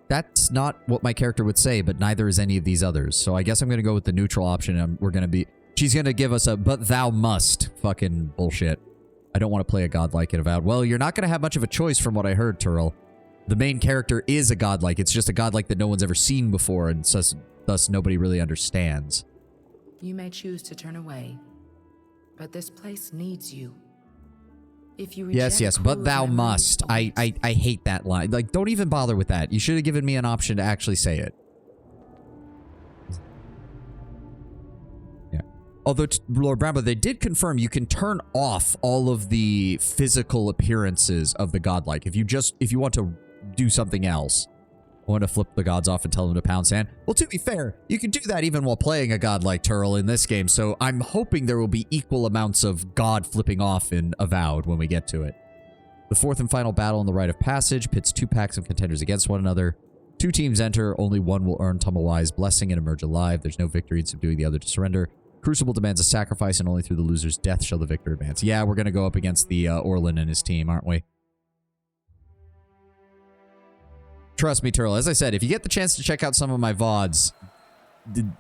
That's not what my character would say, but neither is any of these others. So I guess I'm going to go with the neutral option, and we're going to be... She's going to give us a, but thou must fucking bullshit. I don't want to play a godlike in Avowed. Well, you're not going to have much of a choice from what I heard, Turl. The main character is a godlike. It's just a godlike that no one's ever seen before, and thus nobody really understands. You may choose to turn away, but this place needs you. If you reject yes, but thou must. I hate that line. Like, don't even bother with that. You should have given me an option to actually say it. Yeah. Although, Lord Brambo, they did confirm you can turn off all of the physical appearances of the godlike. If you want to do something else, want to flip the gods off and tell them to pound sand. Well, to be fair, you can do that even while playing a god like Turl in this game, so I'm hoping there will be equal amounts of god flipping off in Avowed when we get to it. The fourth and final battle in the Rite of Passage pits 2 packs of contenders against one another. 2 teams enter, only one will earn Tumblewise Blessing and emerge alive. There's no victory in subduing the other to surrender. Crucible demands a sacrifice, and only through the loser's death shall the victor advance. Yeah, we're going to go up against the Orlin and his team, aren't we? Trust me, Turl. As I said, if you get the chance to check out some of my VODs,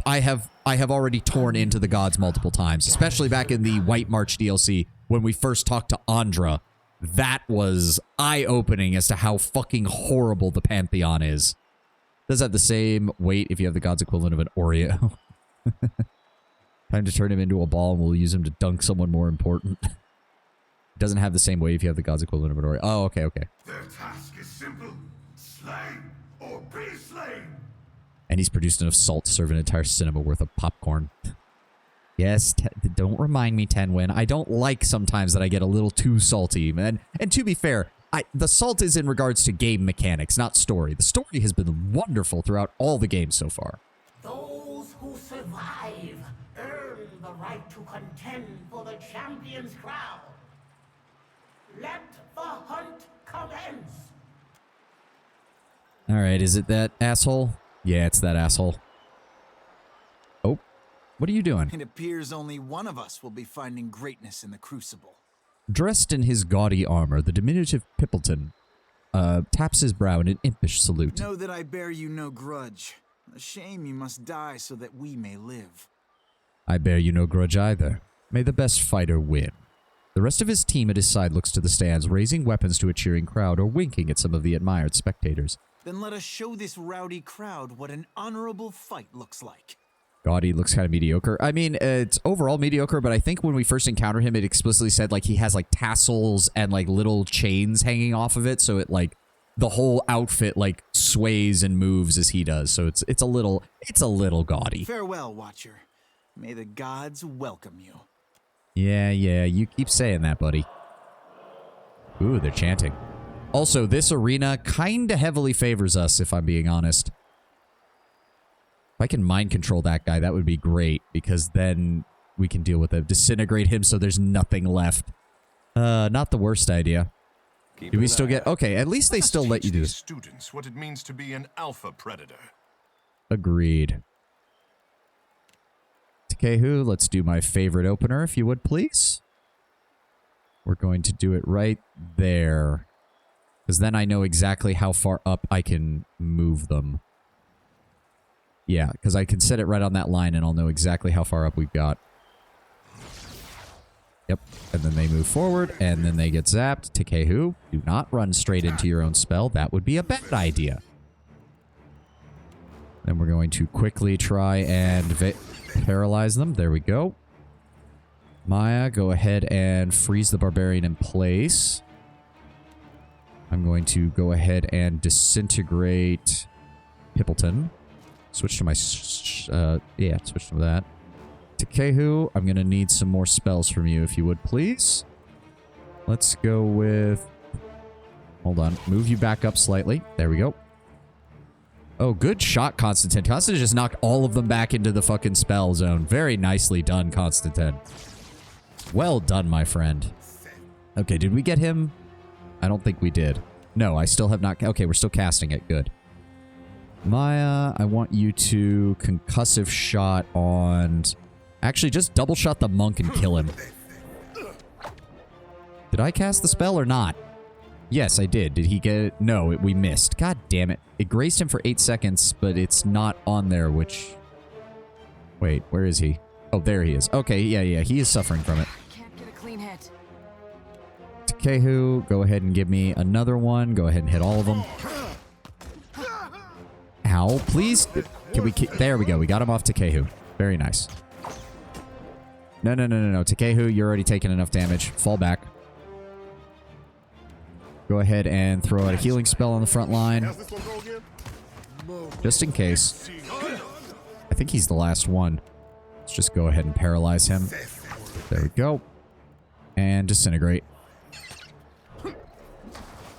I have already torn into the gods multiple times, especially back in the White March DLC when we first talked to Andra. That was eye-opening as to how fucking horrible the Pantheon is. Does have the same weight if you have the god's equivalent of an Oreo. Time to turn him into a ball and we'll use him to dunk someone more important. Doesn't have the same weight if you have the god's equivalent of an Oreo. Oh, okay, okay. Their task is simple. Slay or be slain. And he's produced enough salt to serve an entire cinema worth of popcorn. Yes, don't remind me, Tenwin. I don't like sometimes that I get a little too salty. And to be fair, the salt is in regards to game mechanics, not story. The story has been wonderful throughout all the games so far. Those who survive earn the right to contend for the champion's crown. Let the hunt commence. All right, is it that asshole? Yeah, it's that asshole. Oh, what are you doing? It appears only one of us will be finding greatness in the Crucible. Dressed in his gaudy armor, the diminutive Pippleton taps his brow in an impish salute. Know that I bear you no grudge. A shame you must die so that we may live. I bear you no grudge either. May the best fighter win. The rest of his team at his side looks to the stands, raising weapons to a cheering crowd or winking at some of the admired spectators. Then let us show this rowdy crowd what an honorable fight looks like. Gaudy looks kind of mediocre. I mean, it's overall mediocre, but I think when we first encountered him, it explicitly said, like, he has, like, tassels and, like, little chains hanging off of it, so it, like, the whole outfit, like, sways and moves as he does, so it's a little gaudy. Farewell, Watcher. May the gods welcome you. Yeah, you keep saying that, buddy. Ooh, they're chanting. Also, this arena kinda heavily favors us, if I'm being honest. If I can mind control that guy, that would be great, because then we can deal with it. Disintegrate him so there's nothing left. Not the worst idea. Do we still get... Okay, at least they still let you do this. Students what it means to be an alpha predator. Agreed. Takehu, let's do my favorite opener, if you would, please. We're going to do it right there. Because then I know exactly how far up I can move them. Yeah, because I can set it right on that line and I'll know exactly how far up we've got. Yep, and then they move forward, and then they get zapped. Takehu, do not run straight into your own spell. That would be a bad idea. Then we're going to quickly try and paralyze them. There we go. Maya, go ahead and freeze the barbarian in place. I'm going to go ahead and disintegrate Pippleton. Switch to my... switch to that. Takehu, I'm going to need some more spells from you, if you would, please. Let's go with... Hold on. Move you back up slightly. There we go. Oh, good shot, Constantine. Constantine just knocked all of them back into the fucking spell zone. Very nicely done, Constantine. Well done, my friend. Okay, did we get him? I don't think we did. No, I still have not... Okay, we're still casting it. Good. Maya, I want you to concussive shot on... Actually, just double shot the monk and kill him. Did I cast the spell or not? Yes, I did. Did he get it? No, we missed. God damn it. It grazed him for 8 seconds, but it's not on there, which... Wait, where is he? Oh, there he is. Okay, yeah, he is suffering from it. Can't get a clean hit. Takehu, go ahead and give me another one. Go ahead and hit all of them. Ow, please. Can we... There we go. We got him off Takehu. Very nice. No. Takehu, you're already taking enough damage. Fall back. Go ahead and throw out a healing spell on the front line. Just in case. I think he's the last one. Let's just go ahead and paralyze him. There we go. And disintegrate.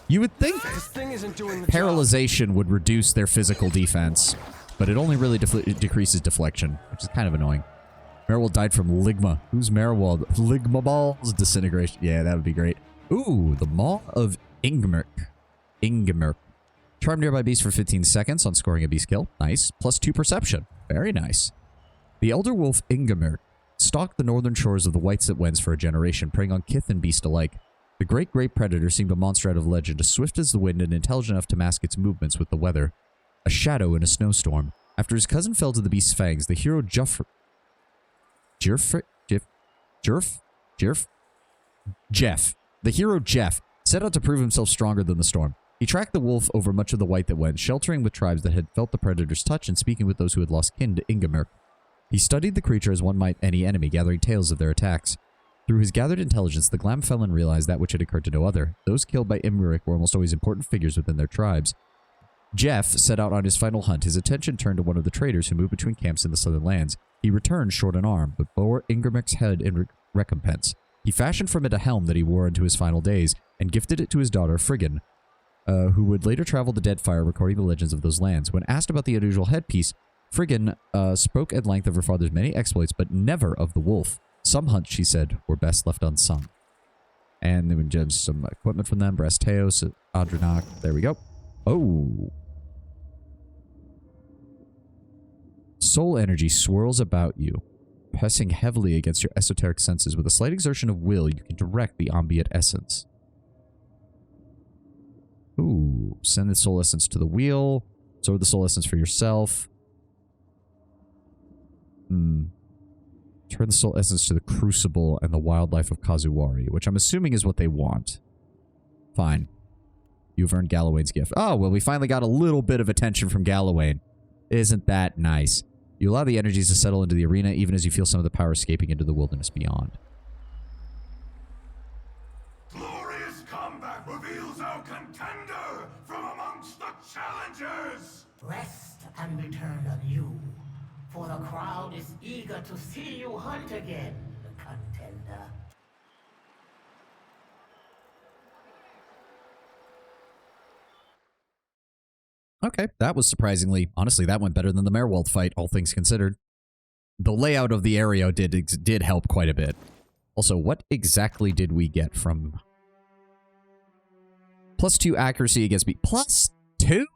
You would think This thing isn't doing the paralyzation would reduce their physical defense, but it only really decreases deflection, which is kind of annoying. Merwold died from Ligma. Who's Merwold? Ligma balls disintegration. Yeah, that would be great. Ooh, the Maw of Ingemerk. Charm nearby beast for 15 seconds on scoring a beast kill. Nice. +2 perception. Very nice. The Elder Wolf Ingemerk stalked the northern shores of the Whites at Wens for a generation, preying on kith and beast alike. The great predator seemed a monster out of legend, as swift as the wind and intelligent enough to mask its movements with the weather. A shadow in a snowstorm. After his cousin fell to the beast's fangs, the hero Jeff set out to prove himself stronger than the storm. He tracked the wolf over much of the White that Went, sheltering with tribes that had felt the predator's touch and speaking with those who had lost kin to Ingemerk. He studied the creature as one might any enemy, gathering tales of their attacks. Through his gathered intelligence, the Glamfellan realized that which had occurred to no other. Those killed by Imric were almost always important figures within their tribes. Jeff set out on his final hunt. His attention turned to one of the traders who moved between camps in the southern lands. He returned short an arm, but bore Ingemerk's head in recompense. He fashioned from it a helm that he wore into his final days, and gifted it to his daughter Friggin, who would later travel to Deadfire recording the legends of those lands. When asked about the unusual headpiece, Friggin spoke at length of her father's many exploits, but never of the wolf. Some hunts, she said, were best left unsung. And they would judge some equipment from them. Bresteos, Adrenac. There we go. Oh. Soul energy swirls about you, pressing heavily against your esoteric senses. With a slight exertion of will, you can direct the ambient essence. Ooh. Send the soul essence to the wheel. Store the soul essence for yourself. Turn the soul essence to the crucible and the wildlife of Kazuwari, which I'm assuming is what they want. Fine. You've earned Galawain's gift. Oh, well, we finally got a little bit of attention from Galawain. Isn't that nice? You allow the energies to settle into the arena, even as you feel some of the power escaping into the wilderness beyond. Glorious combat reveals our contender from amongst the challengers! Rest and return anew, for the crowd is eager to see you hunt again, contender. Okay, that was surprisingly... Honestly, that went better than the Merwold fight, all things considered. The layout of the area did help quite a bit. Also, what exactly did we get from... +2 accuracy against me. +2?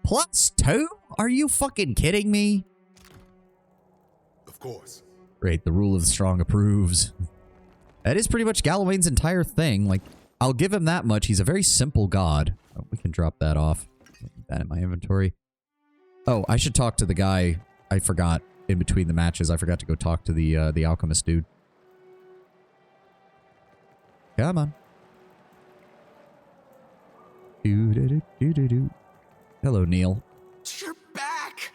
+2? Are you fucking kidding me? Of course. Great, the rule of the strong approves. That is pretty much Galawain's entire thing. Like, I'll give him that much. He's a very simple god. Oh, we can drop that off. Put that in my inventory. Oh, I should talk to the guy. I forgot in between the matches. I forgot to go talk to the alchemist dude. Come on. Hello, Neil. You're back!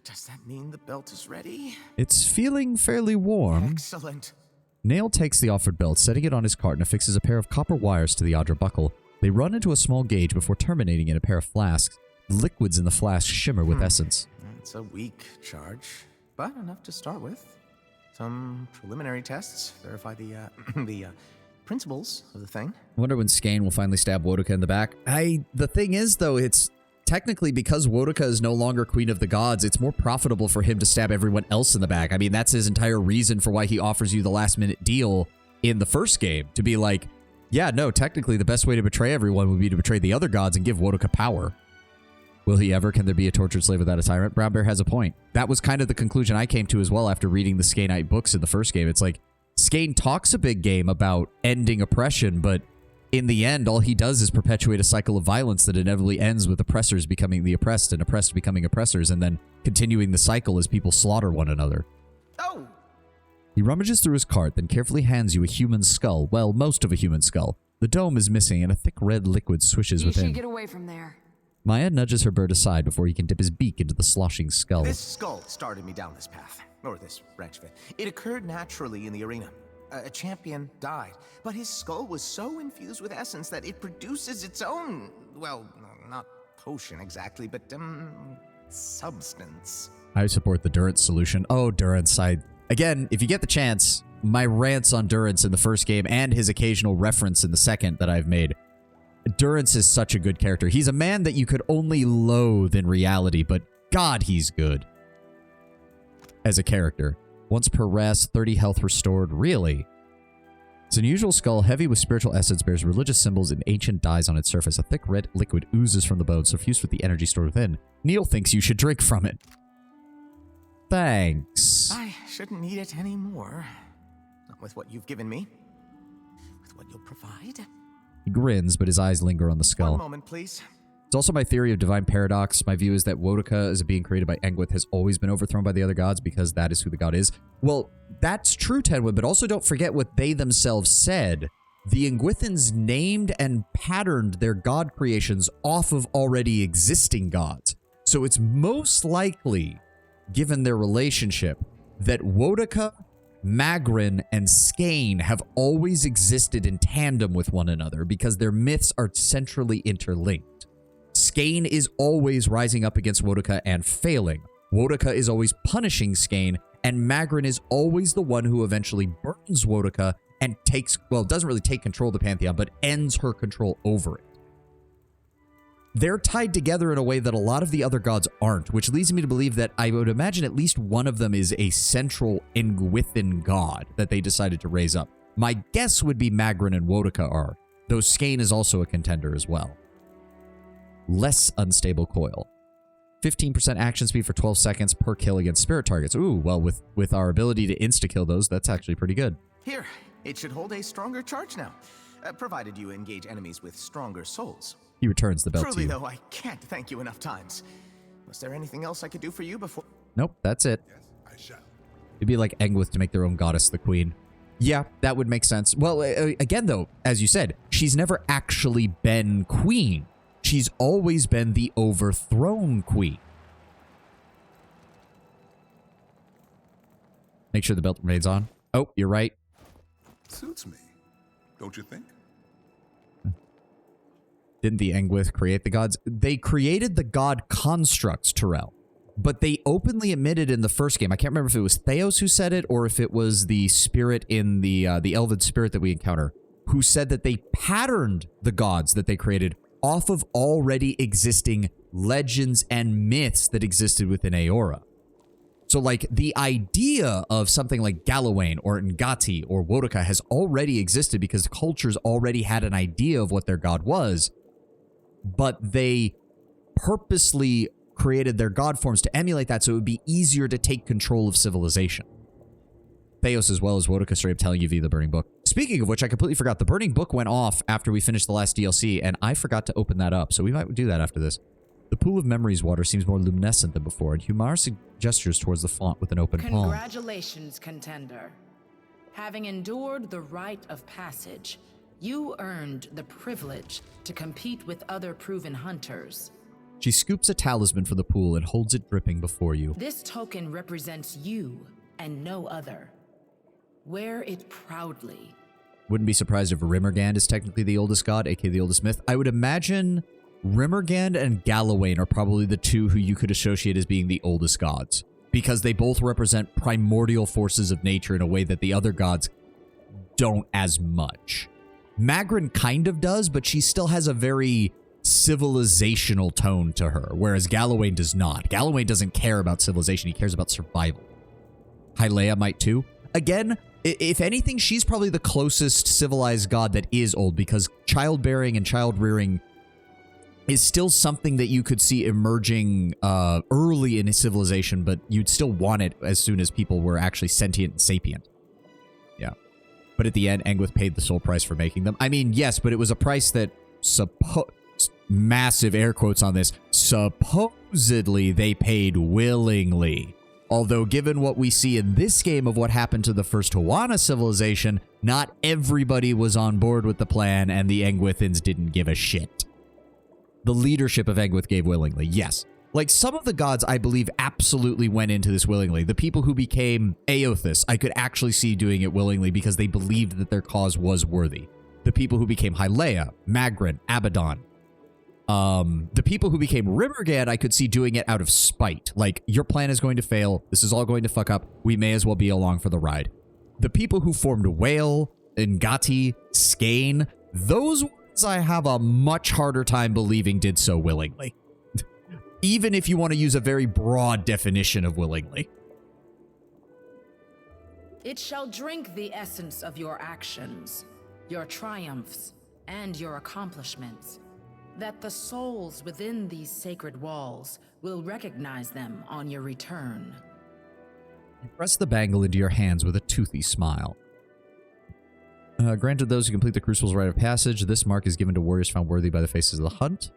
Does that mean the belt is ready? It's feeling fairly warm. Excellent. Nail takes the offered belt, setting it on his cart, and affixes a pair of copper wires to the Adra buckle. They run into a small gauge before terminating in a pair of flasks. The liquids in the flasks shimmer with essence. It's a weak charge, but enough to start with. Some preliminary tests verify the principles of the thing. I wonder when Skane will finally stab Wodoka in the back. The thing is, though, it's technically because Wodoka is no longer Queen of the Gods, it's more profitable for him to stab everyone else in the back. I mean, that's his entire reason for why he offers you the last-minute deal in the first game. To be like, yeah, no, technically the best way to betray everyone would be to betray the other gods and give Wodoka power. Will he ever? Can there be a tortured slave without a tyrant? Brown Bear has a point. That was kind of the conclusion I came to as well after reading the Skaneite books in the first game. It's like, Skane talks a big game about ending oppression, but in the end, all he does is perpetuate a cycle of violence that inevitably ends with oppressors becoming the oppressed and oppressed becoming oppressors, and then continuing the cycle as people slaughter one another. Oh! He rummages through his cart, then carefully hands you a human skull. Well, most of a human skull. The dome is missing, and a thick red liquid swishes within. You should get away from there. Maya nudges her bird aside before he can dip his beak into the sloshing skull. This skull started me down this path, or this branch of it. It occurred naturally in the arena. A champion died, but his skull was so infused with essence that it produces its own, well, not potion exactly, but, substance. I support the Durance solution. Oh, Durance. Again, if you get the chance, my rants on Durance in the first game and his occasional reference in the second that I've made. Durance is such a good character. He's a man that you could only loathe in reality, but God, he's good as a character. Once per rest, 30 health restored. Really? Its unusual skull, heavy with spiritual essence, bears religious symbols and ancient dyes on its surface. A thick red liquid oozes from the bone, suffused with the energy stored within. Neil thinks you should drink from it. Thanks. I shouldn't need it anymore. Not with what you've given me. With what you'll provide. He grins, but his eyes linger on the skull. One moment, please. It's also my theory of divine paradox. My view is that Wodaka, as a being created by Engwith, has always been overthrown by the other gods because that is who the god is. Well, that's true, Tenwood, but also don't forget what they themselves said. The Engwithans named and patterned their god creations off of already existing gods. So it's most likely, given their relationship, that Wodaka, Magrin, and Skane have always existed in tandem with one another because their myths are centrally interlinked. Skane is always rising up against Wodaka and failing. Wodaka is always punishing Skane, and Magrin is always the one who eventually burns Wodaka and takes, well, doesn't really take control of the Pantheon, but ends her control over it. They're tied together in a way that a lot of the other gods aren't, which leads me to believe that I would imagine at least one of them is a central Engwithan god that they decided to raise up. My guess would be Magrin and Wodaka are, though Skane is also a contender as well. Less unstable coil. 15% action speed for 12 seconds per kill against spirit targets. Ooh, well, with our ability to insta-kill those, that's actually pretty good. Here, it should hold a stronger charge now, provided you engage enemies with stronger souls. He returns the belt to Truly, you. though, I can't thank you enough times. Was there anything else I could do for you before? Nope, that's it. Yes, I shall. It'd be like Engwith to make their own goddess the queen. Yeah, that would make sense. Well, again, though, as you said, she's never actually been queen. She's always been the overthrown queen. Make sure the belt remains on. Oh, you're right. Suits me, don't you think? Didn't the Engwith create the gods? They created the god constructs, Terrell. But they openly admitted in the first game, I can't remember if it was Theos who said it or if it was the spirit in the elven spirit that we encounter, who said that they patterned the gods that they created off of already existing legends and myths that existed within Aora. So, like, the idea of something like Galawain or Ngati or Wodaka has already existed because cultures already had an idea of what their god was, but they purposely created their god forms to emulate that so it would be easier to take control of civilization. Theos as well as Wodaka straight up telling you via the Burning Book. Speaking of which, I completely forgot. The Burning Book went off after we finished the last DLC, and I forgot to open that up, so we might do that after this. The Pool of Memories water seems more luminescent than before, and Humara gestures towards the font with an open palm. Congratulations, contender. Having endured the rite of passage, you earned the privilege to compete with other proven hunters. She scoops a talisman from the pool and holds it dripping before you. This token represents you and no other. Wear it proudly. Wouldn't be surprised if Rimmergand is technically the oldest god, aka the oldest myth. I would imagine Rimmergand and Galawain are probably the two who you could associate as being the oldest gods, because they both represent primordial forces of nature in a way that the other gods don't as much. Magrin kind of does, but she still has a very civilizational tone to her, whereas Galawain does not. Galawain doesn't care about civilization, he cares about survival. Hyleia might too. Again, if anything, she's probably the closest civilized god that is old, because childbearing and child-rearing is still something that you could see emerging early in civilization, but you'd still want it as soon as people were actually sentient and sapient. Yeah. But at the end, Engwith paid the sole price for making them. I mean, yes, but it was a price that massive air quotes on this, supposedly they paid willingly. Although, given what we see in this game of what happened to the first Huana civilization, not everybody was on board with the plan, and the Engwithans didn't give a shit. The leadership of Engwith gave willingly, yes. Like, some of the gods, I believe, absolutely went into this willingly. The people who became Aothis, I could actually see doing it willingly because they believed that their cause was worthy. The people who became Hyleia, Magrin, Abaddon, The people who became Rimmergad, I could see doing it out of spite. Like, your plan is going to fail. This is all going to fuck up. We may as well be along for the ride. The people who formed Whale, Ngati, Skane, those ones I have a much harder time believing did so willingly. Even if you want to use a very broad definition of willingly. It shall drink the essence of your actions, your triumphs, and your accomplishments, that the souls within these sacred walls will recognize them on your return. You press the bangle into your hands with a toothy smile. Granted those who complete the Crucible's rite of passage, this mark is given to warriors found worthy by the faces of the hunt.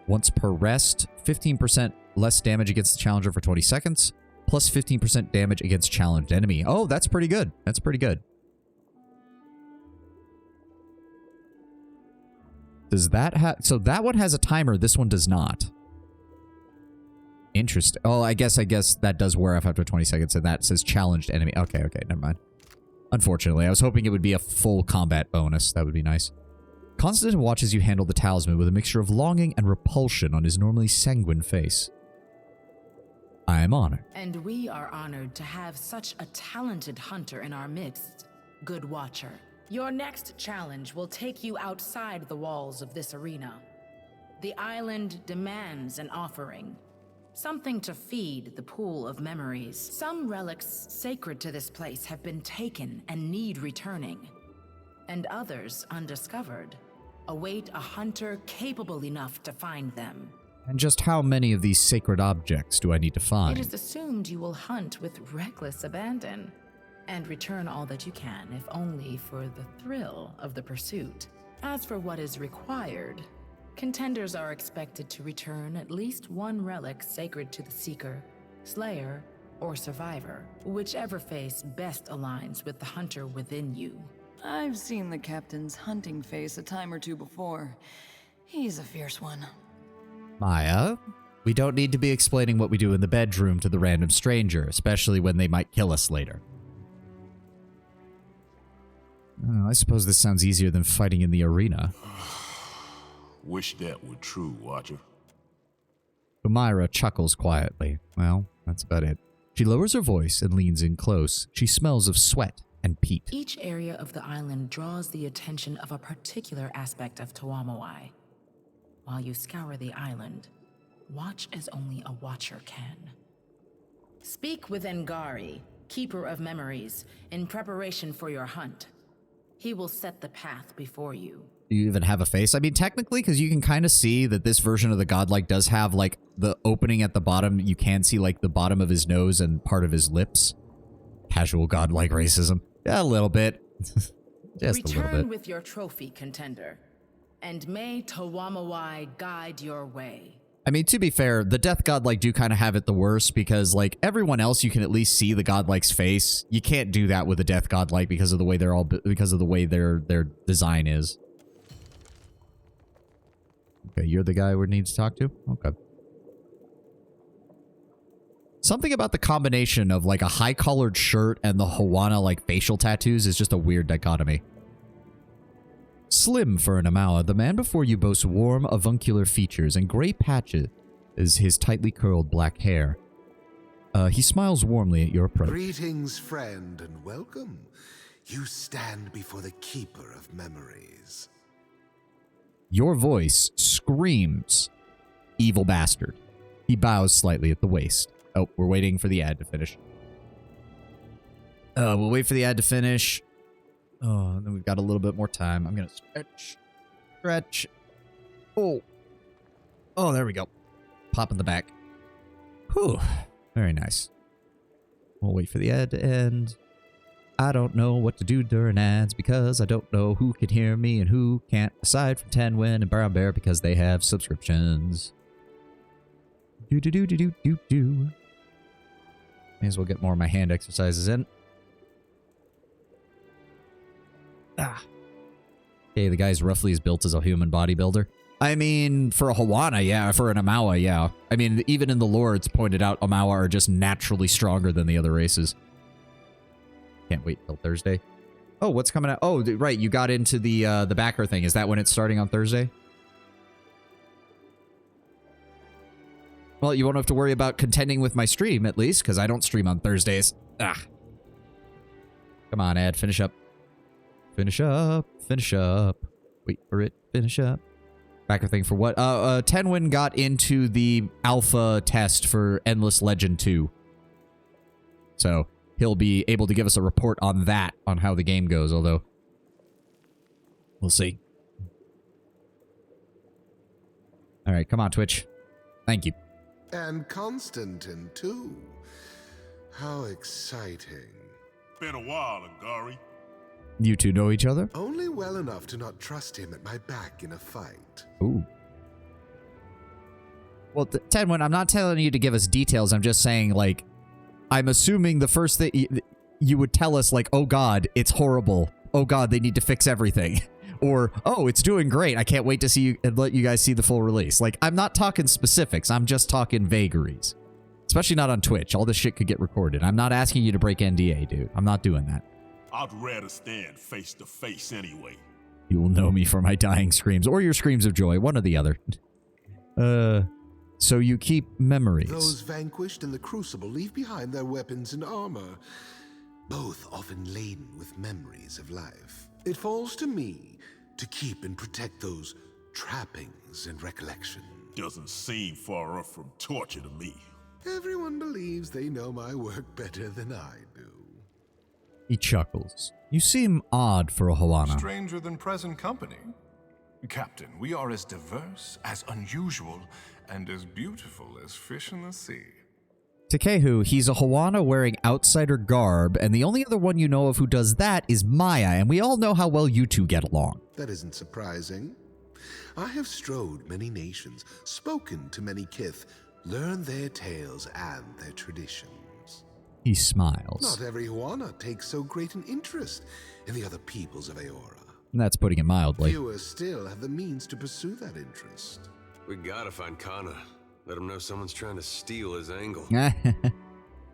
Once per rest, 15% less damage against the challenger for 20 seconds, plus 15% damage against challenged enemy. Oh, that's pretty good. That's pretty good. Does that have... So that one has a timer, this one does not. Interesting. Oh, I guess that does wear off after 20 seconds, and that says challenged enemy. Okay, never mind. Unfortunately, I was hoping it would be a full combat bonus. That would be nice. Constantine watches you handle the talisman with a mixture of longing and repulsion on his normally sanguine face. I am honored. And we are honored to have such a talented hunter in our midst, Good Watcher. Your next challenge will take you outside the walls of this arena. The island demands an offering. Something to feed the pool of memories. Some relics sacred to this place have been taken and need returning. And others, undiscovered, await a hunter capable enough to find them. And just how many of these sacred objects do I need to find? It is assumed you will hunt with reckless abandon, and return all that you can, if only for the thrill of the pursuit. As for what is required, contenders are expected to return at least one relic sacred to the Seeker, Slayer, or Survivor, whichever face best aligns with the hunter within you. I've seen the captain's hunting face a time or two before. He's a fierce one. Maya, we don't need to be explaining what we do in the bedroom to the random stranger, especially when they might kill us later. I suppose this sounds easier than fighting in the arena. Wish that were true, Watcher. Humaira chuckles quietly. Well, that's about it. She lowers her voice and leans in close. She smells of sweat and peat. Each area of the island draws the attention of a particular aspect of Toamowai. While you scour the island, watch as only a watcher can. Speak with Ngari, Keeper of Memories, in preparation for your hunt. He will set the path before you. Do you even have a face? I mean, technically, because you can kind of see that this version of the godlike does have, like, the opening at the bottom. You can see, like, the bottom of his nose and part of his lips. Casual godlike racism. Yeah, a little bit. Just a little bit. Return with your trophy, contender. And may Toamowai guide your way. I mean, to be fair, the death godlike do kind of have it the worst because, like, everyone else you can at least see the godlike's face. You can't do that with a death godlike because of the way their design is. Okay, you're the guy we need to talk to? Okay. Something about the combination of, like, a high-collared shirt and the Hawana, like, facial tattoos is just a weird dichotomy. Slim for an Amawa, the man before you boasts warm, avuncular features and gray patches is his tightly curled black hair. He smiles warmly at your approach. Greetings, friend, and welcome. You stand before the Keeper of Memories. Your voice screams, evil bastard. He bows slightly at the waist. Oh, we're waiting for the ad to finish. We'll wait for the ad to finish. Oh, then we've got a little bit more time. I'm going to stretch. Oh, there we go. Pop in the back. Whew, very nice. We'll wait for the ad to end. I don't know what to do during ads because I don't know who can hear me and who can't, aside from Tenwin and Brown Bear because they have subscriptions. Do. May as well get more of my hand exercises in. Okay, the guy's roughly as built as a human bodybuilder. I mean, for a Hawana, yeah. For an Amawa, yeah. I mean, even in the lore, it's pointed out Amawa are just naturally stronger than the other races. Can't wait till Thursday. Oh, what's coming out? Oh, right, you got into the backer thing. Is that when it's starting on Thursday? Well, you won't have to worry about contending with my stream, at least, because I don't stream on Thursdays. Ah. Come on, Ad, finish up. Finish up. Finish up. Wait for it. Finish up. Backer thing for what? Tenwin got into the alpha test for Endless Legend 2. So he'll be able to give us a report on that, on how the game goes, although we'll see. All right, come on, Twitch. Thank you. And Constantine, too. How exciting. Been a while, Angari. You two know each other? Only well enough to not trust him at my back in a fight. Ooh. Well, Tenwin, I'm not telling you to give us details. I'm just saying, like, I'm assuming the first thing you would tell us, like, oh god, it's horrible. Oh god, they need to fix everything. Or, oh, it's doing great. I can't wait to see you and let you guys see the full release. Like, I'm not talking specifics. I'm just talking vagaries. Especially not on Twitch. All this shit could get recorded. I'm not asking you to break NDA, dude. I'm not doing that. I'd rather stand face to face anyway. You will know me for my dying screams or your screams of joy, one or the other. So you keep memories. Those vanquished in the Crucible leave behind their weapons and armor, both often laden with memories of life. It falls to me to keep and protect those trappings and recollection. Doesn't seem far off from torture to me. Everyone believes they know my work better than I do. He chuckles. You seem odd for a Hoana. Stranger than present company. Captain, we are as diverse, as unusual, and as beautiful as fish in the sea. Takehu, he's a Hoana wearing outsider garb, and the only other one you know of who does that is Maya, and we all know how well you two get along. That isn't surprising. I have strode many nations, spoken to many kith, learned their tales and their traditions. He smiles. Not every Hoana takes so great an interest in the other peoples of Aora. And that's putting it mildly. Fewer still have the means to pursue that interest. We gotta find Kana. Let him know someone's trying to steal his angle.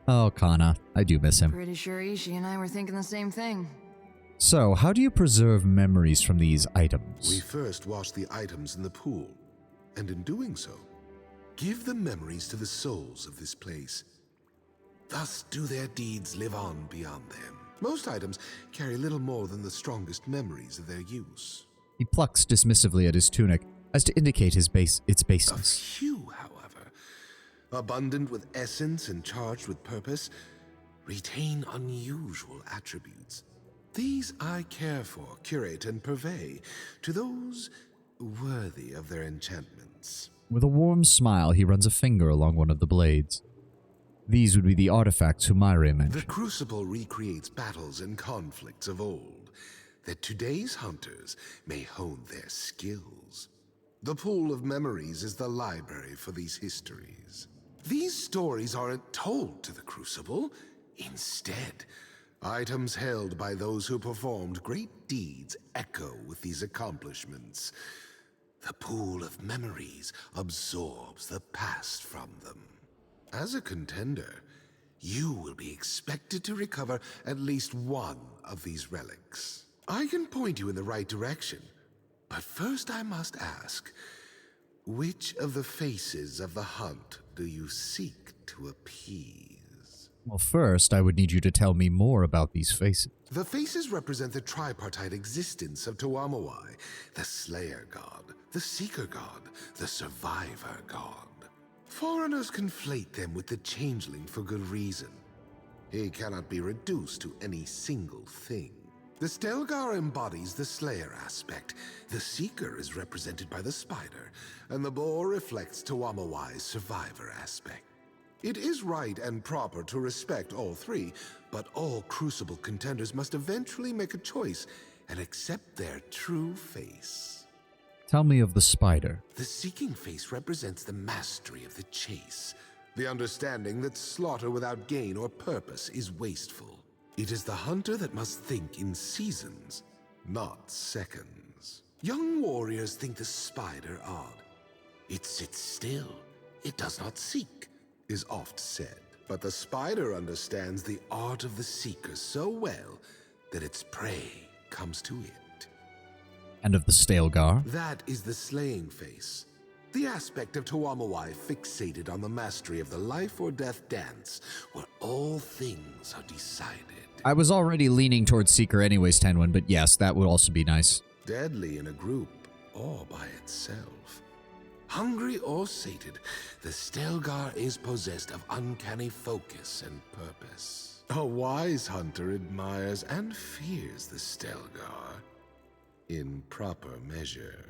Oh, Kana. I do miss him. Pretty sure Ishii and I were thinking the same thing. So, how do you preserve memories from these items? We first wash the items in the pool, and in doing so, give the memories to the souls of this place. Thus do their deeds live on beyond them. Most items carry little more than the strongest memories of their use. He plucks dismissively at his tunic, as to indicate its baseness. A few, however, abundant with essence and charged with purpose, retain unusual attributes. These I care for, curate, and purvey to those worthy of their enchantments. With a warm smile, he runs a finger along one of the blades. These would be the artifacts Humaire mentioned. The Crucible recreates battles and conflicts of old, that today's hunters may hone their skills. The pool of memories is the library for these histories. These stories aren't told to the Crucible. Instead, items held by those who performed great deeds echo with these accomplishments. The pool of memories absorbs the past from them. As a contender, you will be expected to recover at least one of these relics. I can point you in the right direction, but first I must ask, which of the faces of the hunt do you seek to appease? Well, first, I would need you to tell me more about these faces. The faces represent the tripartite existence of Toamawai, the Slayer God, the Seeker God, the Survivor God. Foreigners conflate them with the Changeling for good reason. He cannot be reduced to any single thing. The Stelgar embodies the Slayer aspect, the Seeker is represented by the Spider, and the Boar reflects Toamawai's Survivor aspect. It is right and proper to respect all three, but all Crucible contenders must eventually make a choice and accept their true face. Tell me of the Spider. The Seeking face represents the mastery of the chase, the understanding that slaughter without gain or purpose is wasteful. It is the hunter that must think in seasons, not seconds. Young warriors think the Spider odd. It sits still, it does not seek, is oft said. But the Spider understands the art of the Seeker so well that its prey comes to it. And of the Stelgar? That is the slaying face. The aspect of Tuamawai fixated on the mastery of the life or death dance, where all things are decided. I was already leaning towards Seeker anyways, Tenwin, but yes, that would also be nice. Deadly in a group or by itself. Hungry or sated, the Stelgar is possessed of uncanny focus and purpose. A wise hunter admires and fears the Stelgar in proper measure.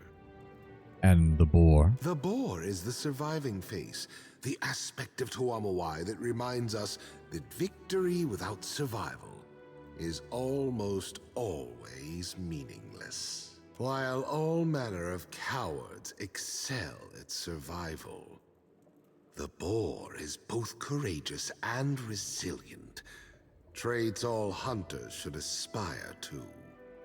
And the boar? The boar is the surviving face, the aspect of Tuamawai that reminds us that victory without survival is almost always meaningless. While all manner of cowards excel at survival, the boar is both courageous and resilient, traits all hunters should aspire to.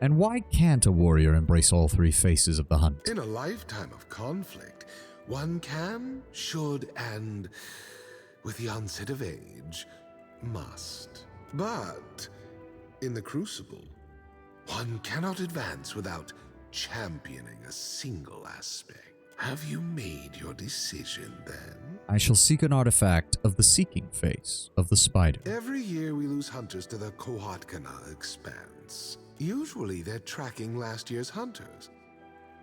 And why can't a warrior embrace all three faces of the hunt? In a lifetime of conflict, one can, should, and, with the onset of age, must. But in the Crucible, one cannot advance without championing a single aspect. Have you made your decision, then? I shall seek an artifact of the seeking face of the spider. Every year we lose hunters to the Kohatkana Expanse. Usually they're tracking last year's hunters.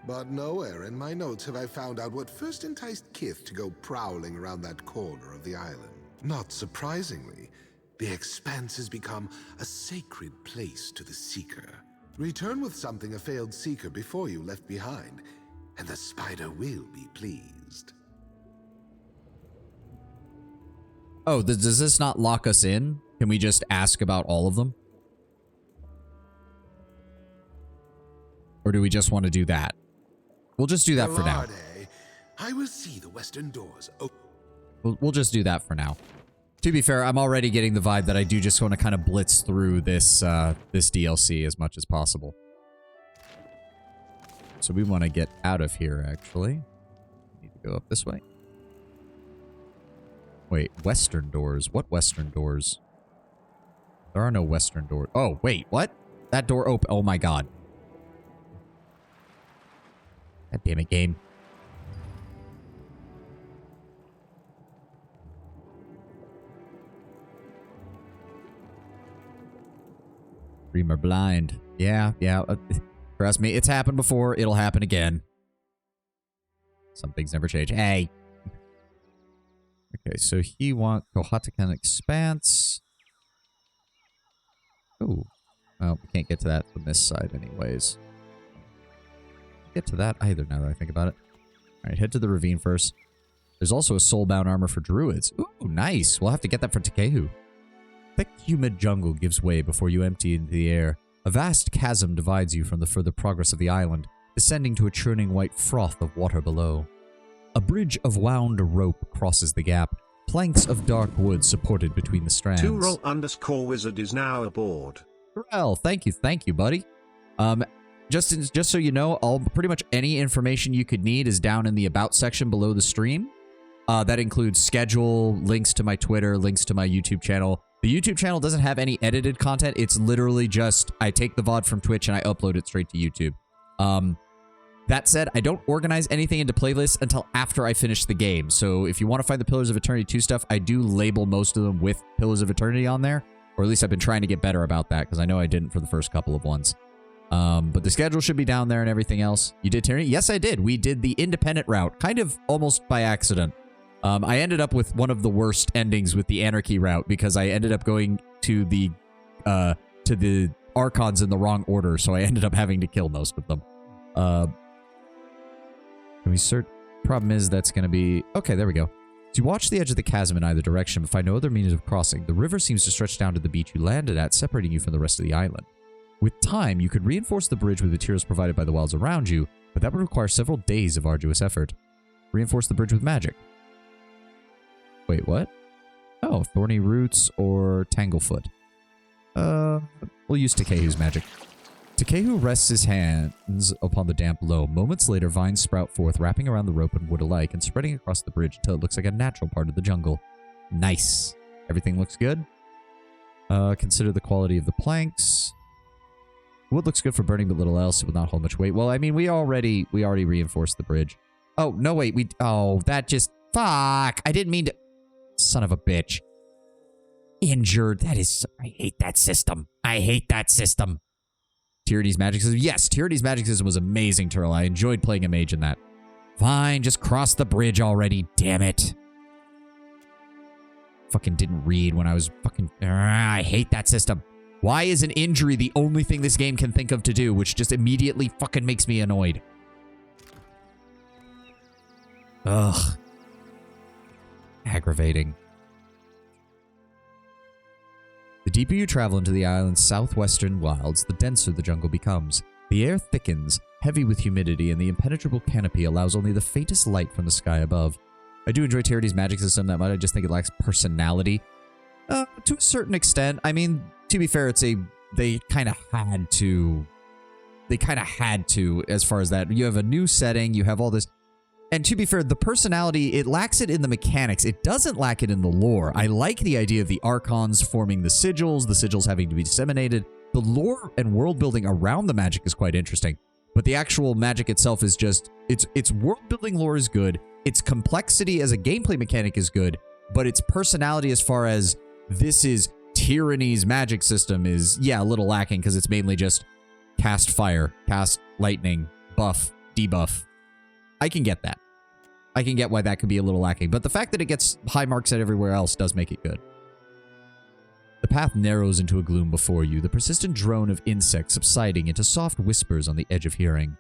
But nowhere in my notes have I found out what first enticed Kith to go prowling around that corner of the island. Not surprisingly, the Expanse has become a sacred place to the Seeker. Return with something a failed Seeker before you left behind, and the spider will be pleased. Oh, does this not lock us in? Can we just ask about all of them? Or do we just want to do that? We'll just do that for now. I will see the western doors open. We'll just do that for now. To be fair, I'm already getting the vibe that I do just want to kind of blitz through this this DLC as much as possible. So we want to get out of here, actually. Need to go up this way. Wait, western doors? What western doors? There are no western doors. Oh, wait, what? That door open. Oh my god. God damn it, game. Reamer blind. Yeah. Trust me, it's happened before. It'll happen again. Some things never change. Hey. Okay, so he wants Kohatkana Expanse. Oh. Well, we can't get to that from this side anyways. Get to that either now that I think about it. Alright, head to the ravine first. There's also a soulbound armor for druids. Ooh, nice. We'll have to get that for Takehu. Thick, humid jungle gives way before you empty into the air. A vast chasm divides you from the further progress of the island, descending to a churning white froth of water below. A bridge of wound rope crosses the gap, planks of dark wood supported between the strands. 2roll_wizard is now aboard. Well, thank you, buddy. Just so you know, pretty much any information you could need is down in the About section below the stream. That includes schedule, links to my Twitter, links to my YouTube channel. The YouTube channel doesn't have any edited content. It's literally just, I take the VOD from Twitch and I upload it straight to YouTube. That said, I don't organize anything into playlists until after I finish the game. So if you want to find the Pillars of Eternity 2 stuff, I do label most of them with Pillars of Eternity on there. Or at least I've been trying to get better about that, because I know I didn't for the first couple of ones. But the schedule should be down there and everything else. You did Tyranny? Yes, I did. We did the independent route, kind of almost by accident. I ended up with one of the worst endings with the Anarchy route, because I ended up going to the Archons in the wrong order, so I ended up having to kill most of them. Can we search? Problem is that's going to be... Okay, there we go. So you watch the edge of the chasm in either direction, but find no other means of crossing. The river seems to stretch down to the beach you landed at, separating you from the rest of the island. With time, you could reinforce the bridge with materials provided by the wilds around you, but that would require several days of arduous effort. Reinforce the bridge with magic. Wait, what? Oh, Thorny Roots or Tanglefoot. We'll use Takehu's magic. Takehu rests his hands upon the damp loam. Moments later, vines sprout forth, wrapping around the rope and wood alike, and spreading across the bridge until it looks like a natural part of the jungle. Nice. Everything looks good. Consider the quality of the planks. Wood looks good for burning, but little else. It will not hold much weight. Well, I mean, we already reinforced the bridge. Oh, no, wait. That just... Fuck. I didn't mean to... Son of a bitch. Injured. That is... I hate that system. I hate that system. Tyrani's magic system. Yes, Tyrani's magic system was amazing, Turtle. I enjoyed playing a mage in that. Fine, just cross the bridge already. Damn it. Fucking didn't read when I was fucking... I hate that system. Why is an injury the only thing this game can think of to do, which just immediately fucking makes me annoyed? Ugh. Aggravating. The deeper you travel into the island's southwestern wilds, the denser the jungle becomes. The air thickens, heavy with humidity, and the impenetrable canopy allows only the faintest light from the sky above. I do enjoy Tyrani's magic system that much. I just think it lacks personality. To a certain extent. I mean, to be fair, they kind of had to, as far as that. You have a new setting, you have all this. And to be fair, the personality, it lacks it in the mechanics. It doesn't lack it in the lore. I like the idea of the Archons forming the sigils having to be disseminated. The lore and world building around the magic is quite interesting. But the actual magic itself is just, its world building lore is good. Its complexity as a gameplay mechanic is good. But its personality as far as this is Tyrani's magic system is, yeah, a little lacking because it's mainly just cast fire, cast lightning, buff, debuff. I can get that. I can get why that could be a little lacking, but the fact that it gets high marks at everywhere else does make it good. The path narrows into a gloom before you, the persistent drone of insects subsiding into soft whispers on the edge of hearing.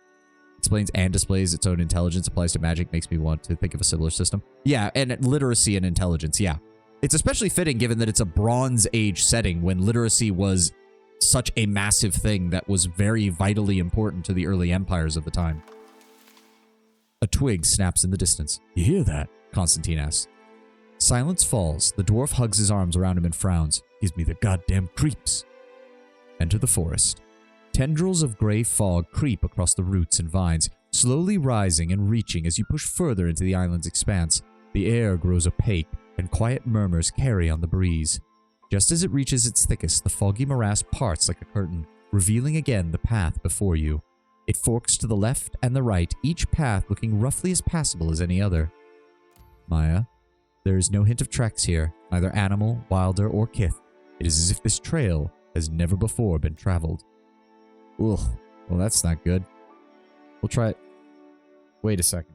Explains and displays its own intelligence, applies to magic, makes me want to think of a similar system. Yeah, and literacy and intelligence, yeah. It's especially fitting given that it's a Bronze Age setting when literacy was such a massive thing that was very vitally important to the early empires of the time. A twig snaps in the distance. You hear that? Constantine asks. Silence falls. The dwarf hugs his arms around him and frowns. Gives me the goddamn creeps. Enter the forest. Tendrils of gray fog creep across the roots and vines, slowly rising and reaching as you push further into the island's expanse. The air grows opaque, and quiet murmurs carry on the breeze. Just as it reaches its thickest, the foggy morass parts like a curtain, revealing again the path before you. It forks to the left and the right, each path looking roughly as passable as any other. Maya, there is no hint of tracks here, neither animal, wilder, or kith. It is as if this trail has never before been traveled. Ugh, well that's not good. We'll try it. Wait a second.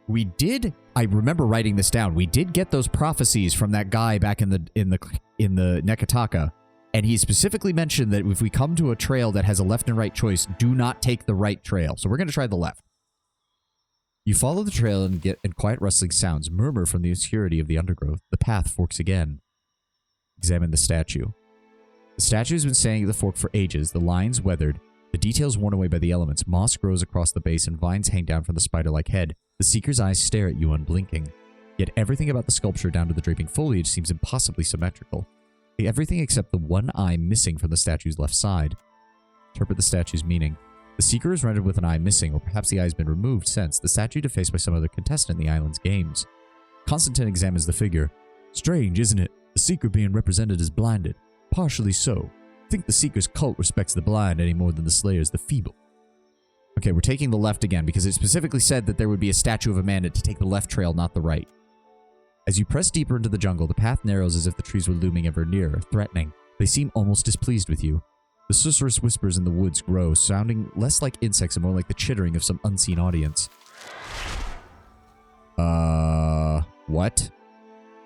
We did, I remember writing this down, we did get those prophecies from that guy back in the Nekataka, and he specifically mentioned that if we come to a trail that has a left and right choice, do not take the right trail. So we're going to try the left. You follow the trail and quiet rustling sounds murmur from the obscurity of the undergrowth. The path forks again. Examine the statue. The statue has been standing at the fork for ages, the lines weathered, the details worn away by the elements. Moss grows across the base and vines hang down from the spider-like head. The seeker's eyes stare at you unblinking. Yet everything about the sculpture down to the draping foliage seems impossibly symmetrical. Everything except the one eye missing from the statue's left side. Interpret the statue's meaning. The seeker is rendered with an eye missing, or perhaps the eye has been removed since, the statue defaced by some other contestant in the island's games. Constantine examines the figure. Strange, isn't it? The seeker being represented as blinded. Partially so. Think the seeker's cult respects the blind any more than the slayers the feeble. Okay, we're taking the left again, because it specifically said that there would be a statue of Amanda to take the left trail, not the right. As you press deeper into the jungle, the path narrows as if the trees were looming ever nearer, threatening. They seem almost displeased with you. The susurrus whispers in the woods grow, sounding less like insects and more like the chittering of some unseen audience. What?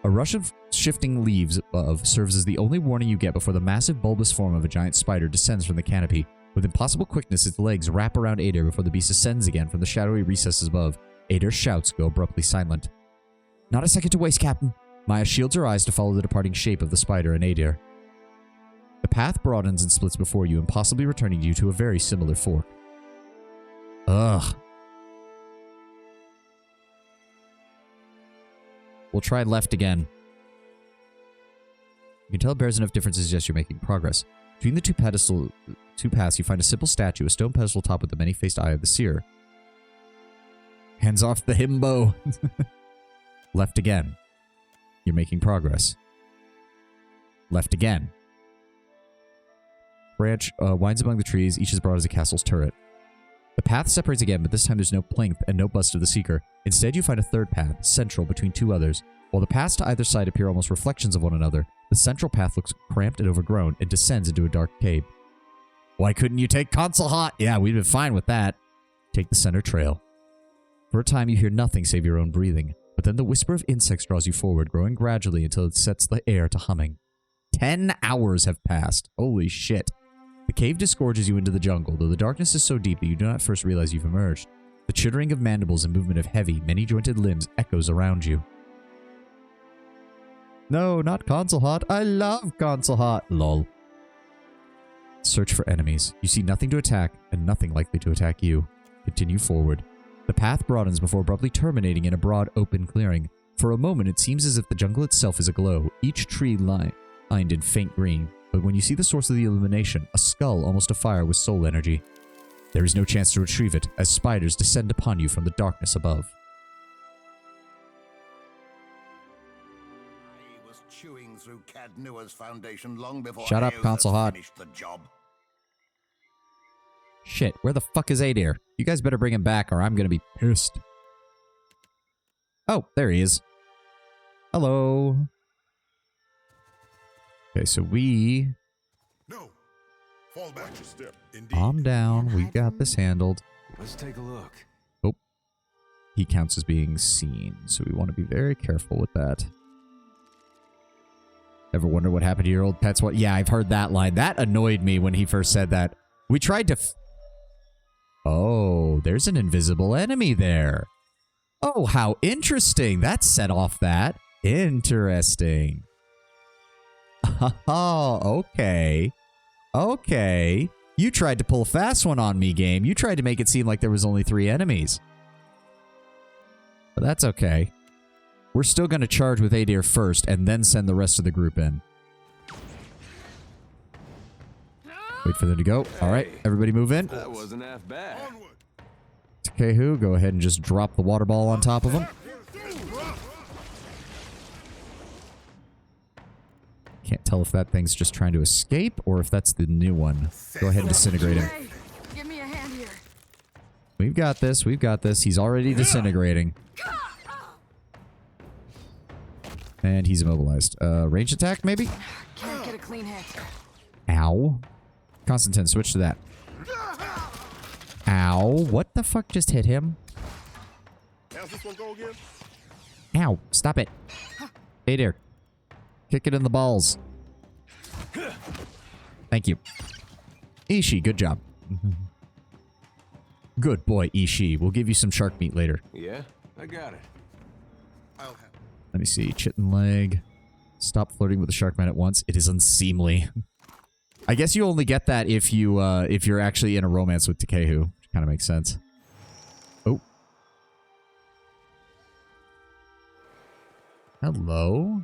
A rush of shifting leaves above serves as the only warning you get before the massive bulbous form of a giant spider descends from the canopy. With impossible quickness, its legs wrap around Adair before the beast ascends again from the shadowy recesses above. Adair's shouts go abruptly silent. Not a second to waste, Captain. Maya shields her eyes to follow the departing shape of the spider and Adair. The path broadens and splits before you, impossibly returning you to a very similar fork. Ugh. We'll try left again. You can tell it bears enough differences as you're making progress. Between the two paths, you find a simple statue, a stone pedestal topped with the many-faced eye of the seer. Hands off the himbo! Left again. You're making progress. Left again. branch winds among the trees, each as broad as a castle's turret. The path separates again, but this time there's no plinth and no bust of the Seeker. Instead, you find a third path, central between two others. While the paths to either side appear almost reflections of one another, the central path looks cramped and overgrown and descends into a dark cave. Why couldn't you take Consul Hot? Yeah, we'd been fine with that. Take the center trail. For a time, you hear nothing save your own breathing, but then the whisper of insects draws you forward, growing gradually until it sets the air to humming. 10 hours have passed. Holy shit. The cave disgorges you into the jungle, though the darkness is so deep that you do not first realize you've emerged. The chittering of mandibles and movement of heavy, many-jointed limbs echoes around you. No, not Consul Hot. I love Consul Hot. Lol. Search for enemies. You see nothing to attack, and nothing likely to attack you. Continue forward. The path broadens before abruptly terminating in a broad, open clearing. For a moment, it seems as if the jungle itself is aglow, each tree lined in faint green. But when you see the source of the illumination, a skull almost afire with soul energy, there is no chance to retrieve it, as spiders descend upon you from the darkness above. I was chewing through Cad Newer's foundation long before Shut up, Eos Consul had Hot. finished the job. Shit, where the fuck is Adair? You guys better bring him back or I'm gonna be pissed. Oh, there he is. Hello. Okay, so we... No. Fall back a step. Calm down. We got this handled. Let's take a look. Oh. He counts as being seen, so we want to be very careful with that. Ever wonder what happened to your old pets? What? Yeah, I've heard that line. That annoyed me when he first said that. We tried to... Oh, there's an invisible enemy there. Oh, how interesting. That set off that. Interesting. Oh, okay. Okay. You tried to pull a fast one on me, game. You tried to make it seem like there was only 3 enemies. But that's okay. We're still going to charge with Adair first and then send the rest of the group in. Wait for them to go. All right, everybody move in. That wasn't half bad. Takehu, go ahead and just drop the water ball on top of him. Can't tell if that thing's just trying to escape or if that's the new one. Go ahead and disintegrate him. Hey, give me a hand here. We've got this. We've got this. He's already disintegrating. And he's immobilized. Range attack, maybe? Can't get a clean hit. Ow. Constantine, switch to that. Ow. What the fuck just hit him? How's this one go again? Ow. Stop it. Hey there. Kick it in the balls. Thank you. Ishii, good job. Good boy, Ishii. We'll give you some shark meat later. Yeah, I got it. Let me see. Chitin leg. Stop flirting with the shark man at once. It is unseemly. I guess you only get that if you're actually in a romance with Takehu, which kind of makes sense. Oh. Hello.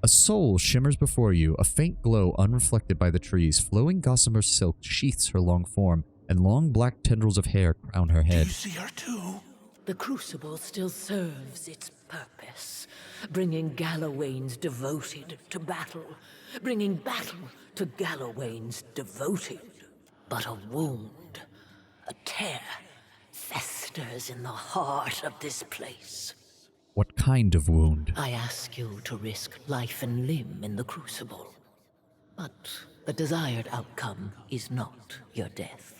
A soul shimmers before you, a faint glow unreflected by the trees. Flowing gossamer silk sheaths her long form, and long black tendrils of hair crown her head. Do you see her too? The Crucible still serves its purpose, bringing Galawains devoted to battle, bringing battle to Galawains devoted. But a wound, a tear, festers in the heart of this place. What kind of wound? I ask you to risk life and limb in the Crucible, but the desired outcome is not your death.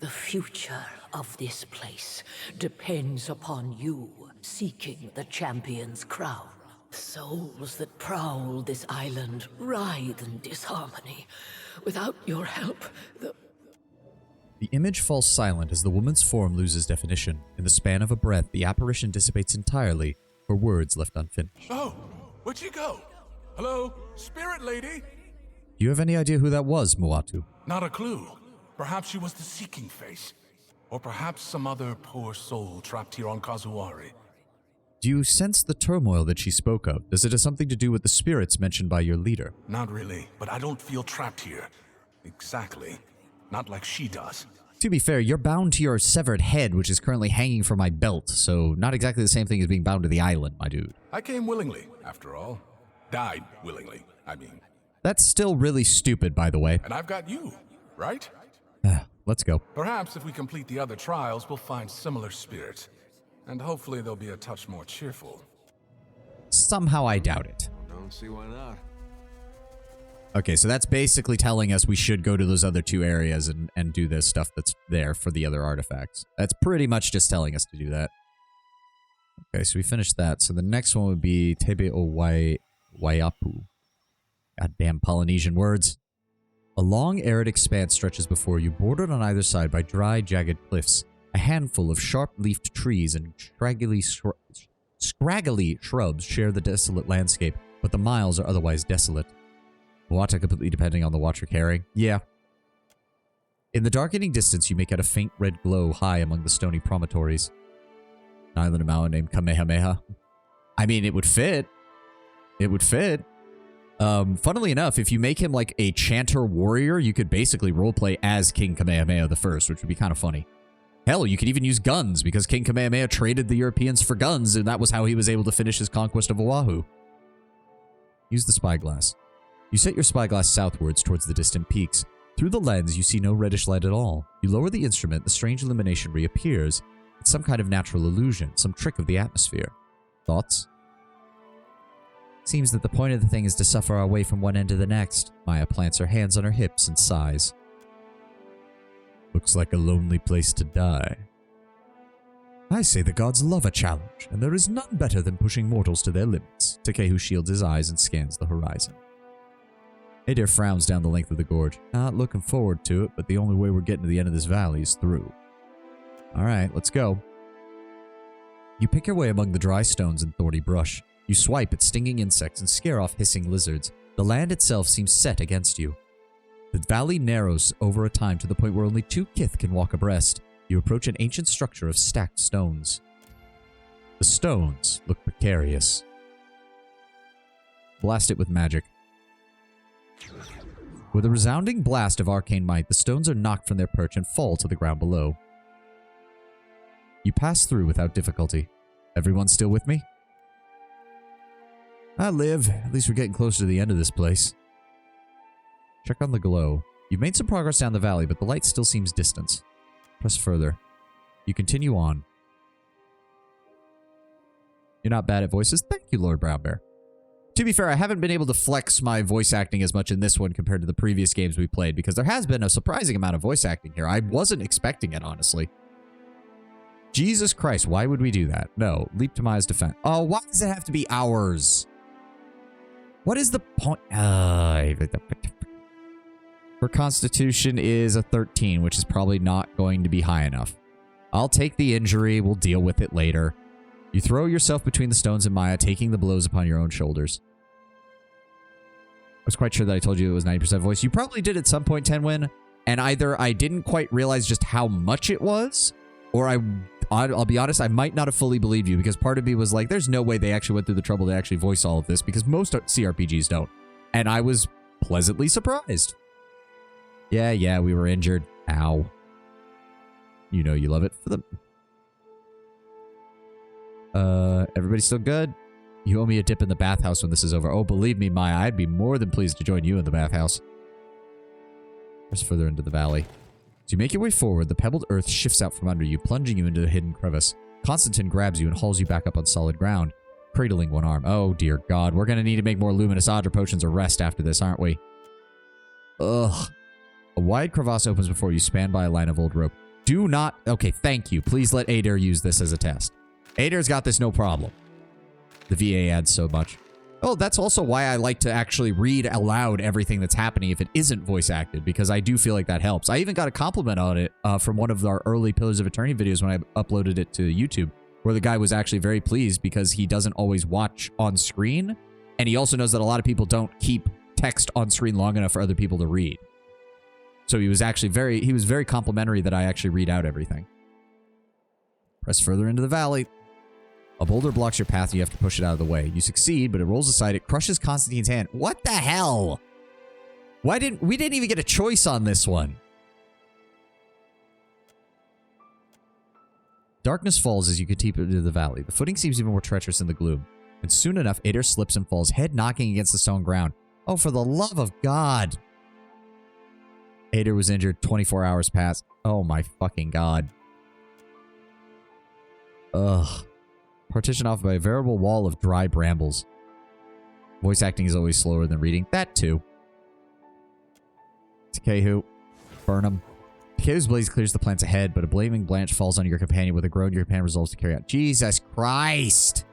The future of this place depends upon you seeking the champion's crown. Souls that prowl this island writhe in disharmony. Without your help, The image falls silent as the woman's form loses definition. In the span of a breath, the apparition dissipates entirely, her words left unfinished. Oh, where'd she go? Hello, spirit lady? Do you have any idea who that was, Muatu? Not a clue. Perhaps she was the Seeking Face. Or perhaps some other poor soul trapped here on Kazuari. Do you sense the turmoil that she spoke of? Does it have something to do with the spirits mentioned by your leader? Not really, but I don't feel trapped here. Exactly. Not like she does. To be fair, you're bound to your severed head, which is currently hanging from my belt, so not exactly the same thing as being bound to the island, my dude. I came willingly, after all. Died willingly, I mean. That's still really stupid, by the way. And I've got you, right? Let's go. Perhaps if we complete the other trials, we'll find similar spirits. And hopefully they'll be a touch more cheerful. Somehow I doubt it. Don't see why not. Okay, so that's basically telling us we should go to those other 2 areas and do the stuff that's there for the other artifacts. That's pretty much just telling us to do that. Okay, so we finished that. So the next one would be Tebe o Waiapu. Goddamn Polynesian words. A long, arid expanse stretches before you, bordered on either side by dry, jagged cliffs. A handful of sharp-leafed trees and scraggly shrubs share the desolate landscape, but the miles are otherwise desolate. Water completely depending on the watcher carrying. Yeah. In the darkening distance, you make out a faint red glow high among the stony promontories. An island of Maui named Kamehameha. I mean, it would fit. It would fit. Funnily enough, if you make him like a chanter warrior, you could basically roleplay as King Kamehameha I, which would be kind of funny. Hell, you could even use guns, because King Kamehameha traded the Europeans for guns, and that was how he was able to finish his conquest of Oahu. Use the spyglass. You set your spyglass southwards towards the distant peaks. Through the lens, you see no reddish light at all. You lower the instrument, the strange illumination reappears. It's some kind of natural illusion, some trick of the atmosphere. Thoughts? Seems that the point of the thing is to suffer our way from one end to the next. Maya plants her hands on her hips and sighs. Looks like a lonely place to die. I say the gods love a challenge, and there is none better than pushing mortals to their limits. Takehu shields his eyes and scans the horizon. Adair frowns down the length of the gorge. Not looking forward to it, but the only way we're getting to the end of this valley is through. Alright, let's go. You pick your way among the dry stones and thorny brush. You swipe at stinging insects and scare off hissing lizards. The land itself seems set against you. The valley narrows over a time to the point where only 2 kith can walk abreast. You approach an ancient structure of stacked stones. The stones look precarious. Blast it with magic. With a resounding blast of arcane might, the stones are knocked from their perch and fall to the ground below. You pass through without difficulty. Everyone still with me? I live. At least we're getting closer to the end of this place. Check on the glow. You've made some progress down the valley, but the light still seems distant. Press further. You continue on. You're not bad at voices. Thank you, Lord Brownbear. To be fair, I haven't been able to flex my voice acting as much in this one compared to the previous games we played, because there has been a surprising amount of voice acting here. I wasn't expecting it, honestly. Jesus Christ, why would we do that? No, leap to Maya's defense. Oh, why does it have to be ours? What is the point? Her constitution is a 13, which is probably not going to be high enough. I'll take the injury. We'll deal with it later. You throw yourself between the stones and Maya, taking the blows upon your own shoulders. I was quite sure that I told you it was 90% voice. You probably did at some point, Tenwin, and either I didn't quite realize just how much it was, or I'll be honest, I might not have fully believed you, because part of me was like, there's no way they actually went through the trouble to actually voice all of this, because most CRPGs don't. And I was pleasantly surprised. Yeah, we were injured. Ow. You know you love it for them. Everybody still good? You owe me a dip in the bathhouse when this is over. Oh, believe me, Maya, I'd be more than pleased to join you in the bathhouse. Press further into the valley. As you make your way forward, the pebbled earth shifts out from under you, plunging you into the hidden crevice. Constantine grabs you and hauls you back up on solid ground, cradling one arm. Oh, dear God. We're going to need to make more luminous Adra potions or rest after this, aren't we? Ugh. A wide crevasse opens before you, spanned by a line of old rope. Do not... Okay, thank you. Please let Adair use this as a test. Adair's got this no problem. The VA adds so much. Oh, that's also why I like to actually read aloud everything that's happening if it isn't voice acted, because I do feel like that helps. I even got a compliment on it from one of our early Pillars of Eternity videos when I uploaded it to YouTube, where the guy was actually very pleased because he doesn't always watch on screen, and he also knows that a lot of people don't keep text on screen long enough for other people to read. So he was actually very complimentary that I actually read out everything. Press further into the valley. A boulder blocks your path and you have to push it out of the way. You succeed, but it rolls aside. It crushes Constantine's hand. What the hell? We didn't even get a choice on this one. Darkness falls as you get deeper into the valley. The footing seems even more treacherous in the gloom. And soon enough, Adair slips and falls, head knocking against the stone ground. Oh, for the love of God. Ader was injured. 24 hours passed. Oh my fucking God. Ugh. Partitioned off by a veritable wall of dry brambles. Voice acting is always slower than reading. That too. Takehu. Burn him. Takehu's blaze clears the plants ahead, but a blaming branch falls on your companion. With a groan, your companion resolves to carry out. Jesus Christ!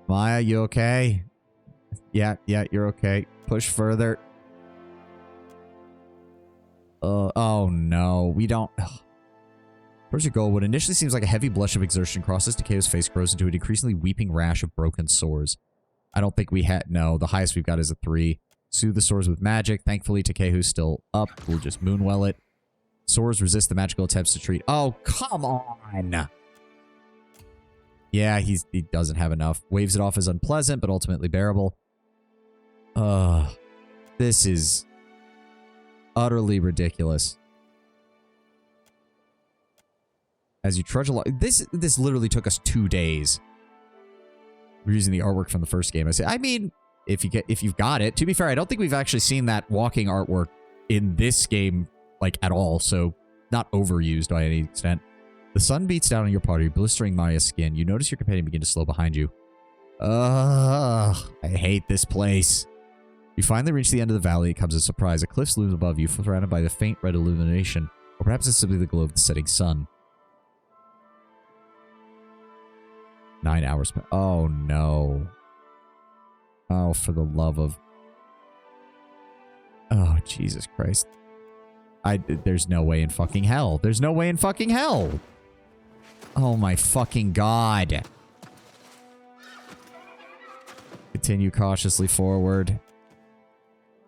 Maya, you okay? Yeah, you're okay. Push further. Oh no, we don't... Where's your goal? What initially seems like a heavy blush of exertion crosses Takehu's face, grows into a decreasingly weeping rash of broken sores. I don't think we had... No, the highest we've got is a 3. Soothe the sores with magic. Thankfully, Takehu's still up. We'll just moonwell it. Sores resist the magical attempts to treat. Oh, come on! Yeah, he doesn't have enough. Waves it off as unpleasant, but ultimately bearable. This is utterly ridiculous. As you trudge along, this literally took us 2 days. We're using the artwork from the first game. I mean, if you've got it. To be fair, I don't think we've actually seen that walking artwork in this game like at all, so not overused by any extent. The sun beats down on your party, blistering Maya's skin. You notice your companion begin to slow behind you. Ugh, I hate this place. You finally reach the end of the valley. It comes as a surprise. A cliff looms above you, surrounded by the faint red illumination, or perhaps it's simply the glow of the setting sun. 9 hours. Oh no. Oh, for the love of... Oh, Jesus Christ. There's no way in fucking hell. There's no way in fucking hell. Oh my fucking God. Continue cautiously forward.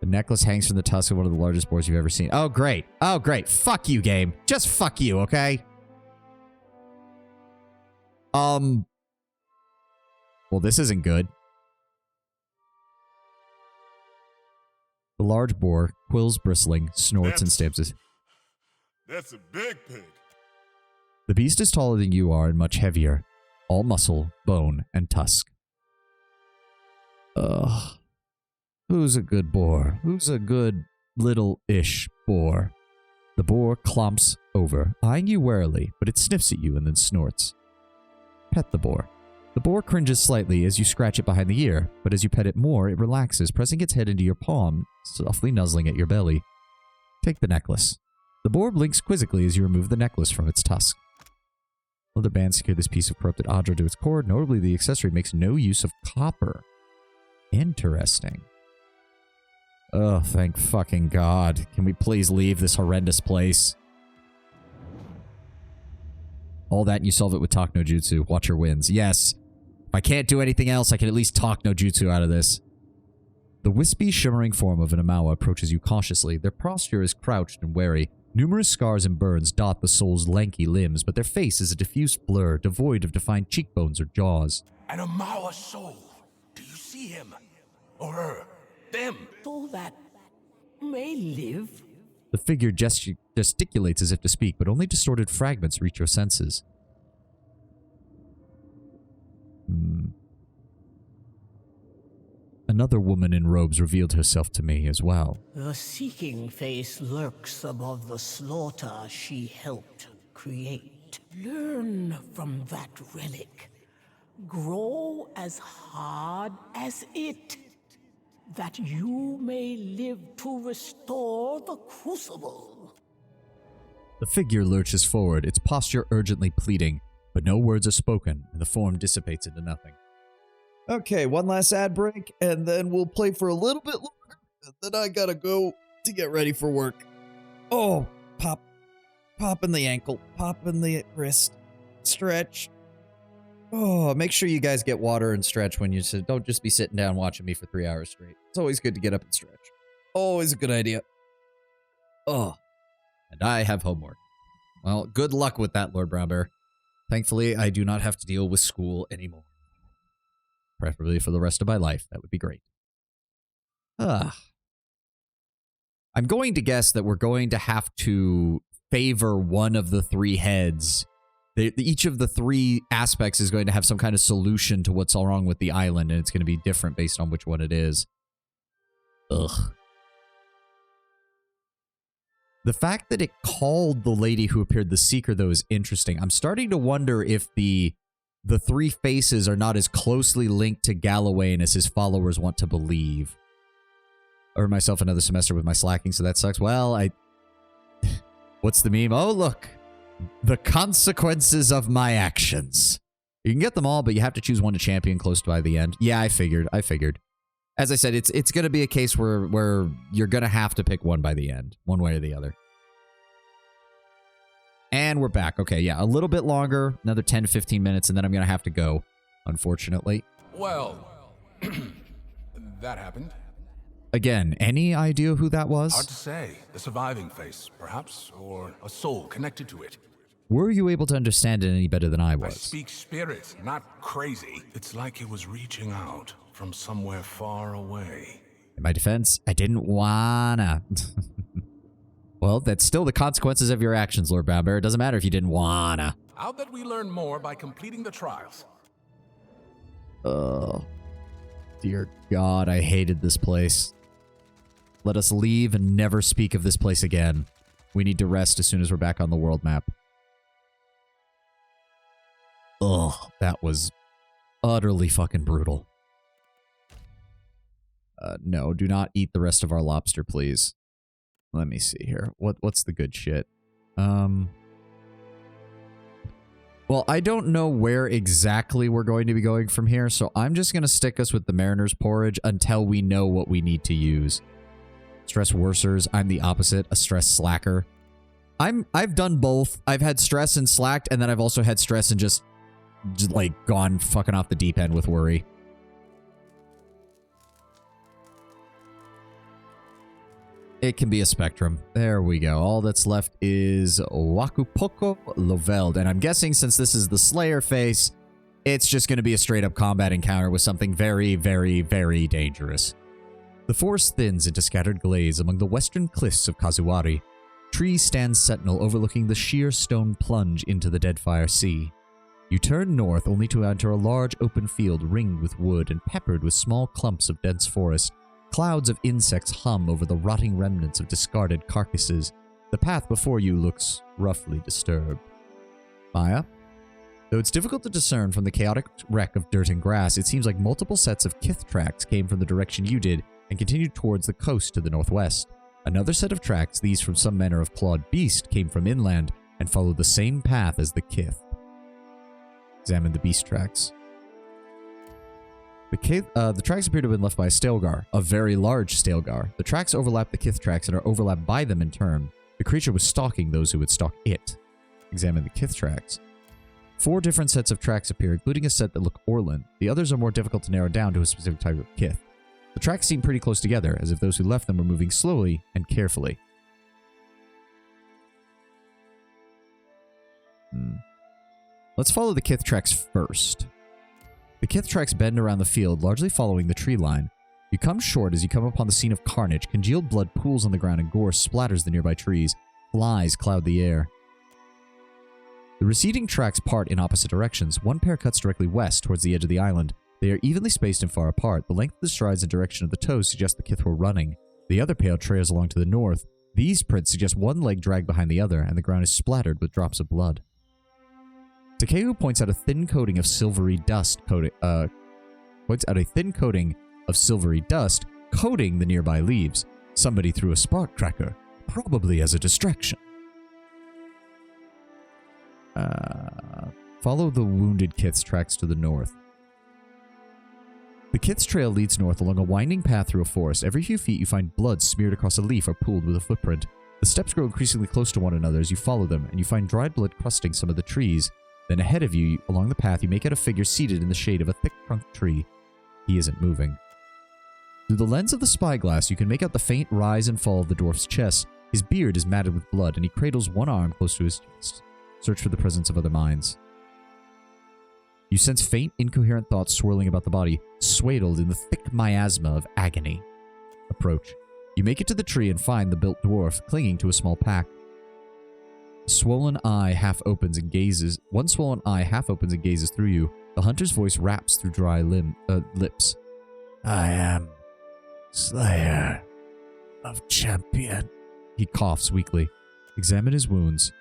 The necklace hangs from the tusk of one of the largest boars you've ever seen. Oh, great. Oh, great. Fuck you, game. Just fuck you, okay? Well, this isn't good. The large boar, quills bristling, snorts and stamps his... That's a big pig. The beast is taller than you are and much heavier. All muscle, bone, and tusk. Ugh. Who's a good boar? Who's a good little-ish boar? The boar clomps over, eyeing you warily, but it sniffs at you and then snorts. Pet the boar. The boar cringes slightly as you scratch it behind the ear, but as you pet it more, it relaxes, pressing its head into your palm, softly nuzzling at your belly. Take the necklace. The boar blinks quizzically as you remove the necklace from its tusk. Leather bands secure this piece of corrupted Adra to its cord. Notably, the accessory makes no use of copper. Interesting. Oh, thank fucking God. Can we please leave this horrendous place? All that and you solve it with Talk no Jutsu. Watcher wins. Yes. If I can't do anything else, I can at least Talk no Jutsu out of this. The wispy, shimmering form of an Amawa approaches you cautiously. Their posture is crouched and wary. Numerous scars and burns dot the soul's lanky limbs, but their face is a diffuse blur, devoid of defined cheekbones or jaws. An Amawa soul. Do you see him? Or her? Them? Soul that may live. The figure gesticulates as if to speak, but only distorted fragments reach your senses. Another woman in robes revealed herself to me as well. The seeking face lurks above the slaughter she helped create. Learn from that relic. Grow as hard as it, that you may live to restore the Crucible. The figure lurches forward, its posture urgently pleading, but no words are spoken, and the form dissipates into nothing. Okay, one last ad break, and then we'll play for a little bit longer, and then I gotta go to get ready for work. Oh, pop in the ankle, pop in the wrist, stretch. Oh, make sure you guys get water and stretch when you sit. Don't just be sitting down watching me for 3 hours straight. It's always good to get up and stretch. Always a good idea. Oh, and I have homework. Well, good luck with that, Lord Brownbear. Thankfully, I do not have to deal with school anymore. Preferably for the rest of my life. That would be great. I'm going to guess that we're going to have to favor one of the 3 heads Each of the three aspects is going to have some kind of solution to what's all wrong with the island, and it's going to be different based on which one it is. Ugh. The fact that it called the lady who appeared the Seeker, though, is interesting. I'm starting to wonder if the three faces are not as closely linked to Gallowayne as his followers want to believe. I earned myself another semester with my slacking, so that sucks. Well, what's the meme? Oh, look. The consequences of my actions. You can get them all, but you have to choose one to champion close by the end. Yeah, I figured. As I said, it's going to be a case where you're going to have to pick one by the end, one way or the other. And we're back. Okay, yeah, a little bit longer, another 10 to 15 minutes, and then I'm going to have to go, unfortunately. Well, that happened. Again, any idea who that was? Hard to say. The surviving face, perhaps, or a soul connected to it. Were you able to understand it any better than I was? I speak spirit, not crazy. It's like it was reaching out from somewhere far away. In my defense, I didn't wanna. Well, that's still the consequences of your actions, Lord Brownbear. It doesn't matter if you didn't wanna. How that we learn more by completing the trials. Oh, dear God, I hated this place. Let us leave and never speak of this place again. We need to rest as soon as we're back on the world map. Ugh, that was utterly fucking brutal. No, do not eat the rest of our lobster, please. Let me see here. What's the good shit? Well, I don't know where exactly we're going to be going from here, so I'm just going to stick us with the Mariner's Porridge until we know what we need to use. Stress worsers. I'm the opposite, a stress slacker. I've done both. I've had stress and slacked, and then I've also had stress and just like gone fucking off the deep end with worry. It can be a spectrum. There we go. All that's left is Wakupoko Loveld. And I'm guessing since this is the Slayer face, it's just going to be a straight up combat encounter with something very, very, very dangerous. The forest thins into scattered glades among the western cliffs of Kazuwari. Trees stand sentinel overlooking the sheer stone plunge into the Deadfire Sea. You turn north only to enter a large open field ringed with wood and peppered with small clumps of dense forest. Clouds of insects hum over the rotting remnants of discarded carcasses. The path before you looks roughly disturbed. Maya? Though it's difficult to discern from the chaotic wreck of dirt and grass, it seems like multiple sets of kith tracks came from the direction you did and continued towards the coast to the northwest. Another set of tracks, these from some manner of clawed beast, came from inland and followed the same path as the kith. Examine the beast tracks. The tracks appear to have been left by a Stilgar, a very large Stilgar. The tracks overlap the kith tracks and are overlapped by them in turn. The creature was stalking those who would stalk it. Examine the kith tracks. 4 different sets of tracks appear, including a set that look Orlan. The others are more difficult to narrow down to a specific type of kith. The tracks seem pretty close together, as if those who left them were moving slowly and carefully. Let's follow the kith tracks first. The kith tracks bend around the field, largely following the tree line. You come short as you come upon the scene of carnage. Congealed blood pools on the ground and gore splatters the nearby trees. Flies cloud the air. The receding tracks part in opposite directions. One pair cuts directly west towards the edge of the island. They are evenly spaced and far apart. The length of the strides and direction of the toes suggest the kith were running. The other pair trails along to the north. These prints suggest one leg dragged behind the other, and the ground is splattered with drops of blood. Takeu points out a thin coating of silvery dust coating the nearby leaves. Somebody threw a spark cracker, probably as a distraction. Follow the wounded kith's tracks to the north. The kith's trail leads north along a winding path through a forest. Every few feet you find blood smeared across a leaf or pooled with a footprint. The steps grow increasingly close to one another as you follow them, and you find dried blood crusting some of the trees. Then ahead of you, along the path, you make out a figure seated in the shade of a thick-trunked tree. He isn't moving. Through the lens of the spyglass, you can make out the faint rise and fall of the dwarf's chest. His beard is matted with blood, and he cradles one arm close to his chest. Search for the presence of other minds. You sense faint, incoherent thoughts swirling about the body, swaddled in the thick miasma of agony. Approach. You make it to the tree and find the built dwarf clinging to a small pack. swollen eye half opens and gazes. One swollen eye half opens and gazes through you. The hunter's voice raps through dry lips. I am Slayer of Champion. He coughs weakly. Examine his wounds.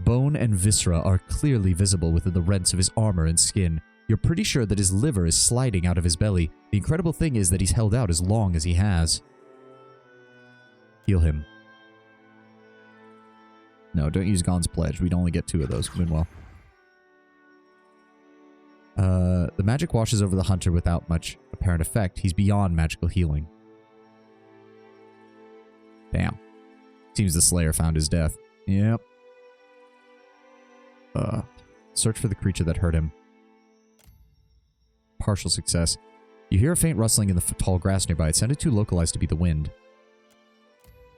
Bone and viscera are clearly visible within the rents of his armor and skin. You're pretty sure that his liver is sliding out of his belly. The incredible thing is that he's held out as long as he has. Heal him. No, don't use Gon's Pledge. We'd only get 2 of those. Meanwhile. The magic washes over the hunter without much apparent effect. He's beyond magical healing. Damn. Seems the Slayer found his death. Yep. Search for the creature that hurt him. Partial success. You hear a faint rustling in the tall grass nearby. It sounded too localized to be the wind.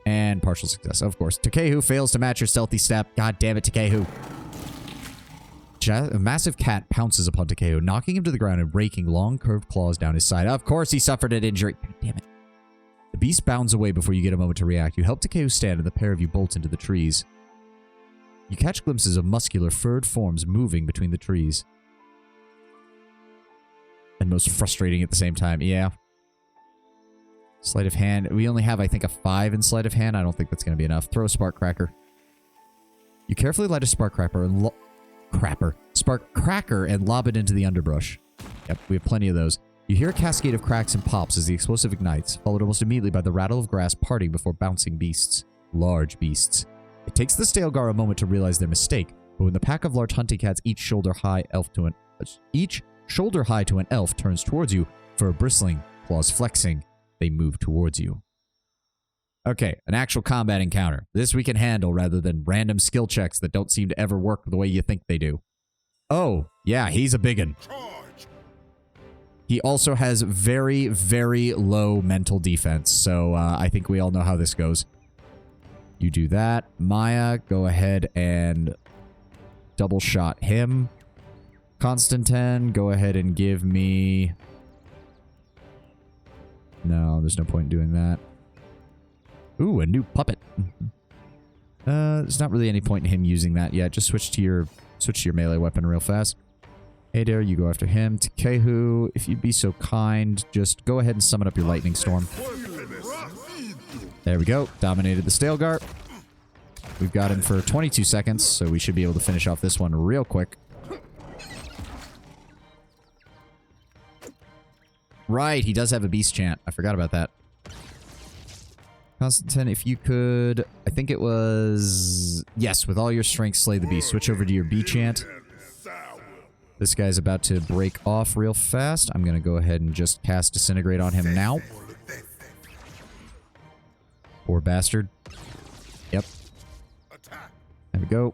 And partial success, of course. Takehu fails to match your stealthy step. God damn it, Takehu. A massive cat pounces upon Takehu, knocking him to the ground and raking long, curved claws down his side. Of course he suffered an injury. God damn it. The beast bounds away before you get a moment to react. You help Takehu stand and the pair of you bolt into the trees. You catch glimpses of muscular, furred forms moving between the trees. And most frustrating at the same time. Yeah. Sleight of hand. We only have, I think, a 5 in sleight of hand. I don't think that's going to be enough. Throw a spark cracker. You carefully light a spark cracker and spark cracker and lob it into the underbrush. Yep, we have plenty of those. You hear a cascade of cracks and pops as the explosive ignites, followed almost immediately by the rattle of grass parting before bouncing beasts. Large beasts. It takes the Stalgar a moment to realize their mistake, but when the pack of large hunting cats, each shoulder high to an elf, turns towards you, fur bristling, claws flexing, they move towards you. Okay, an actual combat encounter. This we can handle rather than random skill checks that don't seem to ever work the way you think they do. Oh, yeah, he's a biggin. He also has very, very low mental defense, so I think we all know how this goes. You do that. Maya, go ahead and double shot him. Constantine, go ahead and give me... No, there's no point in doing that. Ooh, a new puppet. There's not really any point in him using that yet. Just switch to your melee weapon real fast. Hey there, you go after him. Takehu, if you'd be so kind, just go ahead and summon up your lightning storm. There we go. Dominated the Stalgar. We've got him for 22 seconds, so we should be able to finish off this one real quick. Right, he does have a beast chant. I forgot about that. Constantine, if you could... I think it was... Yes, with all your strength, slay the beast. Switch over to your B chant. This guy's about to break off real fast. I'm going to go ahead and just cast Disintegrate on him now. Poor bastard. Yep. There we go.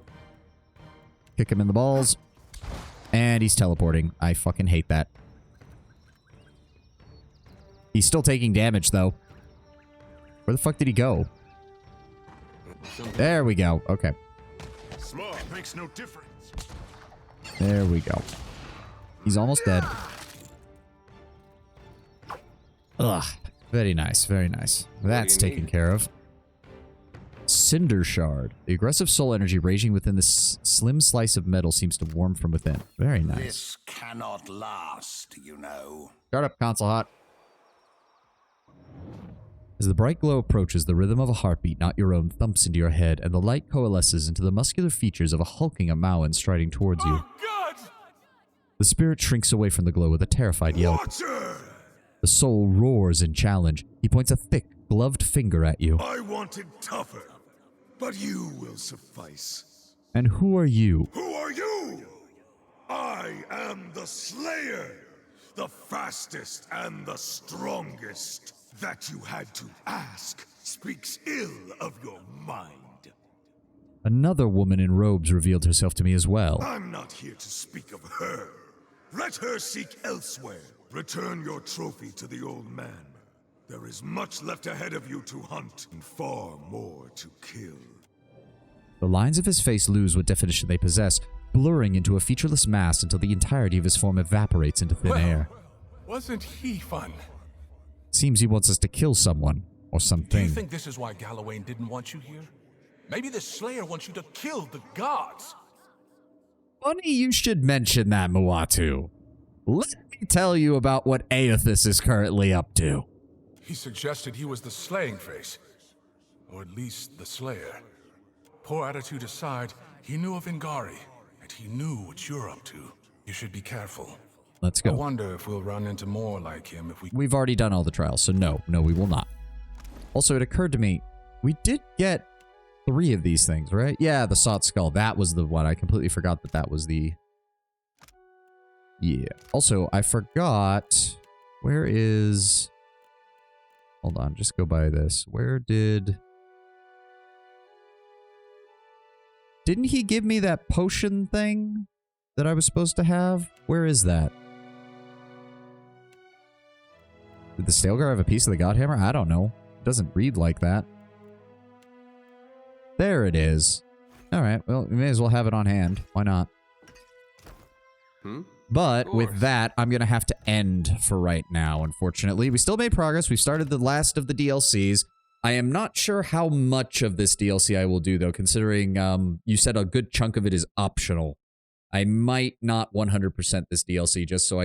Kick him in the balls. And he's teleporting. I fucking hate that. He's still taking damage, though. Where the fuck did he go? There we go. Okay. Smart makes no difference. There we go. He's almost dead. Ugh. Very nice. Very nice. That's taken care of. Cinder Shard. The aggressive soul energy raging within this slim slice of metal seems to warm from within. Very nice. This cannot last, you know. Start up, console hot. As the bright glow approaches, the rhythm of a heartbeat, not your own, thumps into your head, and the light coalesces into the muscular features of a hulking Amauan striding towards you. The spirit shrinks away from the glow with a terrified yelp. The soul roars in challenge. He points a thick, gloved finger at you. I wanted tougher, but you will suffice. And who are you? Who are you? I am the Slayer, the fastest and the strongest. That you had to ask speaks ill of your mind. Another woman in robes revealed herself to me as well. I'm not here to speak of her. Let her seek elsewhere. Return your trophy to the old man. There is much left ahead of you to hunt, and far more to kill. The lines of his face lose what definition they possess, blurring into a featureless mass until the entirety of his form evaporates into thin air. Wasn't he fun? Seems he wants us to kill someone, or something. Do you think this is why Gallowayne didn't want you here? Maybe the Slayer wants you to kill the gods. Funny you should mention that, Muatu. Let me tell you about what Aethys is currently up to. He suggested he was the slaying face. Or at least the Slayer. Poor attitude aside, he knew of Ingari, and he knew what you're up to. You should be careful. Let's go. I wonder if we'll run into more like him if we... We've already done all the trials, so no, we will not. Also, it occurred to me, we did get 3 of these things, right? Yeah, the Sot Skull. That was the one. I completely forgot that was the... Yeah. Also, I forgot... Where is... Hold on, just go by this. Where did... Didn't he give me that potion thing that I was supposed to have? Where is that? Did the Stalgar have a piece of the Godhammer? I don't know. It doesn't read like that. There it is. Alright, well, we may as well have it on hand. Why not? But with that, I'm going to have to end for right now, unfortunately. We still made progress. We started the last of the DLCs. I am not sure how much of this DLC I will do, though, considering you said a good chunk of it is optional. I might not 100% this DLC just so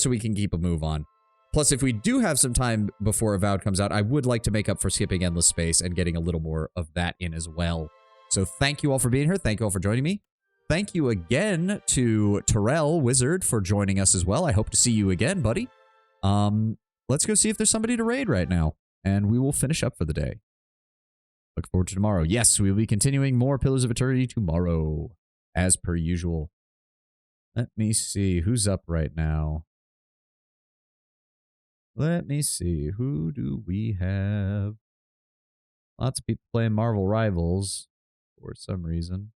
we can keep a move on. Plus, if we do have some time before Avowed comes out, I would like to make up for skipping Endless Space and getting a little more of that in as well. So thank you all for being here. Thank you all for joining me. Thank you again to Terrell Wizard for joining us as well. I hope to see you again, buddy. Let's go see if there's somebody to raid right now, and we will finish up for the day. Look forward to tomorrow. Yes, we will be continuing more Pillars of Eternity tomorrow, as per usual. Let me see who's up right now. Let me see. Who do we have? Lots of people playing Marvel Rivals for some reason.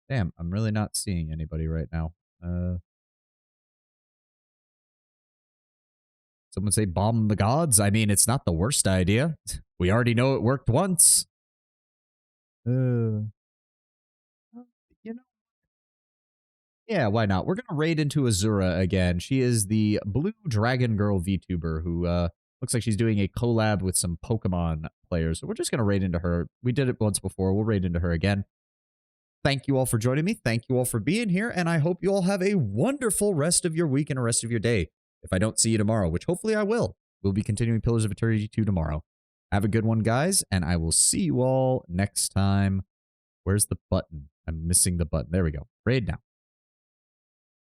Damn, I'm really not seeing anybody right now. Someone say bomb the gods? I mean, it's not the worst idea. We already know it worked once. You know. Yeah, why not? We're going to raid into Azura again. She is the Blue Dragon Girl VTuber who looks like she's doing a collab with some Pokemon players. So we're just going to raid into her. We did it once before. We'll raid into her again. Thank you all for joining me. Thank you all for being here. And I hope you all have a wonderful rest of your week and the rest of your day. If I don't see you tomorrow, which hopefully I will, we'll be continuing Pillars of Eternity 2 tomorrow. Have a good one, guys, and I will see you all next time. Where's the button? I'm missing the button. There we go. Raid now.